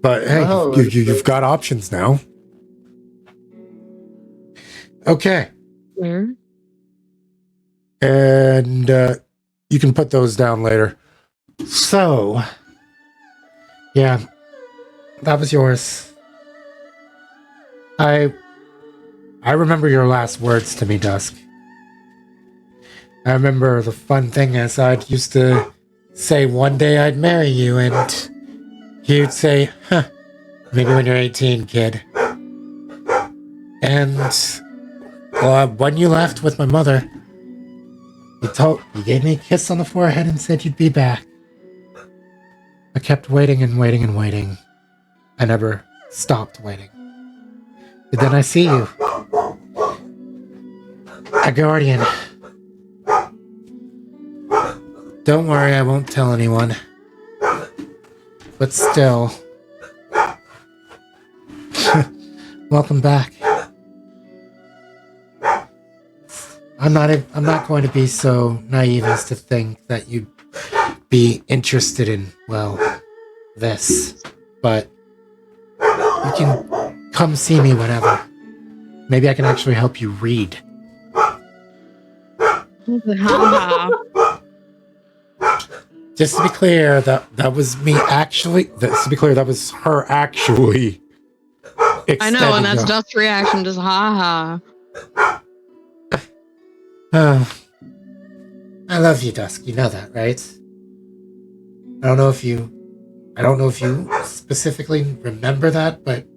But hey, Oh, you've got options now. Okay. Where? And you can put those down later. So, yeah, that was yours. I remember your last words to me, Dusk. I remember the fun thing is I'd used to say one day I'd marry you, and you'd say, huh, maybe when you're 18, kid. And when you left with my mother, you gave me a kiss on the forehead and said you'd be back. I kept waiting and waiting and waiting. I never stopped waiting. But then I see you. A guardian. Don't worry, I won't tell anyone. But still. Welcome back. I'm not going to be so naive as to think that you'd be interested in, well, this. But you can come see me whenever. Maybe I can actually help you read. Just to be clear, that was me actually. Just to be clear, that was her actually. I know, and that's Dusk's reaction, just ha ha. I love you, Dusk. You know that, right? I don't know if you specifically remember that, but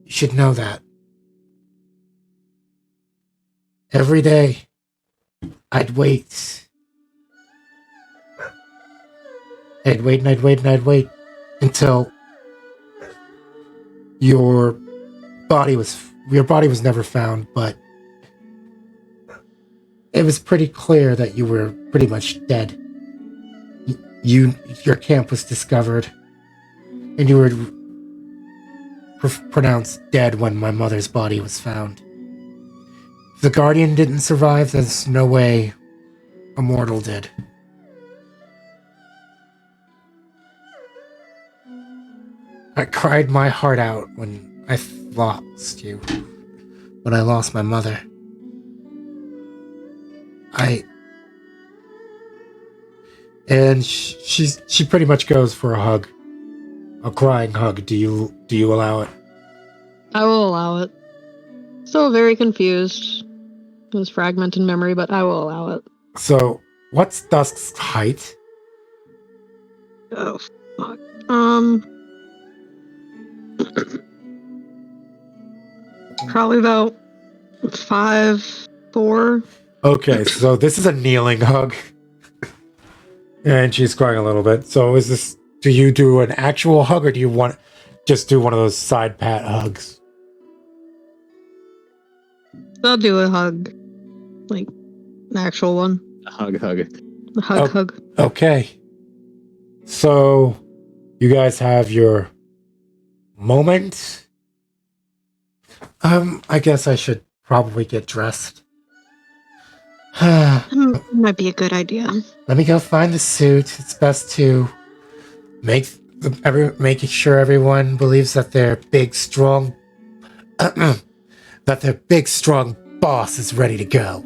you should know that. Every day, I'd wait. I'd wait and I'd wait and I'd wait until your body was never found, but it was pretty clear that you were pretty much dead. Your camp was discovered, and you were pronounced dead when my mother's body was found. If the Guardian didn't survive, there's no way a mortal did. I cried my heart out when I lost you. When I lost my mother. And she pretty much goes for a hug. A crying hug. Do you allow it? I will allow it. Still very confused. It was fragmented memory, but I will allow it. So, what's Dusk's height? Oh, fuck. Probably about 5'4". Okay, so this is a kneeling hug. And she's crying a little bit. So is this, do you do an actual hug or do you want just do one of those side pat hugs? I'll do a hug. Like, an actual one. A hug. A hug. Okay. So you guys have your moment. I guess I should probably get dressed. Might be a good idea. Let me go find the suit. It's best to making sure everyone believes that their big, strong, boss is ready to go.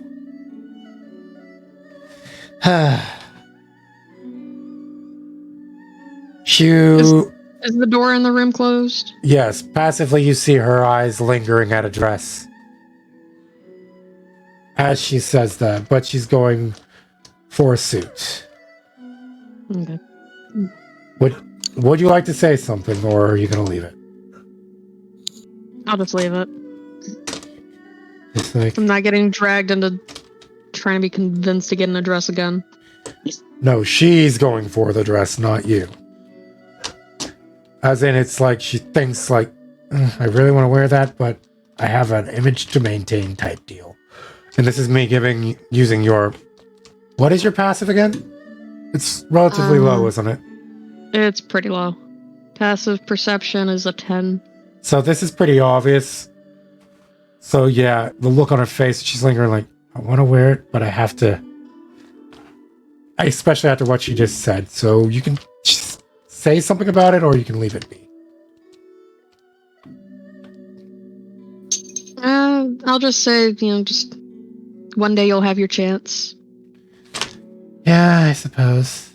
Is the door in the room closed? Yes, passively you see her eyes lingering at a dress. As she says that, but she's going for a suit. Okay. Would you like to say something, or are you going to leave it? I'll just leave it. It's like, I'm not getting dragged into trying to be convinced to get in a dress again. no, she's going for the dress, not you. As in, it's like she thinks like, I really want to wear that, but I have an image to maintain type deal. And this is me using your... What is your passive again? It's relatively low, isn't it? It's pretty low. Passive perception is a 10. So this is pretty obvious. So yeah, the look on her face, she's lingering like, I want to wear it, but I have to... Especially after what she just said. So you can just say something about it, or you can leave it be. I'll just say, just one day you'll have your chance. Yeah, I suppose.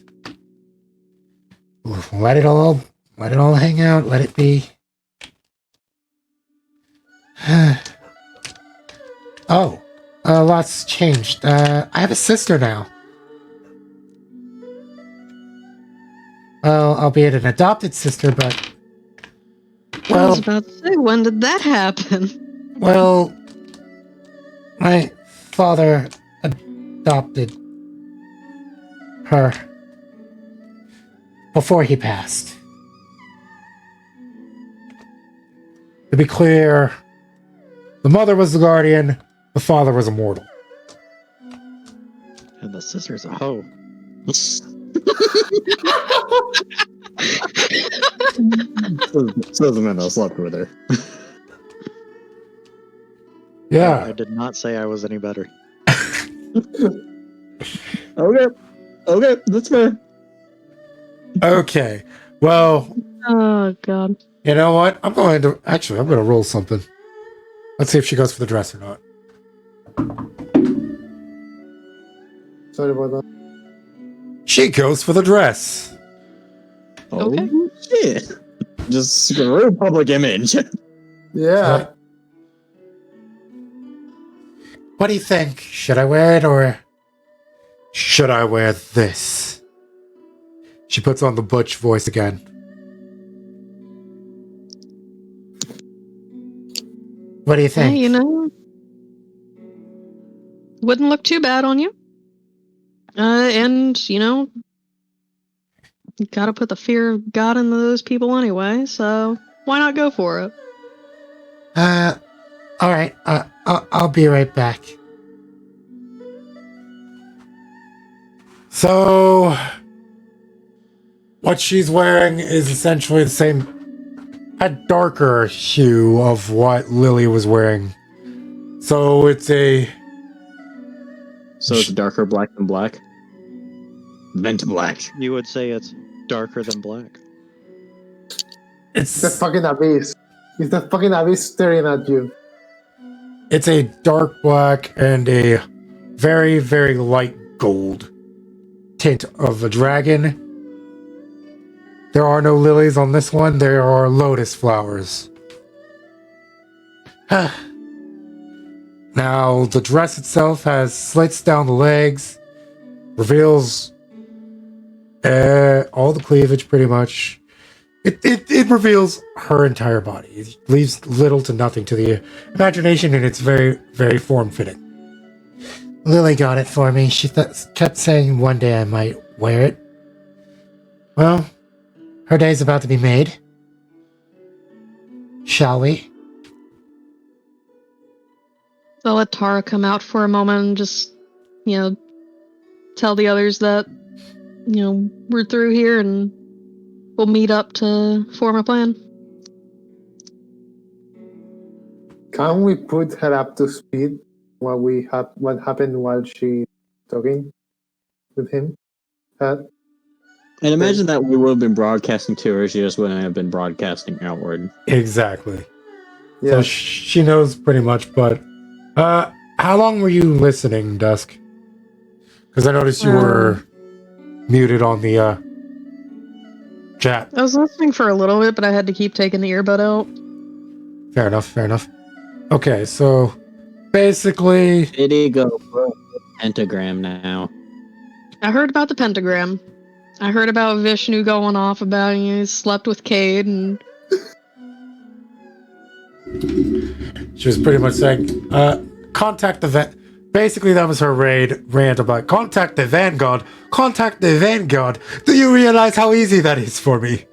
Let it all hang out. Let it be. Lots changed. I have a sister now. Well, albeit an adopted sister, but... I was about to say, when did that happen? Well, my father adopted her before he passed. To be clear, the mother was the guardian, the father was immortal. And the sister's a hoe. So the man I slept with her. Yeah. I did not say I was any better. Okay, that's fair. Okay. Well, Oh, God. you know what? I'm going to roll something. Let's see if she goes for the dress or not. Sorry about that. She goes for the dress. Oh, Okay. shit. Just screw public image. Yeah. What do you think? Should I wear it or should I wear this? She puts on the butch voice again. What do you think? Hey, wouldn't look too bad on you. And, you gotta put the fear of God into those people anyway, so why not go for it? All right. I'll be right back. So, what she's wearing is essentially the same, a darker hue of what Lily was wearing. So it's darker black than black? Vent black. You would say it's darker than black. It's the fucking abyss. It's the fucking abyss staring at you. It's a dark black and a very, very light gold tint of a dragon. There are no lilies on this one. There are lotus flowers. Now, the dress itself has slits down the legs, reveals all the cleavage pretty much. It reveals her entire body. It leaves little to nothing to the imagination, and it's very, very form-fitting. Lily got it for me. She kept saying one day I might wear it. Well, her day's about to be made. Shall we? I'll let Tara come out for a moment and just, tell the others that, we're through here and we'll meet up to form a plan. Can we put her up to speed? What happened while she talking with him? I'd imagine that we would have been broadcasting to her. She just wouldn't have been broadcasting outward. Exactly. Yeah. So she knows pretty much, but how long were you listening, Dusk? Because I noticed you were muted on the chat. I was listening for a little bit, but I had to keep taking the earbud out. Fair enough. Okay, so basically... Did he go for a pentagram now? I heard about the pentagram. I heard about Vishnu going off about he slept with Cade, and she was pretty much saying, contact the basically that was her rant about contact the Vanguard. Contact the Vanguard. Do you realize how easy that is for me?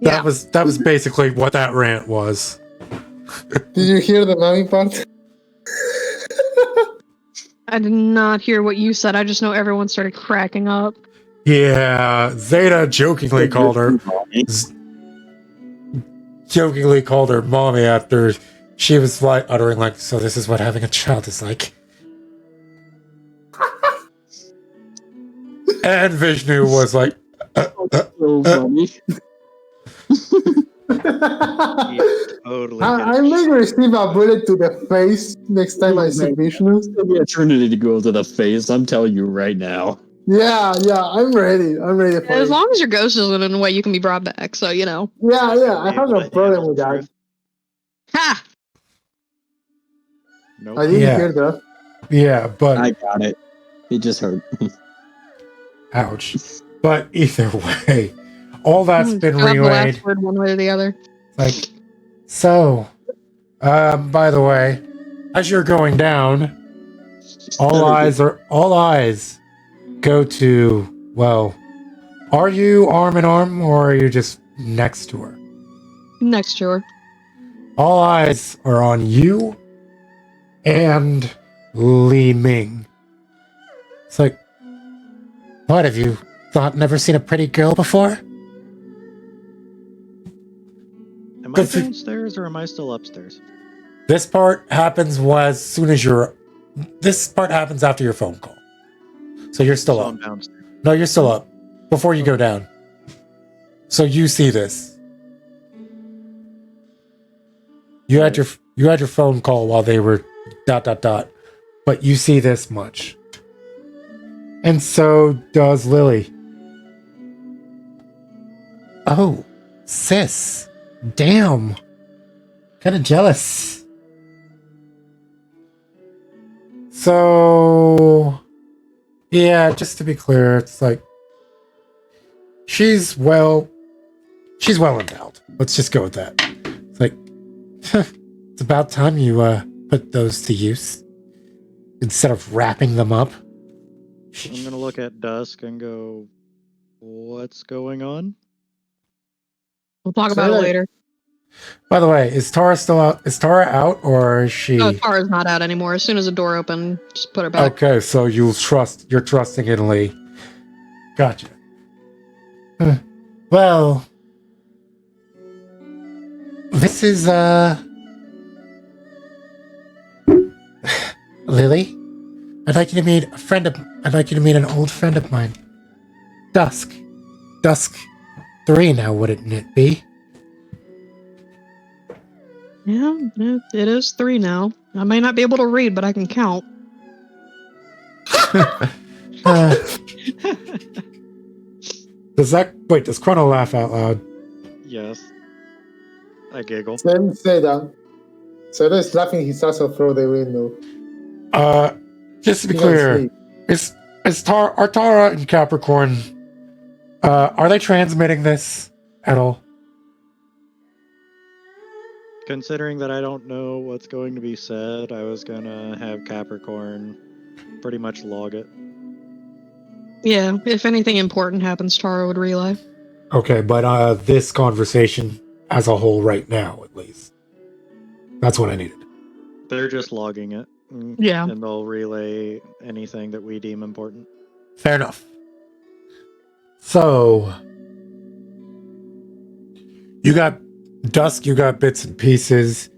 Yeah. That was basically what that rant was. Did you hear the mommy part? I did not hear what you said. I just know everyone started cracking up. Yeah, Zeta jokingly called her mommy after she was like uttering like, so this is what having a child is like. And Vishnu was like, So funny. Totally. I may receive a bullet to the face next time I see Vishnu. It's gonna be a Trinity to go to the face. I'm telling you right now. Yeah, I'm ready. I'm ready for As it. long as your ghost isn't in a way you can be brought back, so Yeah, I have no problem with that. Ha! Nope. I didn't Yeah. hear that. yeah, but I got it. It just hurt. ouch. But either way, all that's been I'll have the relayed. last word one way or the other. Like, so, by the way, as you're going down, all eyes go to, well, are you arm in arm or are you just next to her? Next to her. All eyes are on you and Li Ming. It's like, what, have you never seen a pretty girl before? Am I Good for- downstairs or am I still upstairs? This part happens this part happens after your phone call. So you're still So up. I'm downstairs. No, you're still up. Before you go down. So you see this. You had your phone call while they were ... But you see this much. And so does Lily. Oh, sis. Damn. Kinda jealous. So yeah, just to be clear, it's like she's well endowed. Let's just go with that. It's like it's about time you put those to use instead of wrapping them up. I'm gonna look at Dusk and go, what's going on? We'll talk about it later. By the way, is Tara still out? Is Tara out or is she? No, Tara's not out anymore. As soon as the door opened, just put her back. Okay, so you're trusting in Lee. Gotcha. Well, this is Lily. I'd like you to meet an old friend of mine. Dusk 3 now, wouldn't it be? Yeah, it is 3 now. I may not be able to read, but I can count. Does Chrono laugh out loud? Yes. I giggle. Say that. So is laughing his ass off through the window. Just to be He can't clear, sleep. are Tara and Capricorn, are they transmitting this at all? Considering that I don't know what's going to be said, I was gonna have Capricorn pretty much log it. Yeah, if anything important happens, Tara would relay. Okay, but this conversation as a whole right now, at least. That's what I needed. They're just logging it. Yeah. And they'll relay anything that we deem important. Fair enough. So, you got Dusk, you got bits and pieces.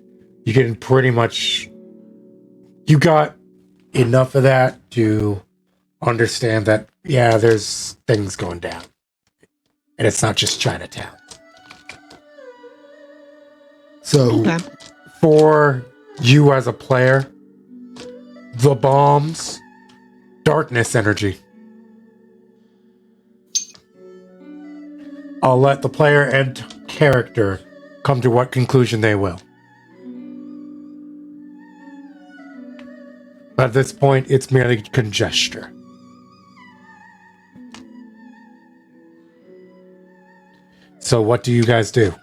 You can pretty much... You got enough of that to understand that, yeah, there's things going down. And it's not just Chinatown. So, Okay. for you as a player, the bombs, darkness energy. I'll let the player and character come to what conclusion they will. At this point, it's merely conjecture. So what do you guys do?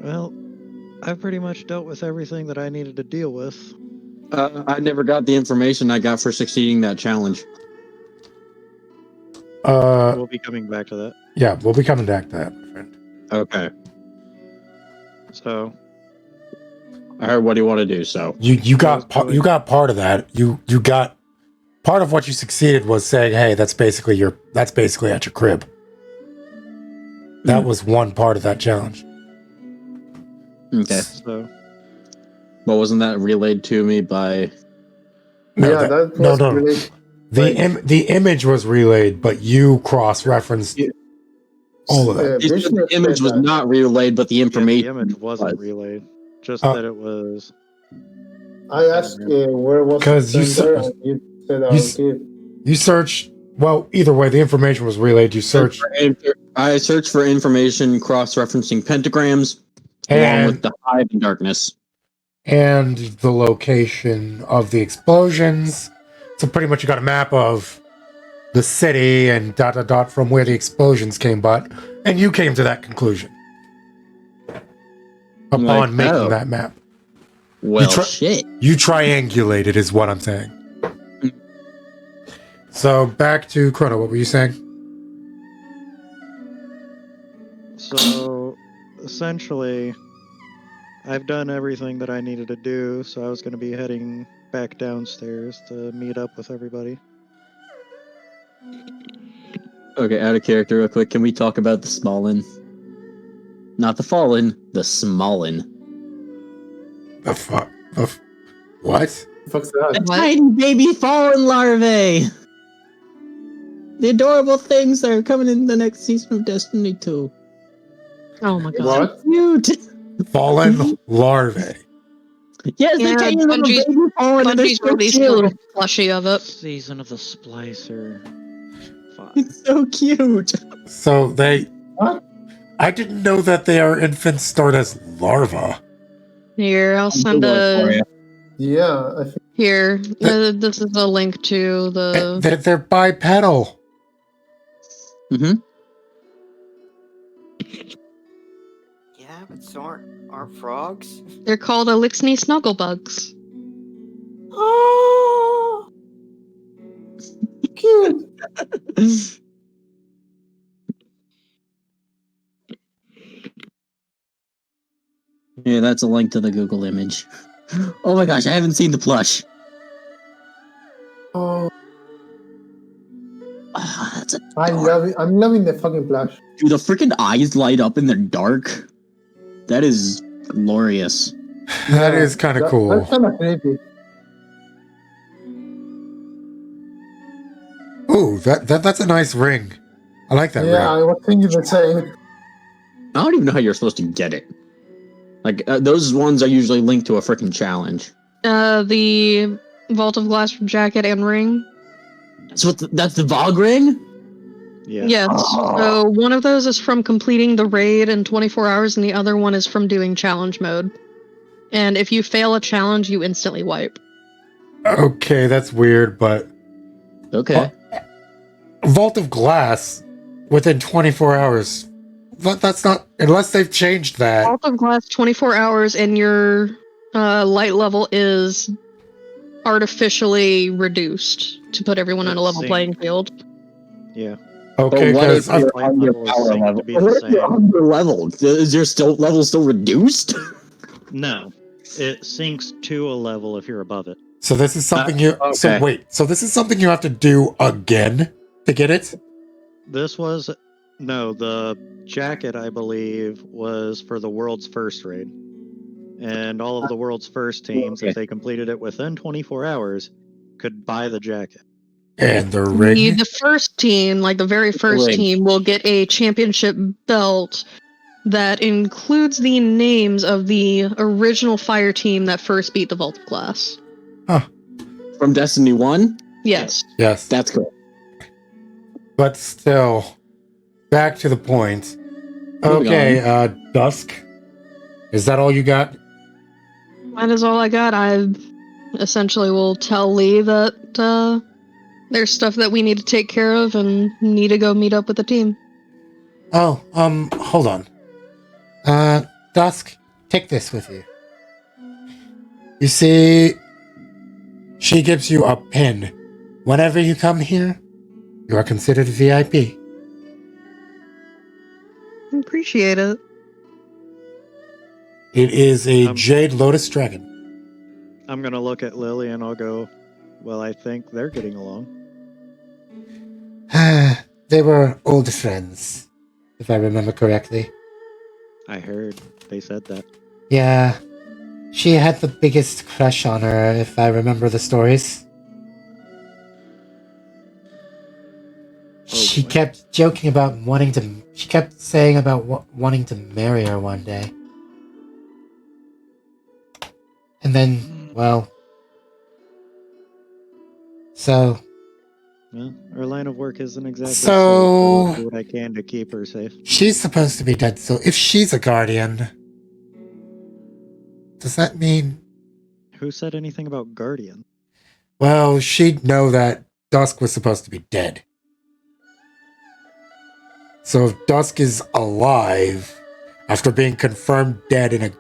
Well, I've pretty much dealt with everything that I needed to deal with. I never got the information I got for succeeding that challenge. We'll be coming back to that. Yeah, we'll be coming back to that, my friend. Okay. So, I heard what do you want to do, so. You got part of that. You got part of what you succeeded was saying, "Hey, that's basically at your crib." That was one part of that challenge. Okay. so But wasn't that relayed to me by... Yeah, that was no. really... The image was relayed, but you cross-referenced all of that. The image was not relayed, but the information... the image wasn't relayed. Just that it was... I asked where was the sender, and you said I'll give. You searched... Well, either way, the information was relayed. You searched... I searched for information cross-referencing pentagrams, along with the hive and darkness. And the location of the explosions. So pretty much you got a map of the city and ... from where the explosions came, and you came to that conclusion upon making that map. Well, shit. You triangulated is what I'm saying. So back to Chrono, what were you saying? So, essentially, I've done everything that I needed to do, so I was going to be heading back downstairs to meet up with everybody. Okay, out of character real quick, can we talk about the Smallin? Not the Fallen, the Smallin. The fuck? What? Fuck's that? The tiny baby Fallen larvae! The adorable things that are coming in the next season of Destiny 2. Oh my god. What? Cute! Fallen larvae. Yes, they're tiny little baby Fallen and they're Bungie's so released a little cute! plushie of it. Season of the Splicer. It's so cute! So they... What? I didn't know that they are infants stored as larvae. Here, I'll send a... Yeah, I think... Here, this is a link to the... They're bipedal. Mm-hmm. Yeah, but so aren't frogs? They're called Elixni Snugglebugs. Oh, cute. Yeah, that's a link to the Google image. Oh my gosh, I haven't seen the plush. Oh, That's a I'm loving the fucking plush. Dude, the freaking eyes light up in the dark. That is glorious. That is kind of cool. That's kind of creepy. Ooh, that's a nice ring. I like that ring. Yeah, I was thinking the same. I don't even know how you're supposed to get it. Like, those ones are usually linked to a freaking challenge. The Vault of Glass jacket and ring. That's the Vogue ring? Yeah. Yes. So one of those is from completing the raid in 24 hours, and the other one is from doing challenge mode. And if you fail a challenge, you instantly wipe. Okay, that's weird, but Okay. Vault of Glass within 24 hours. But that's not unless they've changed that. Vault of Glass 24 hours, and your light level is artificially reduced to put everyone on a level Same. playing field. Yeah. Okay, But what if because you're Light under level is power synced level? to be the What if you're same. under level? Is your level still reduced? No. It sinks to a level if you're above it. so this is something you. So okay. wait, so this is something you have to do again to get it. This was the jacket, I believe, was for the world's first raid. And all of the world's first teams, Okay. if they completed it within 24 hours, could buy the jacket. And the ring. The first team, like the very first Ring. team, will get a championship belt that includes the names of the original fire team that first beat the Vault of Glass. From Destiny 1? Yes. Yes, That's cool. but still, back to the point. Moving Okay, Dusk. Is that all you got? That is all I got. I essentially will tell Lee that there's stuff that we need to take care of and need to go meet up with the team. Oh, hold on. Dusk, take this with you. You see, she gives you a pin. Whenever you come here, You are considered VIP. Appreciate it. It is a Um, Jade Lotus Dragon. I'm going to look at Lily and I'll go, well, I think they're getting along. they were old friends, if I remember correctly. I heard they said that. Yeah, she had the biggest crush on her, if I remember the stories. She boy. kept joking about wanting to. She kept saying about wanting to marry her one day. And then, well. So. Well, our line of work isn't exactly So- safe, but I'll do what I can to keep her safe. She's supposed to be dead, so if she's a guardian, does that mean... Who said anything about Guardian? Well, she'd know that Dusk was supposed to be dead. So if Dusk is alive after being confirmed dead in an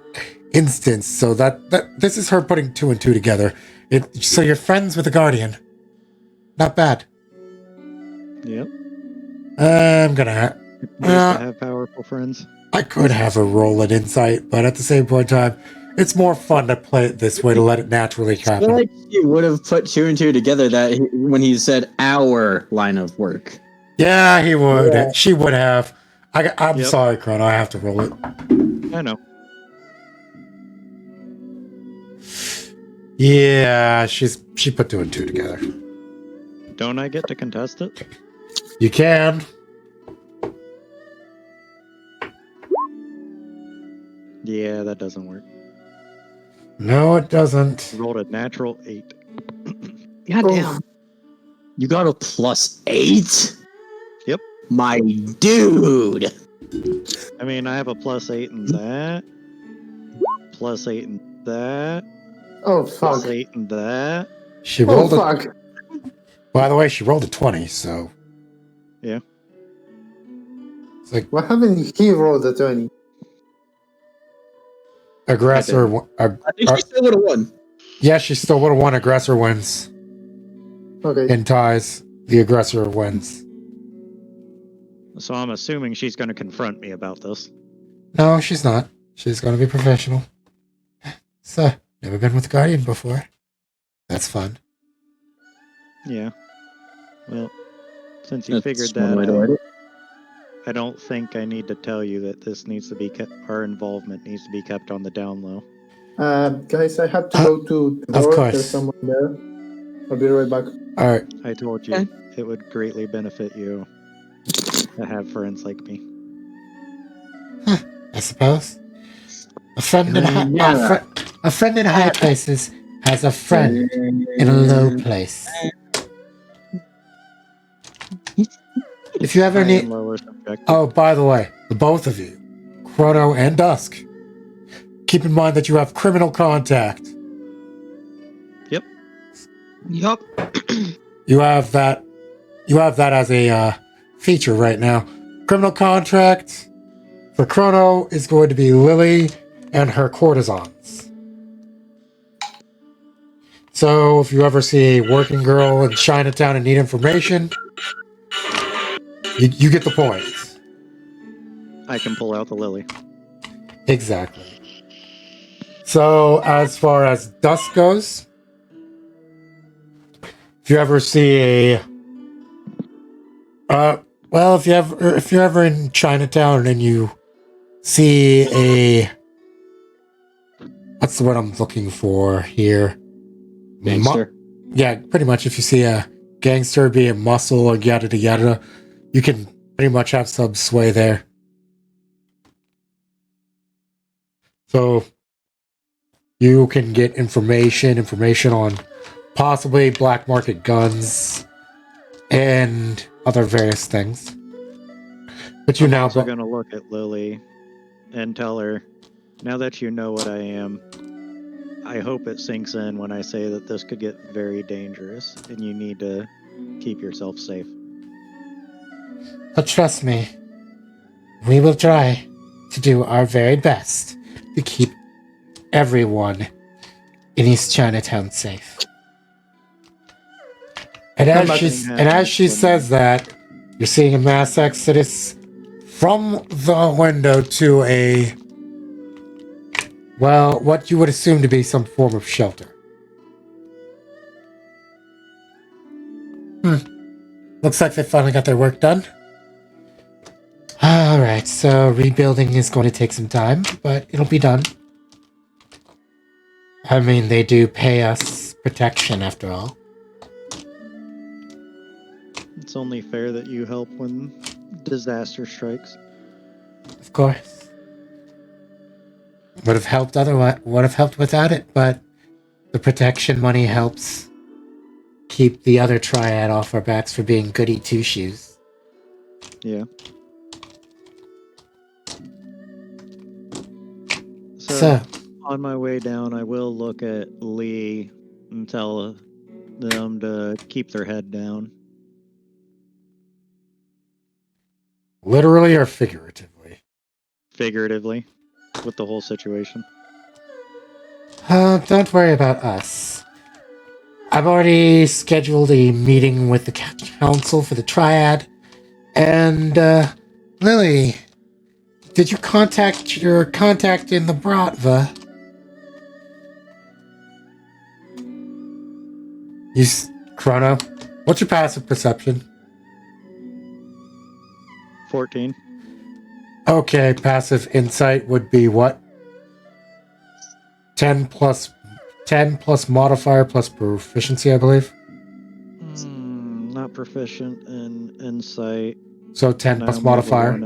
instance, so that this is her putting two and two together. So you're friends with a guardian. Not bad. Yep. I'm gonna. Nice to have powerful friends. I could have a roll at insight, but at the same point in time, it's more fun to play it this way to let it naturally I feel happen. like you would have put two and two together when he said our line of work. Yeah, he would. Yeah. She would have. I'm Yep. sorry, Chrono. I have to roll it. I know. Yeah, she put two and two together. Don't I get to contest it? You can. Yeah, that doesn't work. No, it doesn't. Rolled a natural 8. Goddamn. You got a +8? Yep. My dude. I mean, I have a +8 in that. +8 in that. Oh fuck! +8 in that. She Oh rolled a. fuck! By the way, she rolled a 20, so. Yeah. It's like What happened? He rolled a 20. aggressor. I think she still would have won. Yeah, she still would have won. Aggressor wins. Okay. In ties, the aggressor wins. So I'm assuming she's going to confront me about this. No, she's not. She's going to be professional. So, never been with a guardian before. That's fun. Yeah. Well, since you That's figured one way to that write out, it. I don't think I need to tell you that this needs to be kept. Our involvement needs to be kept on the down low. Guys, I have to go to the Of door. course. There's someone there. I'll be right back. All right. I told you Okay. it would greatly benefit you to have friends like me. I suppose. A friend in a friend in high places has a friend in a low place. If you ever High need, and low are subjective. oh, by the way, the both of you, Chrono and Dusk, keep in mind that you have criminal contact. Yup. You have that. You have that as a feature right now. Criminal contract for Chrono is going to be Lily and her courtesans. So if you ever see a working girl in Chinatown and need information, you get the point. I can pull out the lily. Exactly. So as far as Dusk goes, if you ever see a well, if you're ever in Chinatown and you see a, what's the word I'm looking for here? Gangster. Yeah, pretty much. If you see a gangster, be a muscle or yada yada, you can pretty much have some sway there. So you can get information on possibly black market guns and other various things. But you I'm now also going to look at Lily and tell her, now that you know what I am, I hope it sinks in when I say that this could get very dangerous and you need to keep yourself safe. But trust me, we will try to do our very best to keep everyone in East Chinatown safe. And as she says that, you're seeing a mass exodus from the window to a, well, what you would assume to be some form of shelter. Looks like they finally got their work done. Alright, so rebuilding is going to take some time, but it'll be done. I mean, they do pay us protection after all. It's only fair that you help when disaster strikes. Of course. Would have helped otherwise, would have helped without it, but the protection money helps keep the other triad off our backs for being goody two-shoes. Yeah. So, on my way down, I will look at Lee and tell them to keep their head down. literally or figuratively? Figuratively, with the whole situation. Don't worry about us. I've already scheduled a meeting with the council for the triad. And, Lily, did you contact your contact in the Bratva? Chrono, what's your passive perception? 14. Okay, passive insight would be what? 10 plus modifier plus proficiency, I believe. Not proficient in insight. So 10 plus modifier.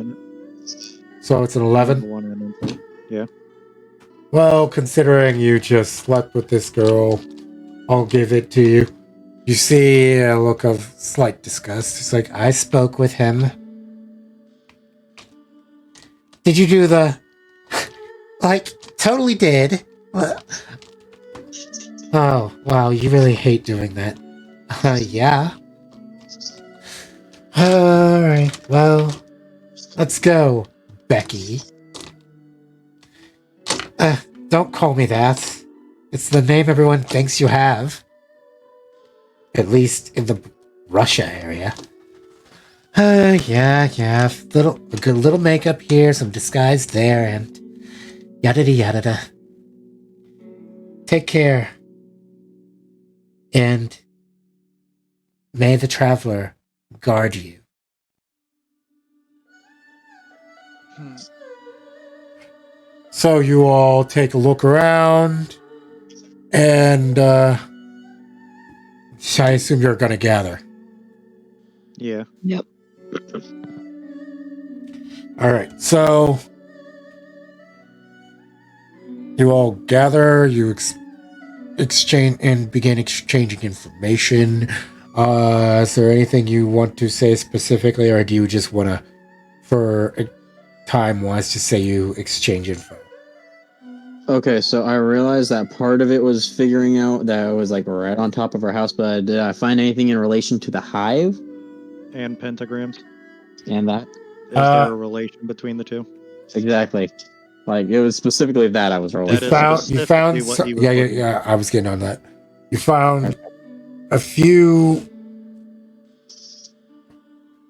So it's an 11. Yeah. Well, considering you just slept with this girl, I'll give it to you. You see a look of slight disgust. It's like, I spoke with him. Did you do the... like, totally did. Oh, wow, you really hate doing that. Yeah. Alright, well, let's go, Becky. Don't call me that. It's the name everyone thinks you have. At least in the Russia area. Yeah. A good little makeup here, some disguise there, and yada. Take care. And may the traveler guard you. So you all take a look around, and I assume you're gonna gather. Yeah. Yep. Alright, so you all gather, you exchange and begin exchanging information. Is there anything you want to say specifically, or do you just want to, for time-wise, just say you exchange info? Okay, so I realized that part of it was figuring out that it was like right on top of our house, but did I find anything in relation to the hive And pentagrams. and that? Is there a relation between the two? Exactly. Like it was specifically that I was rolling. That is You found, specifically what he was yeah, looking yeah. I was getting on that. You found a few.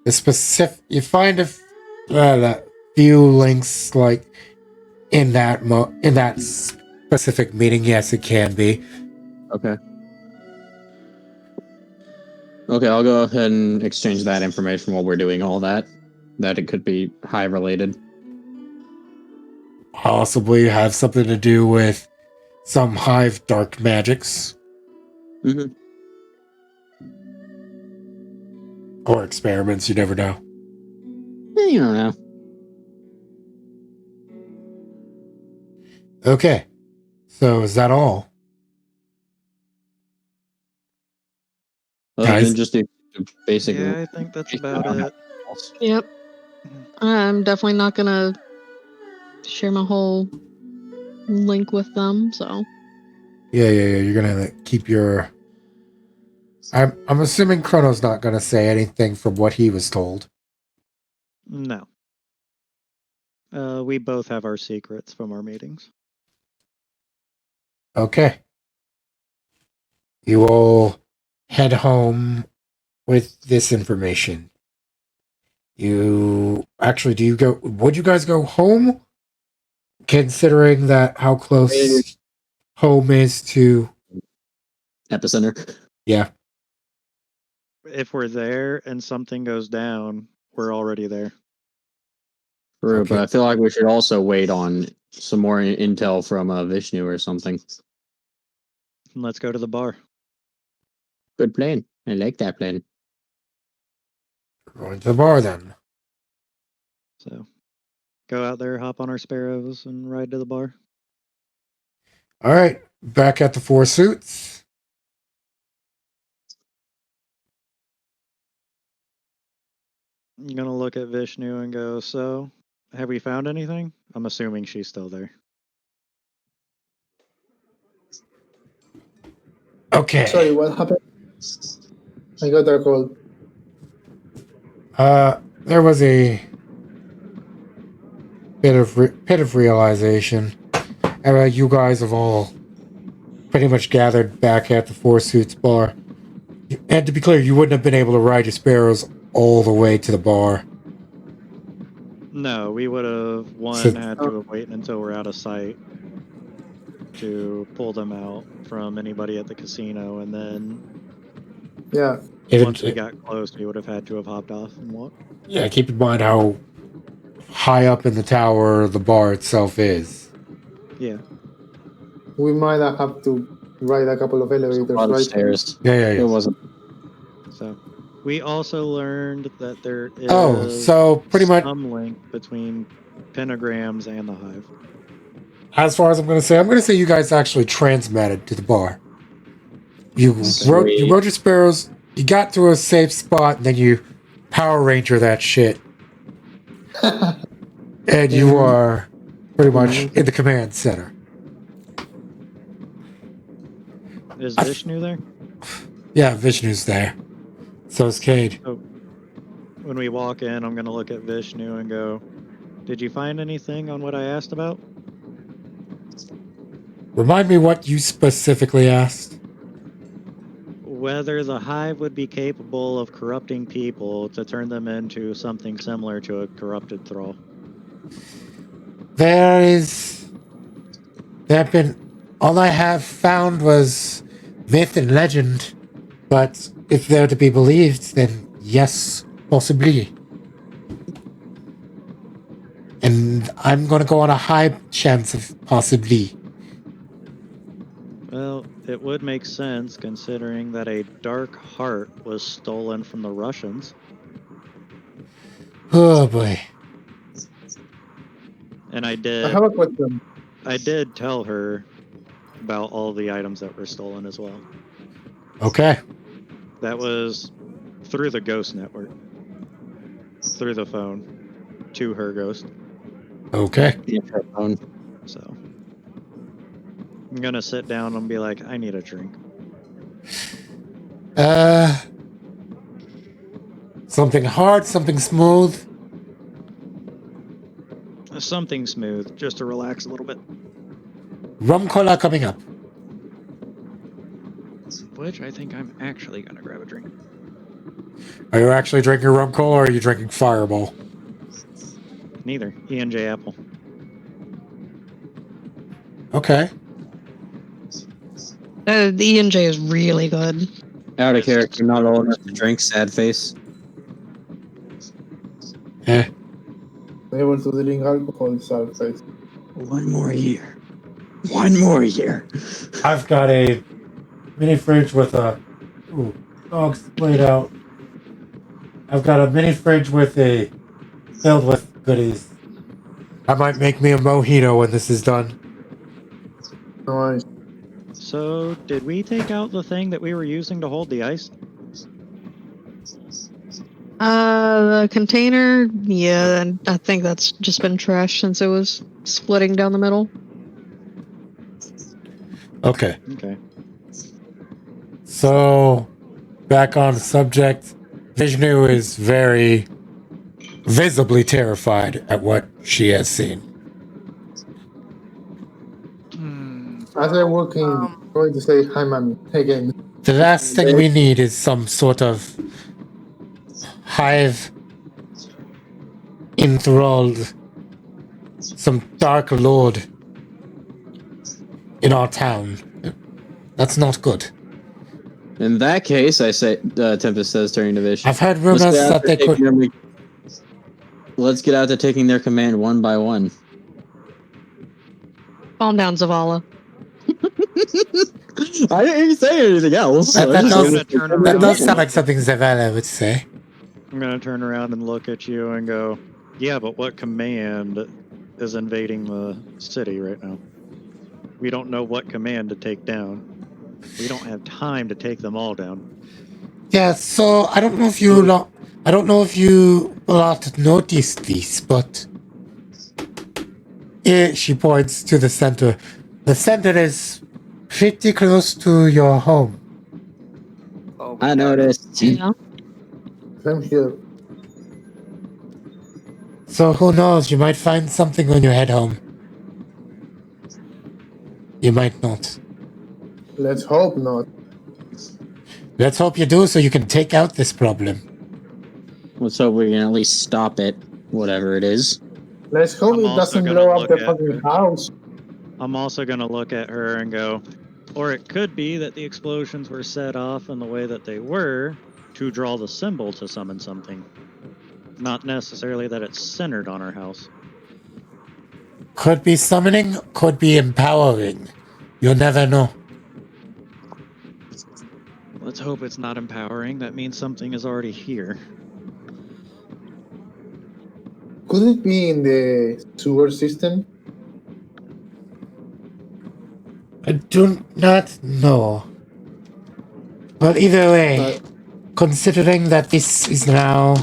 You find a few links like in that specific meeting. Yes, it can be. Okay. Okay, I'll go ahead and exchange that information while we're doing all that. That it could be hive related. Possibly have something to do with some hive dark magics. Mm-hmm. Or experiments, you never know. You don't know. Okay. So is that all? Other Guys? than just the basic. Yeah, I think that's about it. Yep. I'm definitely not gonna share my whole link with them, so. Yeah. You're gonna keep your. I'm assuming Chrono's not gonna say anything from what he was told. No. We both have our secrets from our meetings. Okay. You all head home with this information. You actually, would you guys go home? Considering that how close home is to Epicenter. Yeah. If we're there and something goes down, we're already there. True, Okay. but I feel like we should also wait on some more intel from Vishnu or something. And let's go to the bar. Good plan. I like that plan. Going to the bar then. So go out there, hop on our sparrows, and ride to the bar. All right. Back at the Four Suits. I'm gonna look at Vishnu and go, so, have we found anything? I'm assuming she's still there. Okay. Sorry, what happened? I got a call. There was a bit of realization. You guys have all pretty much gathered back at the Four Suits bar. And to be clear, you wouldn't have been able to ride your sparrows all the way to the bar. No, we would have had to have waited until we're out of sight to pull them out from anybody at the casino, and then Yeah. once we got close, we would have had to have hopped off and walked. Yeah, keep in mind how high up in the tower the bar itself is. Yeah. We might have to ride a couple of elevators, A lot of right? stairs. Yeah. It wasn't. So we also learned that there is so pretty much some link between pentagrams and the hive. as far as I'm going to say you guys actually transmatted to the bar. You rode your sparrows, you got to a safe spot, and then you Power Ranger that shit. And you are pretty much in the command center. Is Vishnu there? Yeah, Vishnu's there. So is Cade. So when we walk in, I'm going to look at Vishnu and go, did you find anything on what I asked about? Remind me what you specifically asked. Whether the hive would be capable of corrupting people to turn them into something similar to a corrupted thrall. All I have found was myth and legend, but if they're to be believed, then yes, possibly. And I'm going to go on a high chance of possibly. Well, it would make sense considering that a dark heart was stolen from the Russians. Oh boy. And I I have a question. did tell her about all the items that were stolen as well. Okay. That was through the ghost network. Through the phone. To her ghost. Okay. Yeah, her phone. So. I'm gonna sit down and be like, I need a drink. Something hard, something smooth. Something smooth, just to relax a little bit. Rum cola coming up. Which I think I'm actually gonna grab a drink. Are you actually drinking rum cola or are you drinking Fireball? Neither. E&J Apple. Okay. The E&J is really good. Out of character, not old enough to drink, sad face. Eh. Able to drink alcohol, sad face. 1 more year. 1 more year. I've got a mini fridge with a... Ooh, dog splayed out. I've got a mini fridge with a... filled with goodies. I might make me a mojito when this is done. Nice. So, did we take out the thing that we were using to hold the ice? The container, yeah, and I think that's just been trashed since it was splitting down the middle. Okay. Okay. So, back on the subject, Vishnu is very visibly terrified at what she has seen. As I walk in, I'm going to say hi, mommy, again. The last thing we need is some sort of hive enthralled, some dark lord in our town. That's not good. In that case, I say, Tempest says, turning to Vish. I've heard rumors that they could... Let's get out to taking their command one by one. Calm down, Zavala. I didn't even say anything else. That around. does sound like something Zavala would say. I'm gonna turn around and look at you and go, yeah, but what command is invading the city right now? We don't know what command to take down. We don't have time to take them all down. Yeah, so I don't know if you lot noticed this, but she points to the center. The center is pretty close to your home. Oh, I noticed. Yeah. I'm here. So who knows, you might find something when you head home. You might not. Let's hope not. Let's hope you do so you can take out this problem. Let's hope we can at least stop it, whatever it is. Let's hope I'm it also doesn't gonna blow up look the at fucking her. house. I'm also gonna look at her and go, or it could be that the explosions were set off in the way that they were to draw the symbol to summon something. Not necessarily that it's centered on our house. Could be summoning, could be empowering. You'll never know. Let's hope it's not empowering. That means something is already here. Could it be in the sewer system? I do not know. But either way, considering that this is now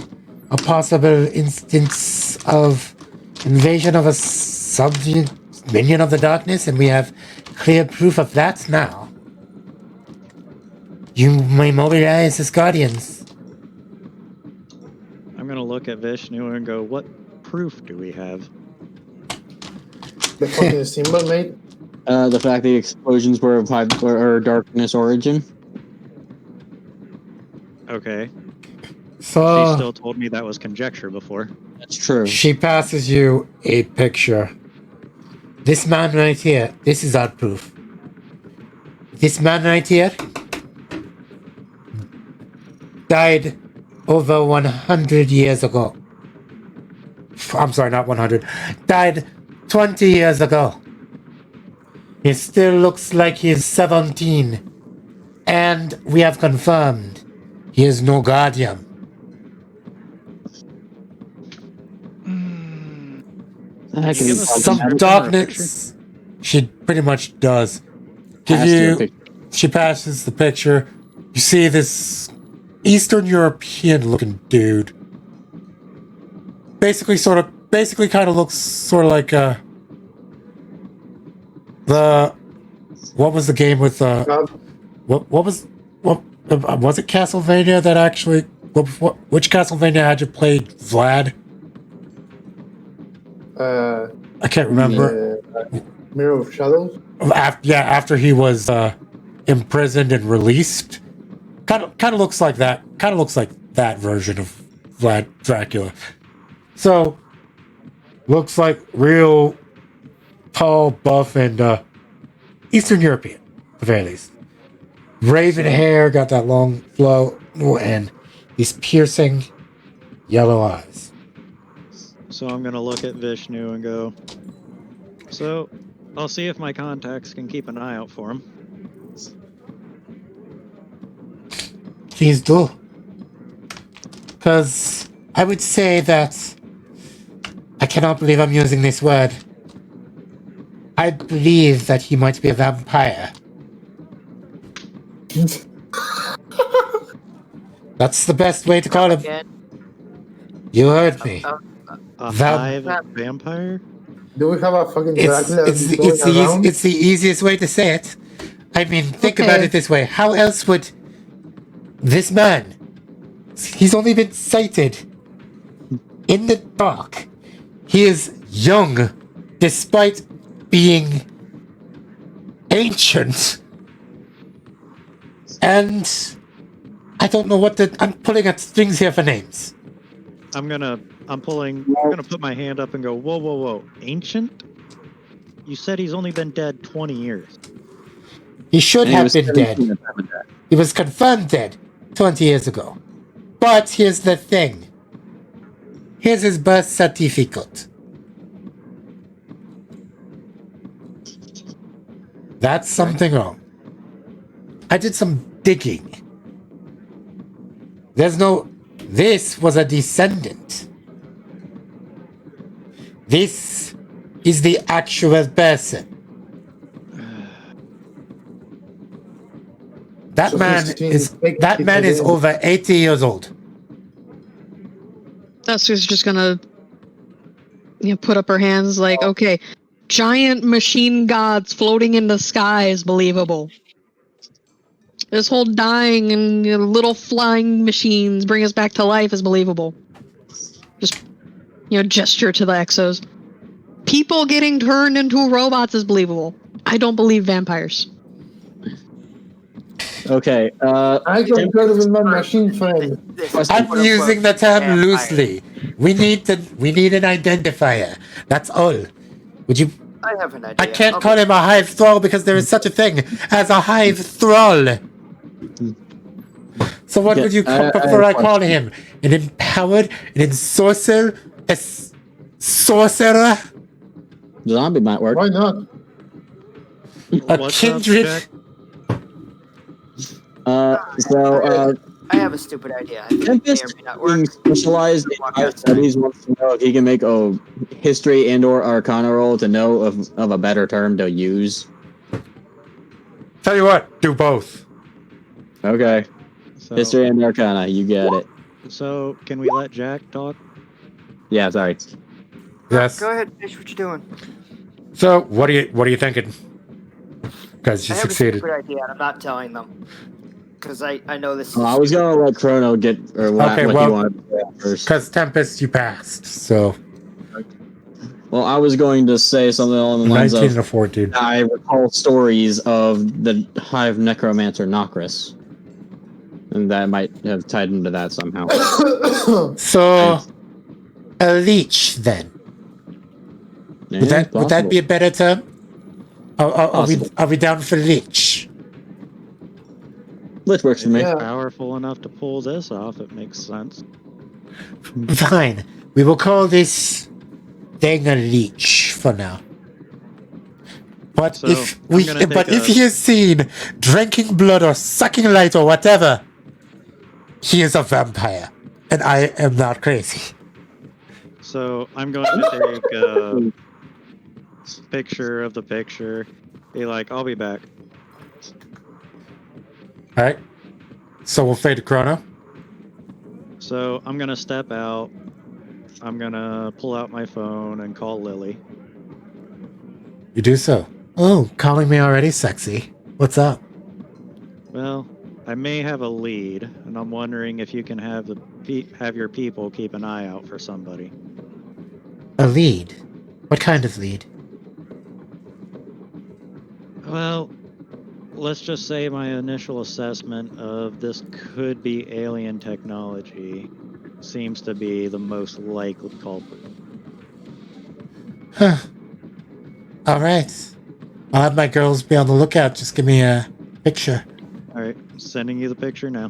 a possible instance of invasion of a minion of the darkness, and we have clear proof of that now, you may mobilize as guardians. I'm gonna look at Vishnu and go, what proof do we have? The fucking symbol, mate? The fact the explosions were of darkness origin. Okay. So She still told me that was conjecture before. That's true. she passes you a picture. This man right here, this is our proof. This man right here died over 100 years ago. I'm sorry, not 100. Died 20 years ago. He still looks like he's 17. And we have confirmed he is no guardian. That can be Some Have darkness. She pretty much does. Give Pass you a you. pic- She passes the picture. You see this Eastern European looking dude. Basically kind of looks sort of like what was the game with what was it Castlevania that actually which Castlevania had you play Vlad? I can't remember. Mirror of Shadows. After he was imprisoned and released, kind of looks like that. Kind of looks like that version of Vlad Dracula. So looks like real tall, buff, and Eastern European, at the very least. Raven hair, got that long flow, and these piercing yellow eyes. So I'm gonna look at Vishnu and go, so I'll see if my contacts can keep an eye out for him. Please do. Because I would say that I cannot believe I'm using this word. I believe that he might be a vampire. That's the best way to call him. You heard me. A hive vampire? Do we have a fucking Dracula? It's the easiest way to say it. I mean, think about it this way. How else would this man, he's only been sighted in the dark. He is young, despite being ancient. And I don't know I'm pulling at strings here for names. I'm gonna put my hand up and go, whoa. Ancient? You said he's only been dead 20 years. He should have been dead. He was confirmed dead 20 years ago. But here's the thing. Here's his birth certificate. That's something wrong. I did some digging. This was a descendant. This is the actual person. That man is over 80 years old. That's who's just gonna put up her hands like, okay, giant machine gods floating in the sky is believable. This whole dying and little flying machines bring us back to life is believable. Just, gesture to the exos. People getting turned into robots is believable. I don't believe vampires. Okay. I can go with my machine friend. I'm using the term loosely. We need an identifier. That's all. Would you? I have an idea. I can't call him a hive thrall because there is such a thing as a hive thrall. So what would you prefer I call him? An empowered, an ensorcer, a sorcerer? Zombie might work. Why not? A kindred. I have a stupid idea. I think Tempest, it may or may not work. specialized in hive studies, wants to know if he can make a history and/or arcana roll to know of a better term to use. Tell you what, do both. Okay. So, History and arcana, you get it. So, can we let Jack talk? Yeah, sorry. Yes. Go ahead, finish what you're doing. So what are you thinking? Because you I have succeeded. a stupid idea, and I'm not telling them. Because I know this is... I was gonna let Chrono get what he wanted to say first. Because Tempest, you passed. So Well, I was going to say something along the lines 19 and a of 14. I recall stories of the Hive Necromancer Nokris. And that might have tied into that somehow. So, a leech then. Would that be a better term? Are we down for leech? Lich works for me. Yeah. Powerful enough to pull this off, it makes sense. Fine. We will call this thing a leech for now. But So, if he is seen drinking blood or sucking light or whatever, he is a vampire, and I am not crazy. So I'm going to take a picture of the picture. Be like, I'll be back. All right. So we'll fade to Chrono. So I'm gonna step out. I'm gonna pull out my phone and call Lily. You do so. Oh, calling me already sexy. What's up? Well, I may have a lead, and I'm wondering if you can have your people keep an eye out for somebody. A lead? What kind of lead? Well, let's just say my initial assessment of this could be alien technology seems to be the most likely culprit. Huh. Alright. I'll have my girls be on the lookout. Just give me a picture. Alright, sending you the picture now.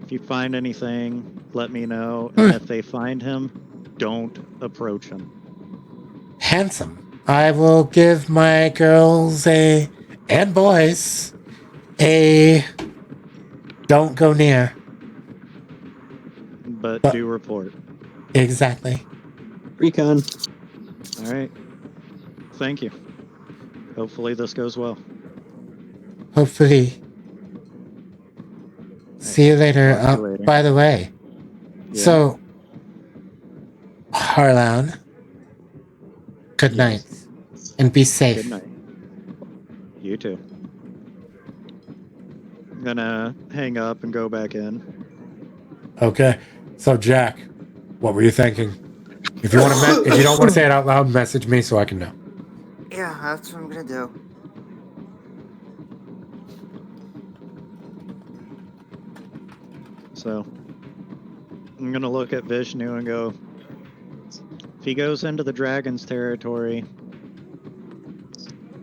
If you find anything, let me know. And if they find him, don't approach him. Handsome. I will give my girls and boys a don't go near. But do report. Exactly. Recon. Alright. Thank you. Hopefully this goes well. Hopefully. See you later. Talk to you later. By the way, Yeah. so Harlan, good night, and be safe. Good night. You too. I'm gonna hang up and go back in. Okay. So Jack, what were you thinking? If you want to, if you don't want to say it out loud, message me so I can know. Yeah, that's what I'm gonna do. So I'm gonna look at Vishnu and go, if he goes into the dragon's territory,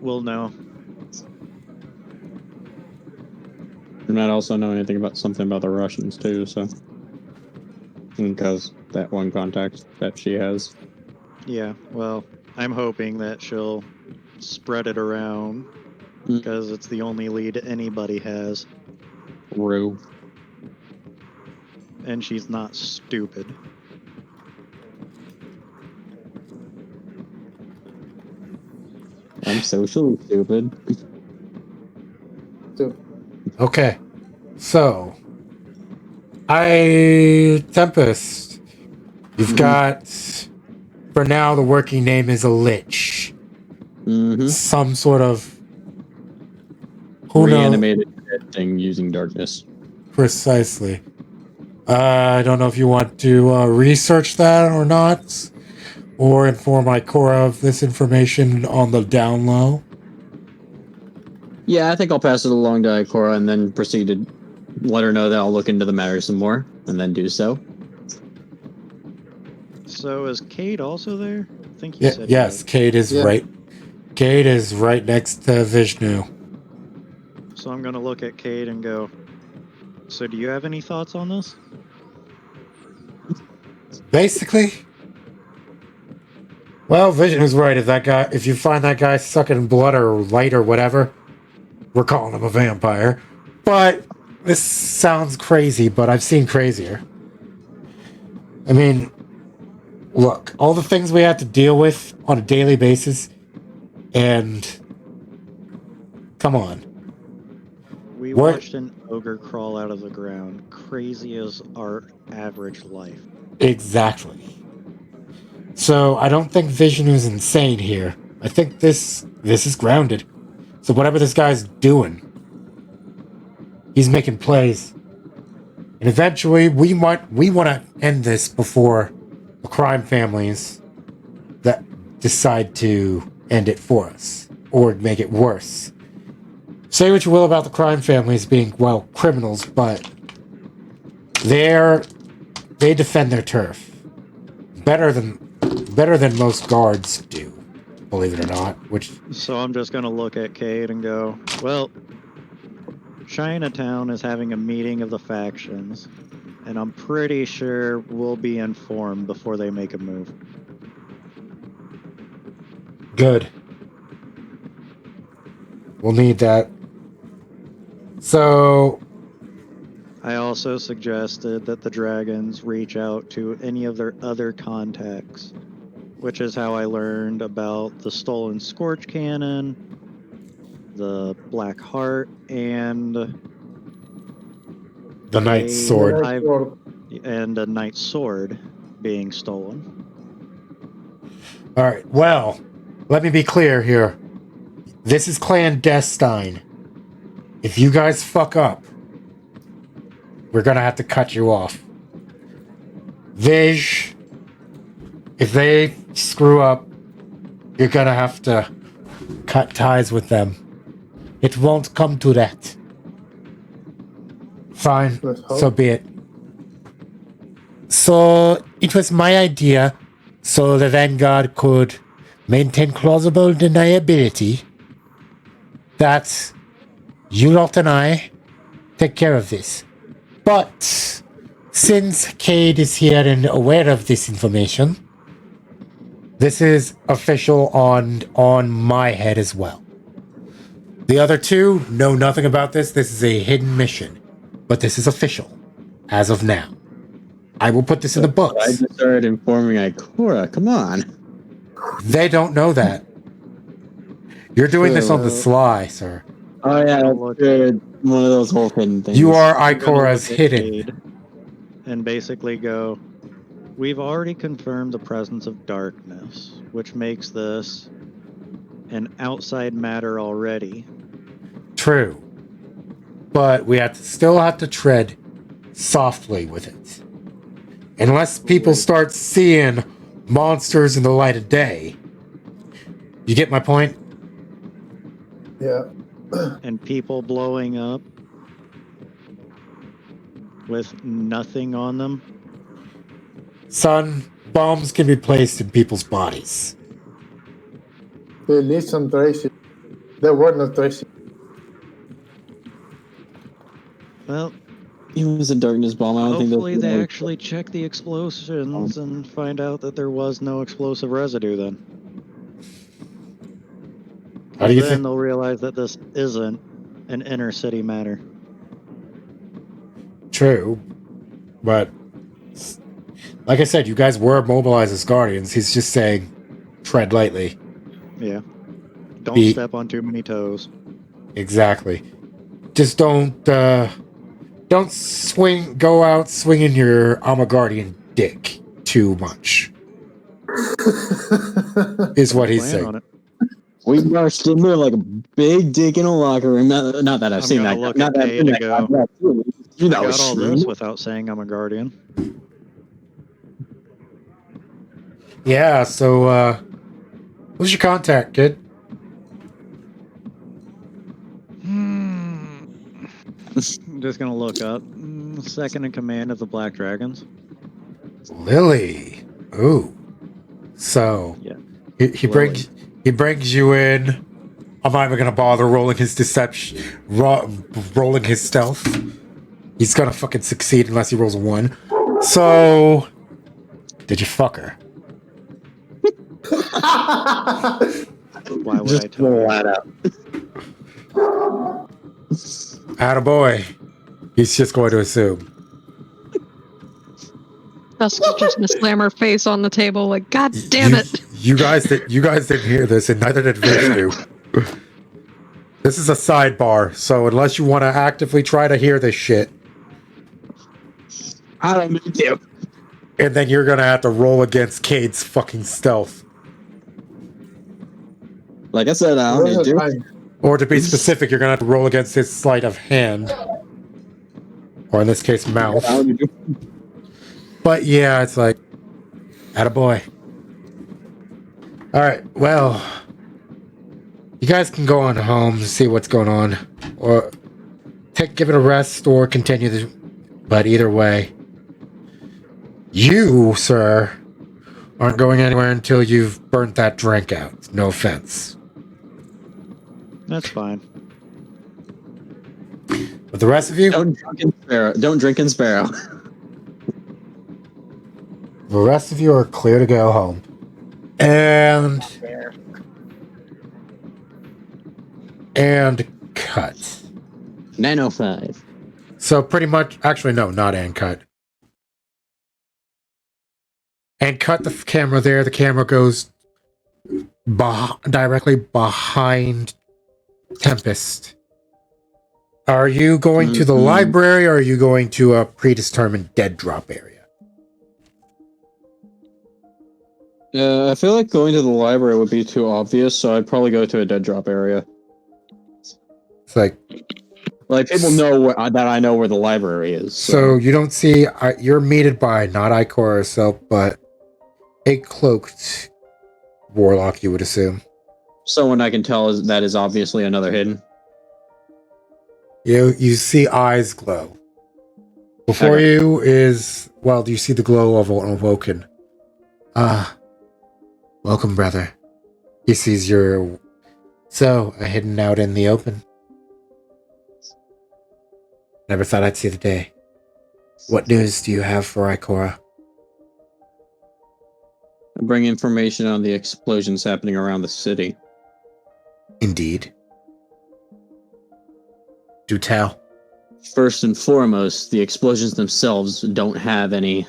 we'll know. You might also know anything about something about the Russians too, so because that one contact that she has. Yeah, well, I'm hoping that she'll spread it around because it's the only lead anybody has. Rue. And she's not stupid. I'm socially stupid. Okay. So, Tempest, you've got, for now, the working name is a lich. Some sort of reanimated thing using darkness. Precisely. I don't know if you want to research that or not, or inform Ikora of this information on the down low. Yeah, I think I'll pass it along to Ikora and then proceed to let her know that I'll look into the matter some more, and then do so. So is Cade also there? I think you said Yes, Cade is right. Cade is right next to Vishnu. So I'm gonna look at Cade and go, so do you have any thoughts on this? Basically, well, Vision is right. If you find that guy sucking blood or light or whatever, we're calling him a vampire. But this sounds crazy, but I've seen crazier. I mean, look, all the things we have to deal with on a daily basis, and come on. We watched an ogre crawl out of the ground, crazy as our average life. Exactly. So I don't think Vision is insane here. I think this is grounded. So whatever this guy's doing, he's making plays. And eventually we want to end this before the crime families that decide to end it for us or make it worse. Say what you will about the crime families being, well, criminals, but they defend their turf better than most guards do, believe it or not. So I'm just gonna look at Cade and go, well, Chinatown is having a meeting of the factions, and I'm pretty sure we'll be informed before they make a move. Good. We'll need that. So I also suggested that the dragons reach out to any of their other contacts, which is how I learned about the stolen Scorch Cannon, the Black Heart, and the Knight's Sword. and a knight's sword being stolen. All right. Well, let me be clear here. This is clandestine. If you guys fuck up, we're gonna have to cut you off. Vij, if they screw up, you're gonna have to cut ties with them. It won't come to that. Fine, Let's hope. so be it. So, it was my idea so the Vanguard could maintain plausible deniability that you lot and I take care of this. But since Cade is here and aware of this information, this is official on my head as well. The other two know nothing about this. This is a hidden mission, but this is official as of now. I will put this in the books. I just started informing Ikora. Come on. They don't know that. You're doing this on the sly, sir. Oh yeah, that's good. One of those whole hidden things. You are I'm gonna Ikora's look at hidden. Cade and basically go, we've already confirmed the presence of darkness, which makes this an outside matter already. True. But we still have to tread softly with it. Unless people start seeing monsters in the light of day. You get my point? Yeah. And people blowing up with nothing on them. Son, bombs can be placed in people's bodies. They need some traces. There were no traces. Well, it was a darkness bomb. I don't Hopefully think they actually check the explosions and find out that there was no explosive residue then. How do you Then think? they'll realize that this isn't an inner city matter. True. But, like I said, you guys were mobilized as guardians. He's just saying, tread lightly. Yeah. Don't Be- step on too many toes. Exactly. Just don't go out swinging your I'm a guardian dick too much. Is what he's Plan on saying. it. we rushed in there like a big dick in a locker room. Not that I've I'm seen gonna that. look Not at that. Cade and go, You I know, got all this without saying I'm a guardian. Yeah, so who's your contact, kid? I'm just gonna look up. Second in command of the Black Dragons. Lily. Ooh. So Yeah. he brings you in. I'm not even gonna bother rolling his deception, rolling his stealth. He's gonna fucking succeed unless he rolls a 1. So, did you fuck her? Why would Just I tell you? flat out. Attaboy. He's just going to assume. Dusk's just gonna slam her face on the table like, God damn it! You guys didn't hear this, and neither did Vishnu. This is a sidebar, so unless you want to actively try to hear this shit, I don't need to. and then you're gonna have to roll against Cade's fucking stealth. Like I said, I don't need to. Or to be specific, you're gonna have to roll against his sleight of hand. Or in this case, mouth. I don't need to. But yeah, it's like, attaboy. Alright, well, you guys can go on home to see what's going on. Or give it a rest or continue but either way, you, sir, aren't going anywhere until you've burnt that drink out. No offense. That's fine. But the rest of you, Don't drink in Sparrow. the rest of you are clear to go home. And cut. 905. So pretty much, actually, no, not and cut. And cut the camera there. The camera goes directly behind Tempest. Are you going to the Mhm. library or are you going to a predetermined dead drop area? I feel like going to the library would be too obvious, so I'd probably go to a dead drop area. It's like, Like people know that I know where the library is. so you don't see, you're mated by not Ikora herself, but a cloaked warlock, you would assume. Someone I can tell that is obviously another hidden. You see eyes glow. Before Okay. you is, well, do you see the glow of an awoken? Welcome, brother. He sees your... So, a hidden out in the open. Never thought I'd see the day. What news do you have for Ikora? I bring information on the explosions happening around the city. Indeed. Do tell. First and foremost, the explosions themselves don't have any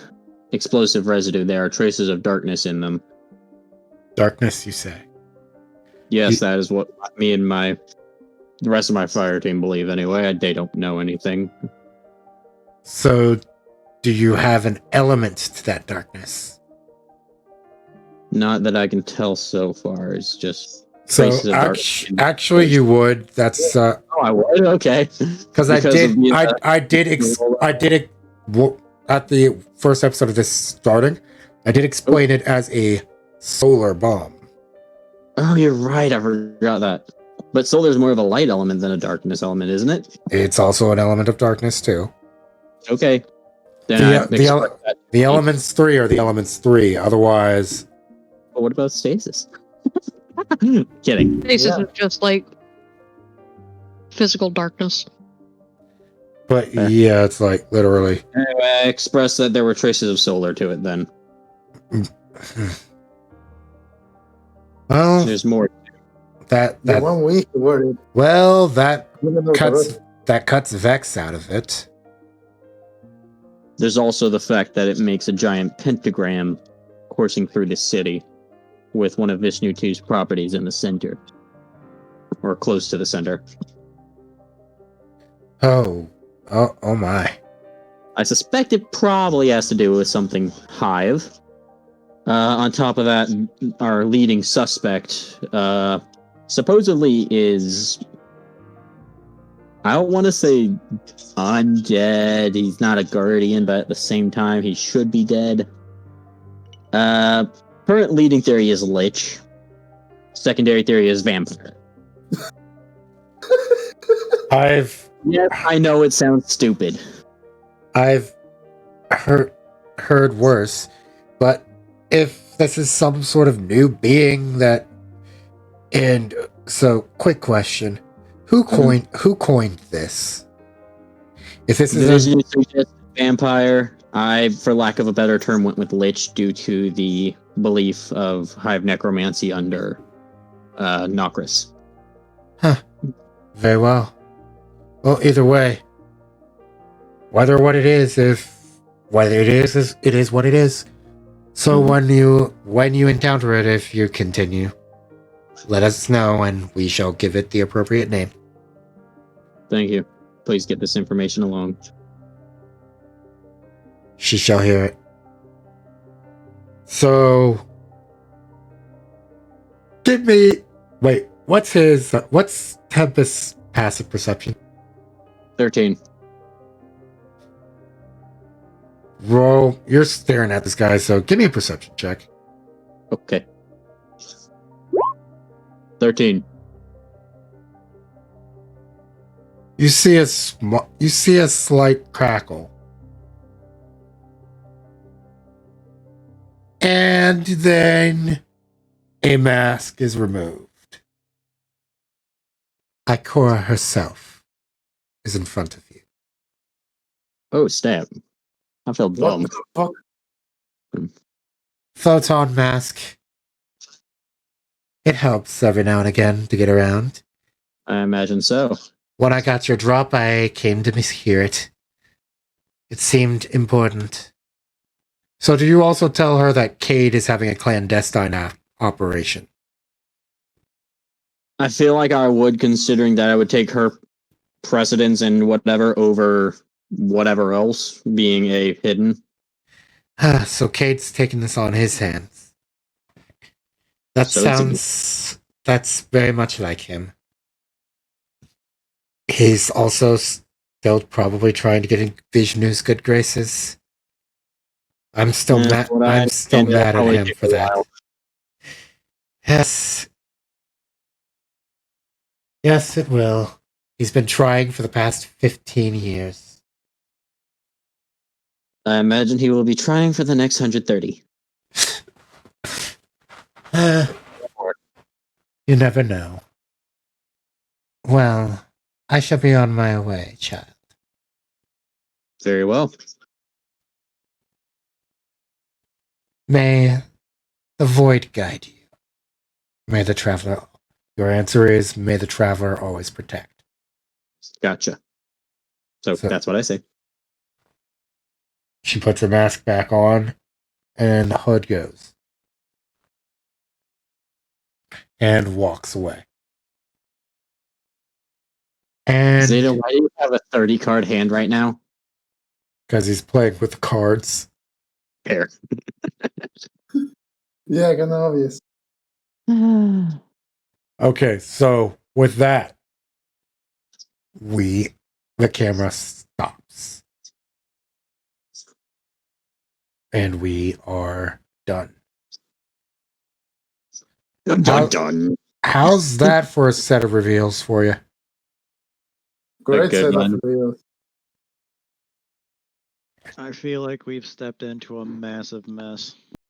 explosive residue. There are traces of darkness in them. Darkness, you say? Yes, that is what me and the rest of my fire team believe anyway. They don't know anything. So, do you have an element to that darkness? Not that I can tell so far. It's just So, traces of darkness. actually, you would. That's Oh, I would. Okay. because I did. of the, I did at the first episode of this starting. I did explain it as a solar bomb. Oh, you're right. I forgot that. But solar's more of a light element than a darkness element, isn't it? It's also an element of darkness too. Okay. Then The elements 3 are the elements 3. Otherwise, But what about stasis? Kidding. Stasis is just like physical darkness. but yeah, it's like literally. Anyway, I expressed that there were traces of solar to it then. Well, There's more. The that one we worried. well that I don't know the rest. cuts Vex out of it. There's also the fact that it makes a giant pentagram coursing through the city with one of Vishnu 2's properties in the center. Or close to the center. Oh my. I suspect it probably has to do with something Hive. On top of that, our leading suspect supposedly is... I don't want to say undead. He's not a guardian, but at the same time, he should be dead. Current leading theory is Lich. Secondary theory is vampire. Yes, I know it sounds stupid. I've heard worse, but if this is some sort of new being that, and so quick question, who coined this? If this is You suggest vampire, I, for lack of a better term, went with Lich due to the belief of Hive necromancy under Nokris. very well. Well, either way, whether what it is, it is what it is. So when you encounter it, if you continue, let us know and we shall give it the appropriate name. Thank you. Please get this information along. She shall hear it. So, give me. Wait, what's Tempest's passive perception? 13. Roll. You're staring at this guy, so give me a perception check. Okay. 13. You see a slight crackle, and then a mask is removed. Ikora herself is in front of you. Oh, stab. I felt dumb. What the fuck? Photon mask. It helps every now and again to get around. I imagine so. When I got your drop, I came to mishear it. It seemed important. So do you also tell her that Cade is having a clandestine operation? I feel like I would, considering that I would take her precedence and whatever over whatever else being a hidden. So Cade's taking this on his hands. That's very much like him. He's also still probably trying to get in Vishnu's good graces. I'm still mad at him for that. Yes. Yes, it will. He's been trying for the past 15 years. I imagine he will be trying for the next 130. You never know. Well, I shall be on my way, child. Very well. May the void guide you. May the traveler. Your answer is, may the traveler always protect. Gotcha. So that's what I say. She puts her mask back on, and Hood goes. And walks away. And Zeta, why do you have a 30-card hand right now? Because he's playing with the cards. Fair. Yeah, kind of obvious. Okay, so with that, the camera stops. And we are done. Done. How's that for a set of reveals for you? Great good set one. of reveals. I feel like we've stepped into a massive mess.